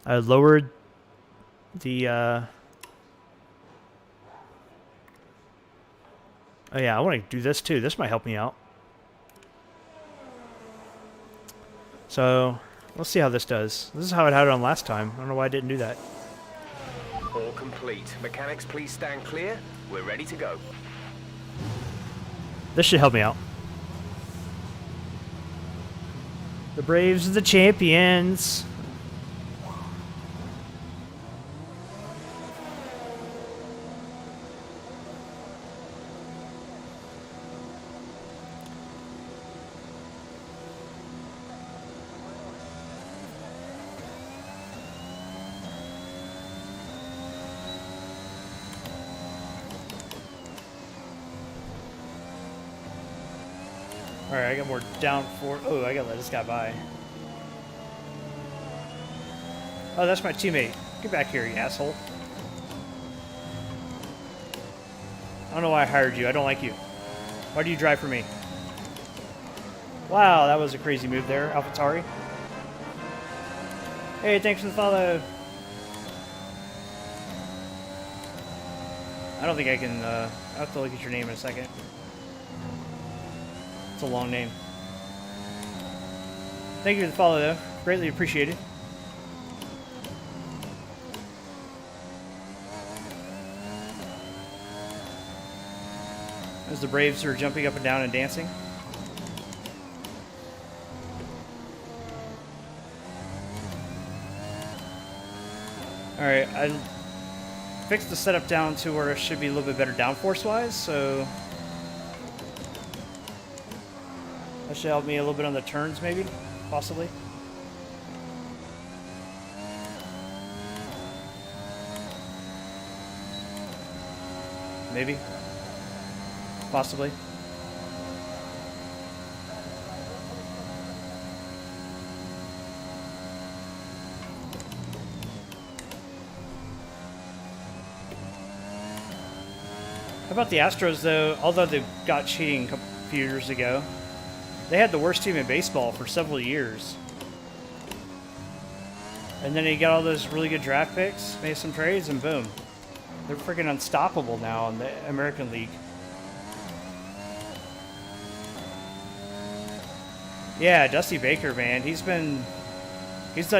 I lowered the... Oh yeah, I want to do this too. This might help me out. So, let's see how this does. This is how I had it on last time. I don't know why I didn't do that. complete. Mechanics, please stand clear. We're ready to go. This should help me out. The Braves are the champions. Alright, I got more down for. Oh, I gotta let this guy by. Oh, that's my teammate. Get back here, you asshole. I don't know why I hired you. I don't like you. Why do you drive for me? Wow, that was a crazy move there, AlphaTauri. Hey, thanks for the follow. I don't think I can. I'll have to look at your name in a second. It's a long name. Thank you for the follow, though. Greatly appreciated. As the Braves are jumping up and down and dancing. Alright, I fixed the setup down to where it should be a little bit better downforce-wise, so that should help me a little bit on the turns, maybe, possibly. Maybe. Possibly. How about the Astros, though? Although they got cheating a few years ago, they had the worst team in baseball for several years. And then they got all those really good draft picks, made some trades, and boom. They're freaking unstoppable now in the American League. Yeah, Dusty Baker, man. He's done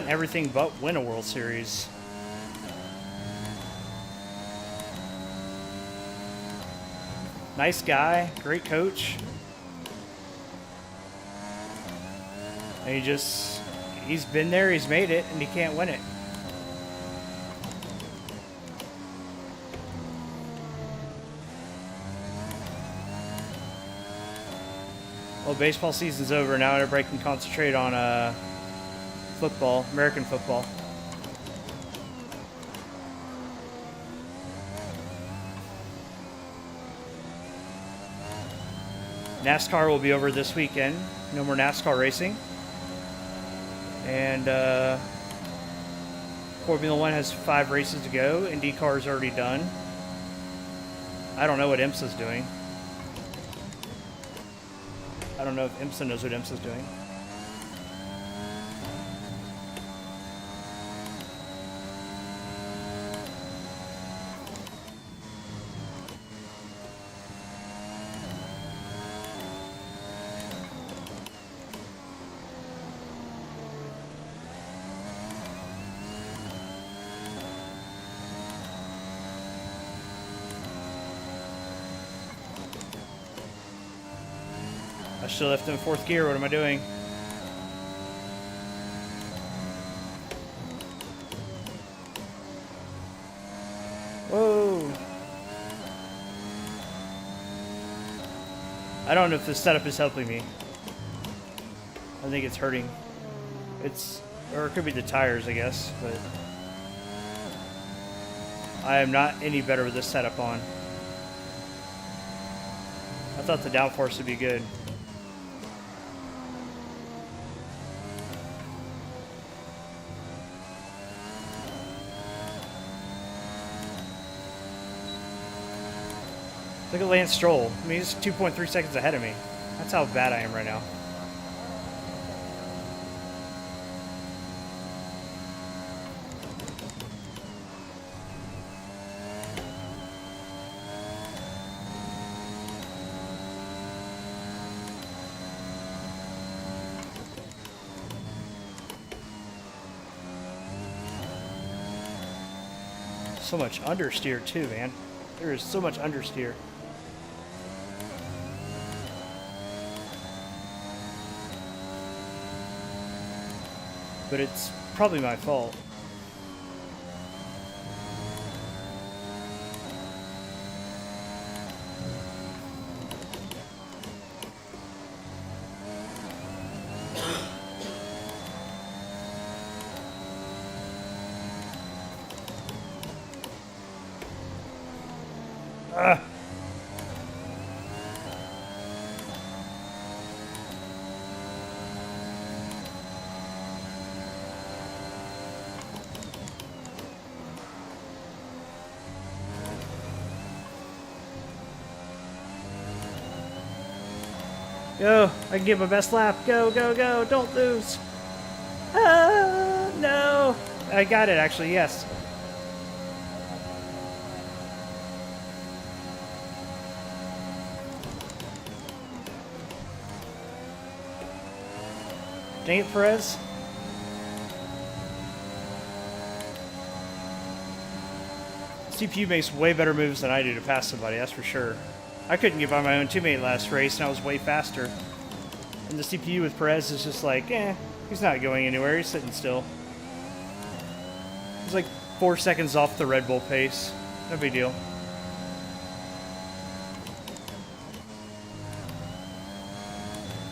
everything but win a World Series. Nice guy, great coach. And he's been there, he's made it, and he can't win it. Well, baseball season's over now. Everybody can concentrate on football, American football. NASCAR will be over this weekend. No more NASCAR racing. And Formula One has 5 races to go. IndyCar is already done. I don't know what IMSA's doing. I don't know if IMSA knows what IMSA's doing. I should have left in 4th gear. What am I doing? Whoa. I don't know if this setup is helping me. I think it's hurting. Or it could be the tires, I guess, but I am not any better with this setup on. I thought the downforce would be good. Look at Lance Stroll. I mean, he's 2.3 seconds ahead of me. That's how bad I am right now. so much understeer too, man. There is so much understeer. But it's probably my fault. Go! I can get my best lap. Go, go, go! Don't lose! Ah, no! I got it, actually, yes. Dang it, Perez. CPU makes way better moves than I do to pass somebody, that's for sure. I couldn't get by my own teammate last race, and I was way faster. And the CPU with Perez is just like, he's not going anywhere, he's sitting still. He's like 4 seconds off the Red Bull pace. No big deal.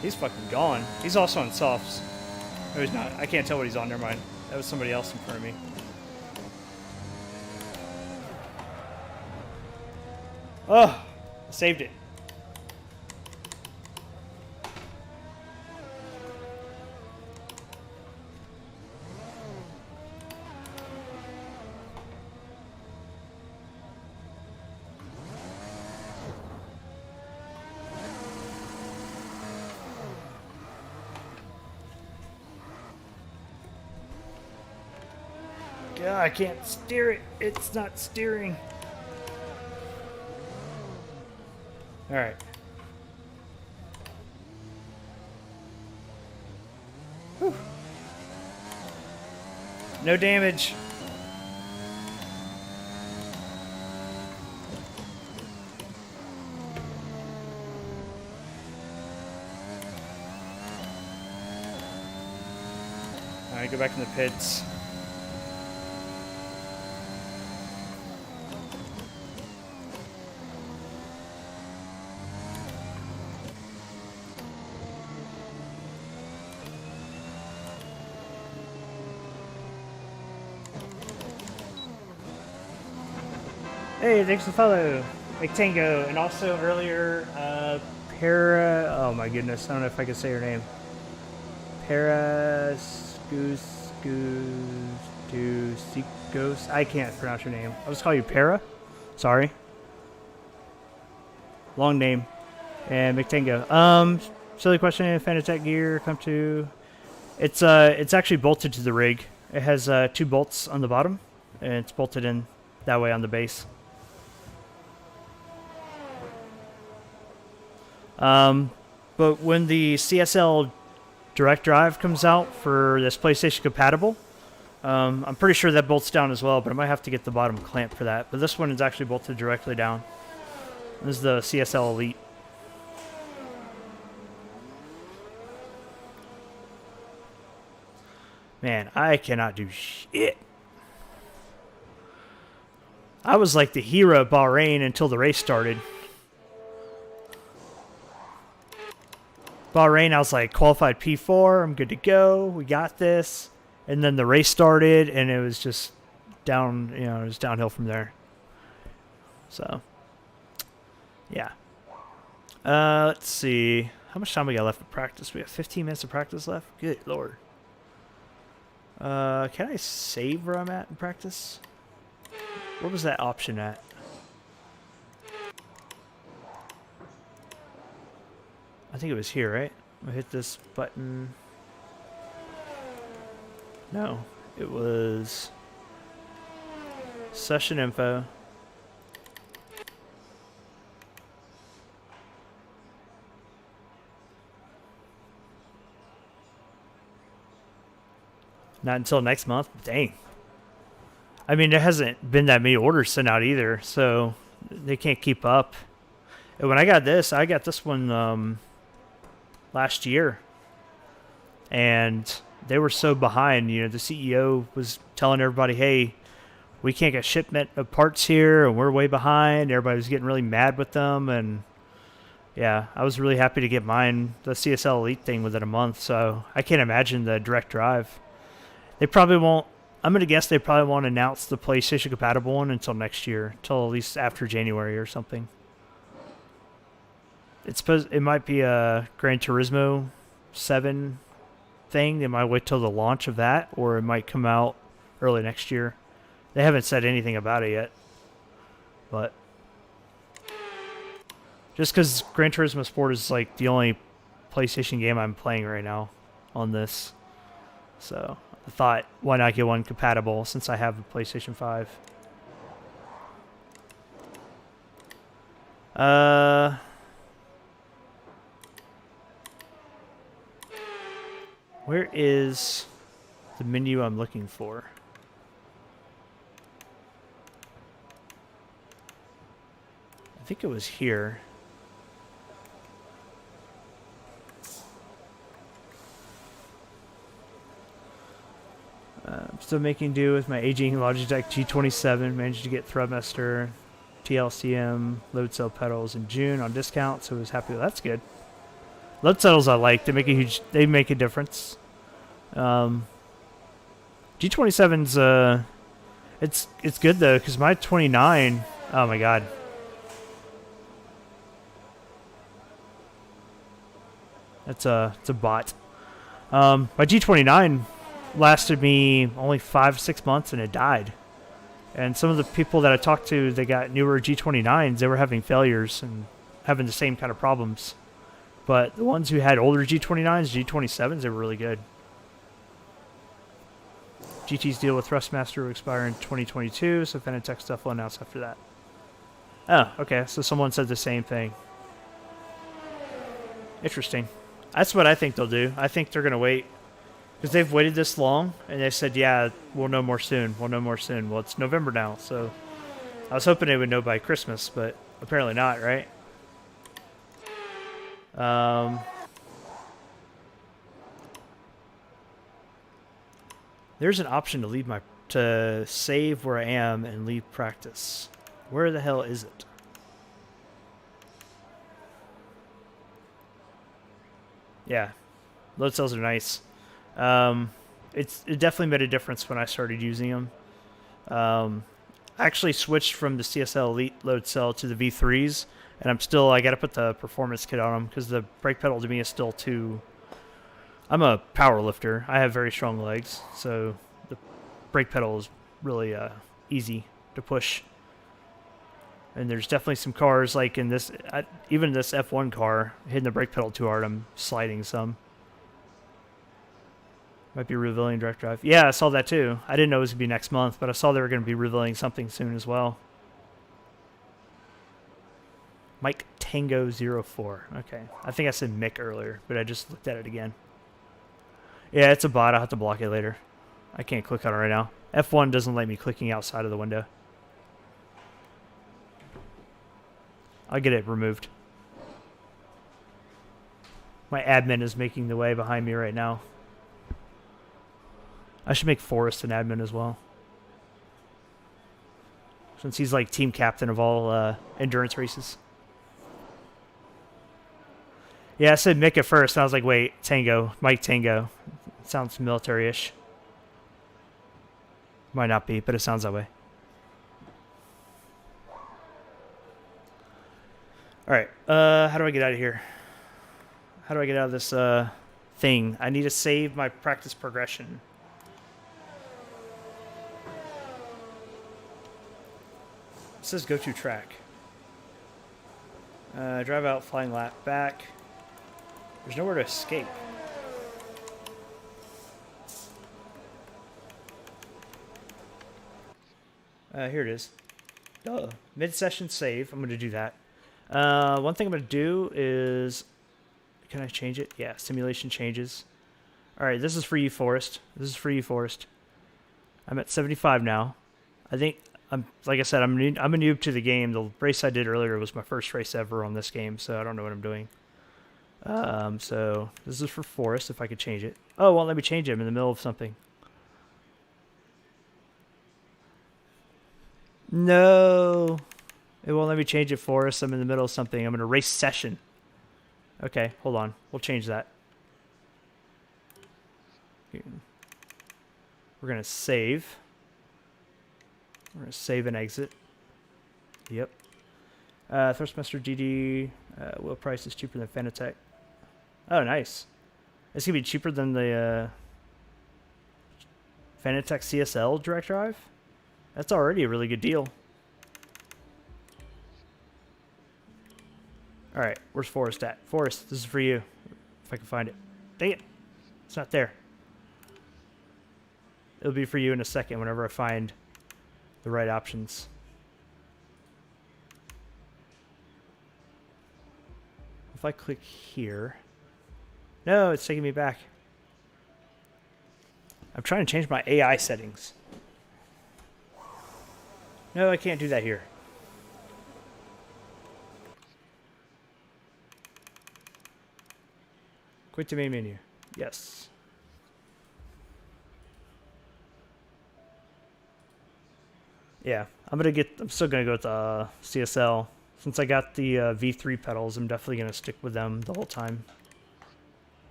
He's fucking gone. He's also on softs. No, he's not. I can't tell what he's on. Never mind. That was somebody else in front of me. Oh, I saved it. God, I can't steer it. It's not steering. All right. Whew. No damage. All right, go back in the pits. Hey, thanks for the follow, McTango, and also earlier, oh my goodness, I don't know if I can say her name. I can't pronounce your name. I'll just call you Para. Sorry. Long name. And McTango. Silly question, Fanatec gear come to... It's actually bolted to the rig. It has 2 bolts on the bottom, and it's bolted in that way on the base. But when the CSL Direct Drive comes out for this PlayStation compatible, I'm pretty sure that bolts down as well, but I might have to get the bottom clamp for that. But this one is actually bolted directly down. This is the CSL Elite. Man, I cannot do shit. I was like the hero of Bahrain until the race started. Bahrain, I was like, qualified P4, I'm good to go, we got this. And then the race started, and it was just down, it was downhill from there. So, yeah. Let's see. How much time we got left of practice? We have 15 minutes of practice left? Good lord. Can I save where I'm at in practice? Where was that option at? I think it was here, right? I hit this button. No, it was session info. Not until next month. Dang. I mean, there hasn't been that many orders sent out either, so they can't keep up. And when I got this one last year, and they were so behind. You know, the CEO was telling everybody, "Hey, we can't get shipment of parts here, and we're way behind." Everybody was getting really mad with them, and yeah, I was really happy to get mine, the CSL Elite thing, within a month. So I can't imagine the direct drive. They probably won't. I'm gonna guess they probably won't announce the PlayStation compatible one until next year, until at least after January or something. It might be a Gran Turismo 7 thing. They might wait till the launch of that, or it might come out early next year. They haven't said anything about it yet, but just because Gran Turismo Sport is like the only PlayStation game I'm playing right now on this, so I thought, why not get one compatible since I have a PlayStation 5. Where is the menu I'm looking for? I think it was here. I'm still making do with my aging Logitech G27. Managed to get Threadmaster, TLCM, load cell pedals in June on discount, so I was happy. That's good. Load cells I like. They make a difference. G27's it's good though, because my 29, oh my god. It's a bot. My G29 lasted me only 5-6 months and it died. And some of the people that I talked to, they got newer G29s, they were having failures and having the same kind of problems. But the ones who had older G29s, G27s, they were really good. GT's deal with Thrustmaster will expire in 2022, so Fanatec stuff will announce after that. Oh, okay, so someone said the same thing. Interesting. That's what I think they'll do. I think they're going to wait. Because they've waited this long, and they said, yeah, we'll know more soon. We'll know more soon. Well, it's November now, so I was hoping they would know by Christmas, but apparently not, right? There's an option to save where I am and leave practice. Where the hell is it? Yeah, load cells are nice. It definitely made a difference when I started using them. I actually switched from the CSL Elite load cell to the V3s, and I got to put the performance kit on them because the brake pedal to me is still too. I'm a power lifter. I have very strong legs, so the brake pedal is really easy to push. And there's definitely some cars like in this, even this F1 car, hitting the brake pedal too hard, I'm sliding some. Might be revealing direct drive. Yeah, I saw that too. I didn't know it was going to be next month, but I saw they were going to be revealing something soon as well. Mike Tango 04. Okay. I think I said Mick earlier, but I just looked at it again. Yeah, it's a bot. I'll have to block it later. I can't click on it right now. F1 doesn't let me clicking outside of the window. I'll get it removed. My admin is making the way behind me right now. I should make Forrest an admin as well, since he's like team captain of all endurance races. Yeah, I said Mick at first, and I was like, wait, Tango, Mike Tango. It sounds military-ish. Might not be, but it sounds that way. All right, how do I get out of here? How do I get out of this thing? I need to save my practice progression. It says go to track. Drive out, flying lap back. There's nowhere to escape. Here it is. Duh. Mid-session save. I'm going to do that. One thing I'm going to do is... Can I change it? Yeah, simulation changes. All right, this is for you, Forrest. This is for you, Forrest. I'm at 75 now. I think like I said, I'm a noob to the game. The race I did earlier was my first race ever on this game, so I don't know what I'm doing. So this is for Forest. If I could change it. Oh, well, let me change it. I'm in the middle of something. No, it won't let me change it, Forest. I'm in the middle of something. I'm in a race session. Okay, hold on. We'll change that. We're gonna save. We're gonna save and exit. Yep. Thrustmaster DD. Wheel price is cheaper than Fanatec. Oh, nice. It's gonna be cheaper than the Fanatec CSL direct drive. That's already a really good deal. All right, where's Forrest at? Forrest, this is for you. If I can find it. Dang it, it's not there. It'll be for you in a second whenever I find the right options. If I click here. No, it's taking me back. I'm trying to change my AI settings. No, I can't do that here. Quit the main menu. Yes. Yeah, I'm still gonna go with the CSL. Since I got the V3 pedals, I'm definitely gonna stick with them the whole time.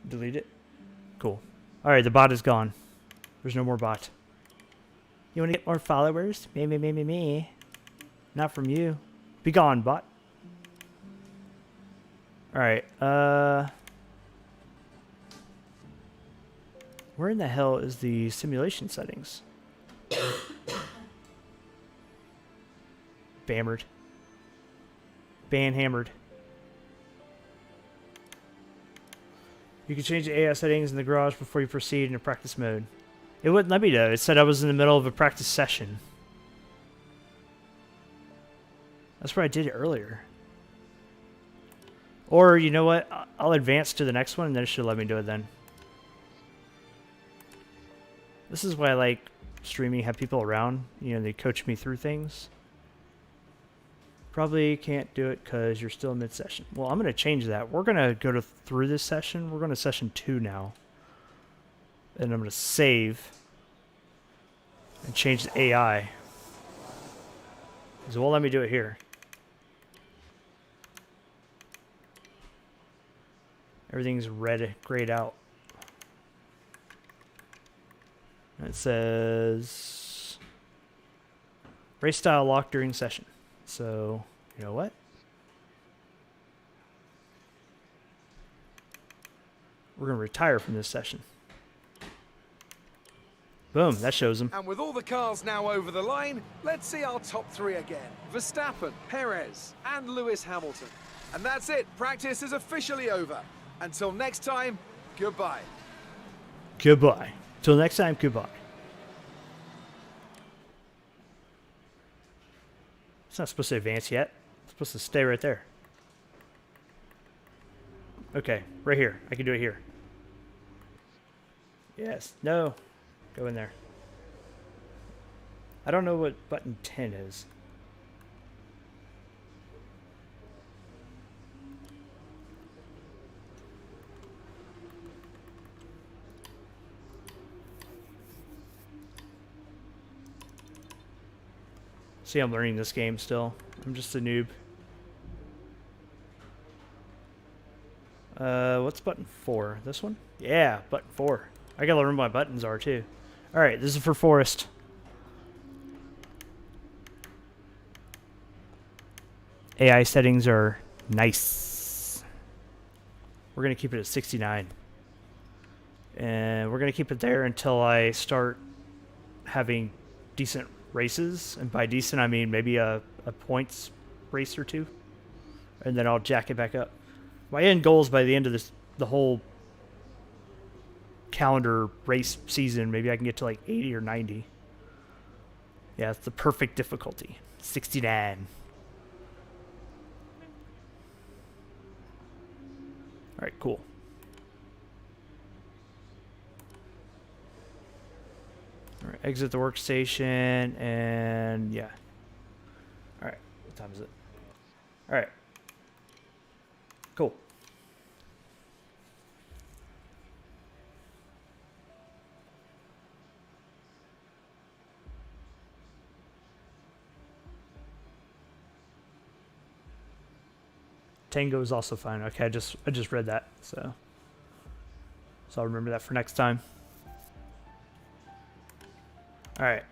Delete it. Cool. All right, the bot is gone. There's no more bot. You want to get more followers? Me. Not from you. Be gone, bot. All right. Where in the hell is the simulation settings? Bammered. Banhammered. You can change the AI settings in the garage before you proceed into practice mode. It wouldn't let me though. It said I was in the middle of a practice session. That's where I did it earlier. Or, you know what? I'll advance to the next one and then it should let me do it then. This is why I like streaming, have people around. You know, they coach me through things. Probably can't do it because you're still mid-session. Well, I'm going to change that. We're going to go through this session. We're going to session 2 now. And I'm going to save. And change the AI. So it won't let me do it here. Everything's red, grayed out. It says race style lock during session. So, you know what? We're going to retire from this session. Boom, that shows them. And with all the cars now over the line, let's see our top 3 again. Verstappen, Perez, and Lewis Hamilton. And that's it. Practice is officially over. Until next time, goodbye. Goodbye. Till next time, goodbye. It's not supposed to advance yet. It's supposed to stay right there. Okay, right here. I can do it here. Yes. No. Go in there. I don't know what button 10 is. See, I'm learning this game still. I'm just a noob. What's button 4? This one? Yeah, button 4. I gotta learn what my buttons are too. Alright, this is for Forest. AI settings are nice. We're gonna keep it at 69. And we're gonna keep it there until I start having decent races, and by decent I mean maybe a points race or 2, and then I'll jack it back up. My end goal is by the end of the whole calendar race season, maybe I can get to like 80 or 90. Yeah, it's the perfect difficulty. 69. Alright, cool. All right, exit the workstation, and yeah. All right, what time is it? All right. Cool. Tango is also fine. Okay, I just read that, so I'll remember that for next time. All right,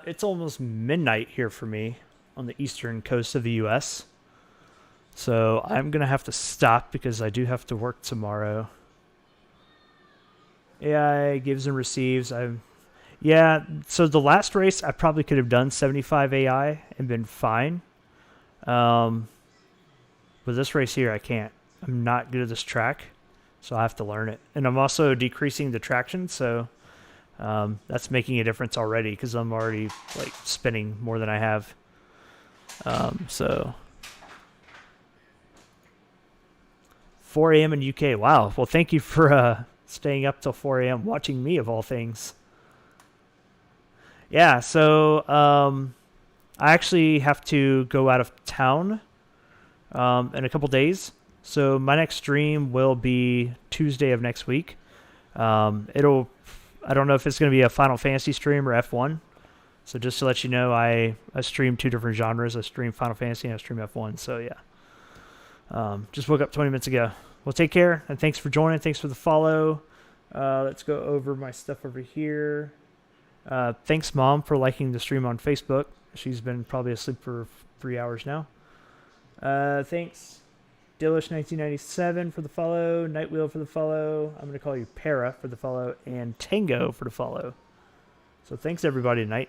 it's almost midnight here for me on the eastern coast of the U.S. So I'm gonna have to stop because I do have to work tomorrow. AI gives and receives. Yeah. So the last race I probably could have done 75 AI and been fine. But this race here I can't. I'm not good at this track, so I have to learn it. And I'm also decreasing the traction, so that's making a difference already because I'm already like spinning more than I have. So 4 a.m. in UK. Wow. Well, thank you for staying up till 4 a.m. watching me, of all things. Yeah, so I actually have to go out of town in a couple days. So my next stream will be Tuesday of next week. I don't know if it's going to be a Final Fantasy stream or F1. So just to let you know, I stream 2 different genres. I stream Final Fantasy and I stream F1. So yeah. Just woke up 20 minutes ago. Well, take care, and thanks for joining. Thanks for the follow. Let's go over my stuff over here. Thanks, Mom, for liking the stream on Facebook. She's been probably asleep for 3 hours now. Thanks, Dillish1997 for the follow. Nightwheel for the follow. I'm going to call you Para for the follow, and Tango for the follow. So thanks, everybody, tonight.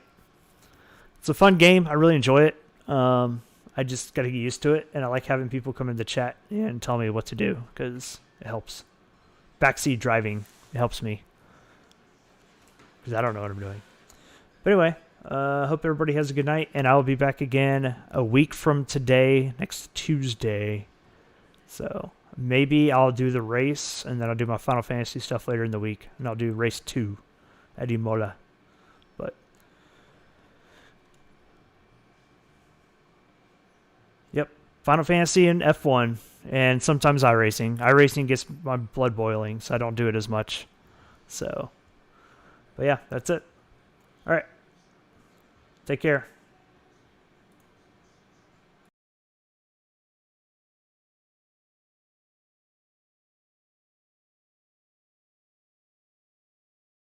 It's a fun game. I really enjoy it. I just got to get used to it, and I like having people come in the chat and tell me what to do because it helps. Backseat driving, it helps me because I don't know what I'm doing. But anyway, hope everybody has a good night, and I will be back again a week from today, next Tuesday. So maybe I'll do the race, and then I'll do my Final Fantasy stuff later in the week, and I'll do race 2 at Imola. But yep, Final Fantasy and F1, and sometimes iRacing. iRacing gets my blood boiling, so I don't do it as much. So, but yeah, that's it. All right. Take care.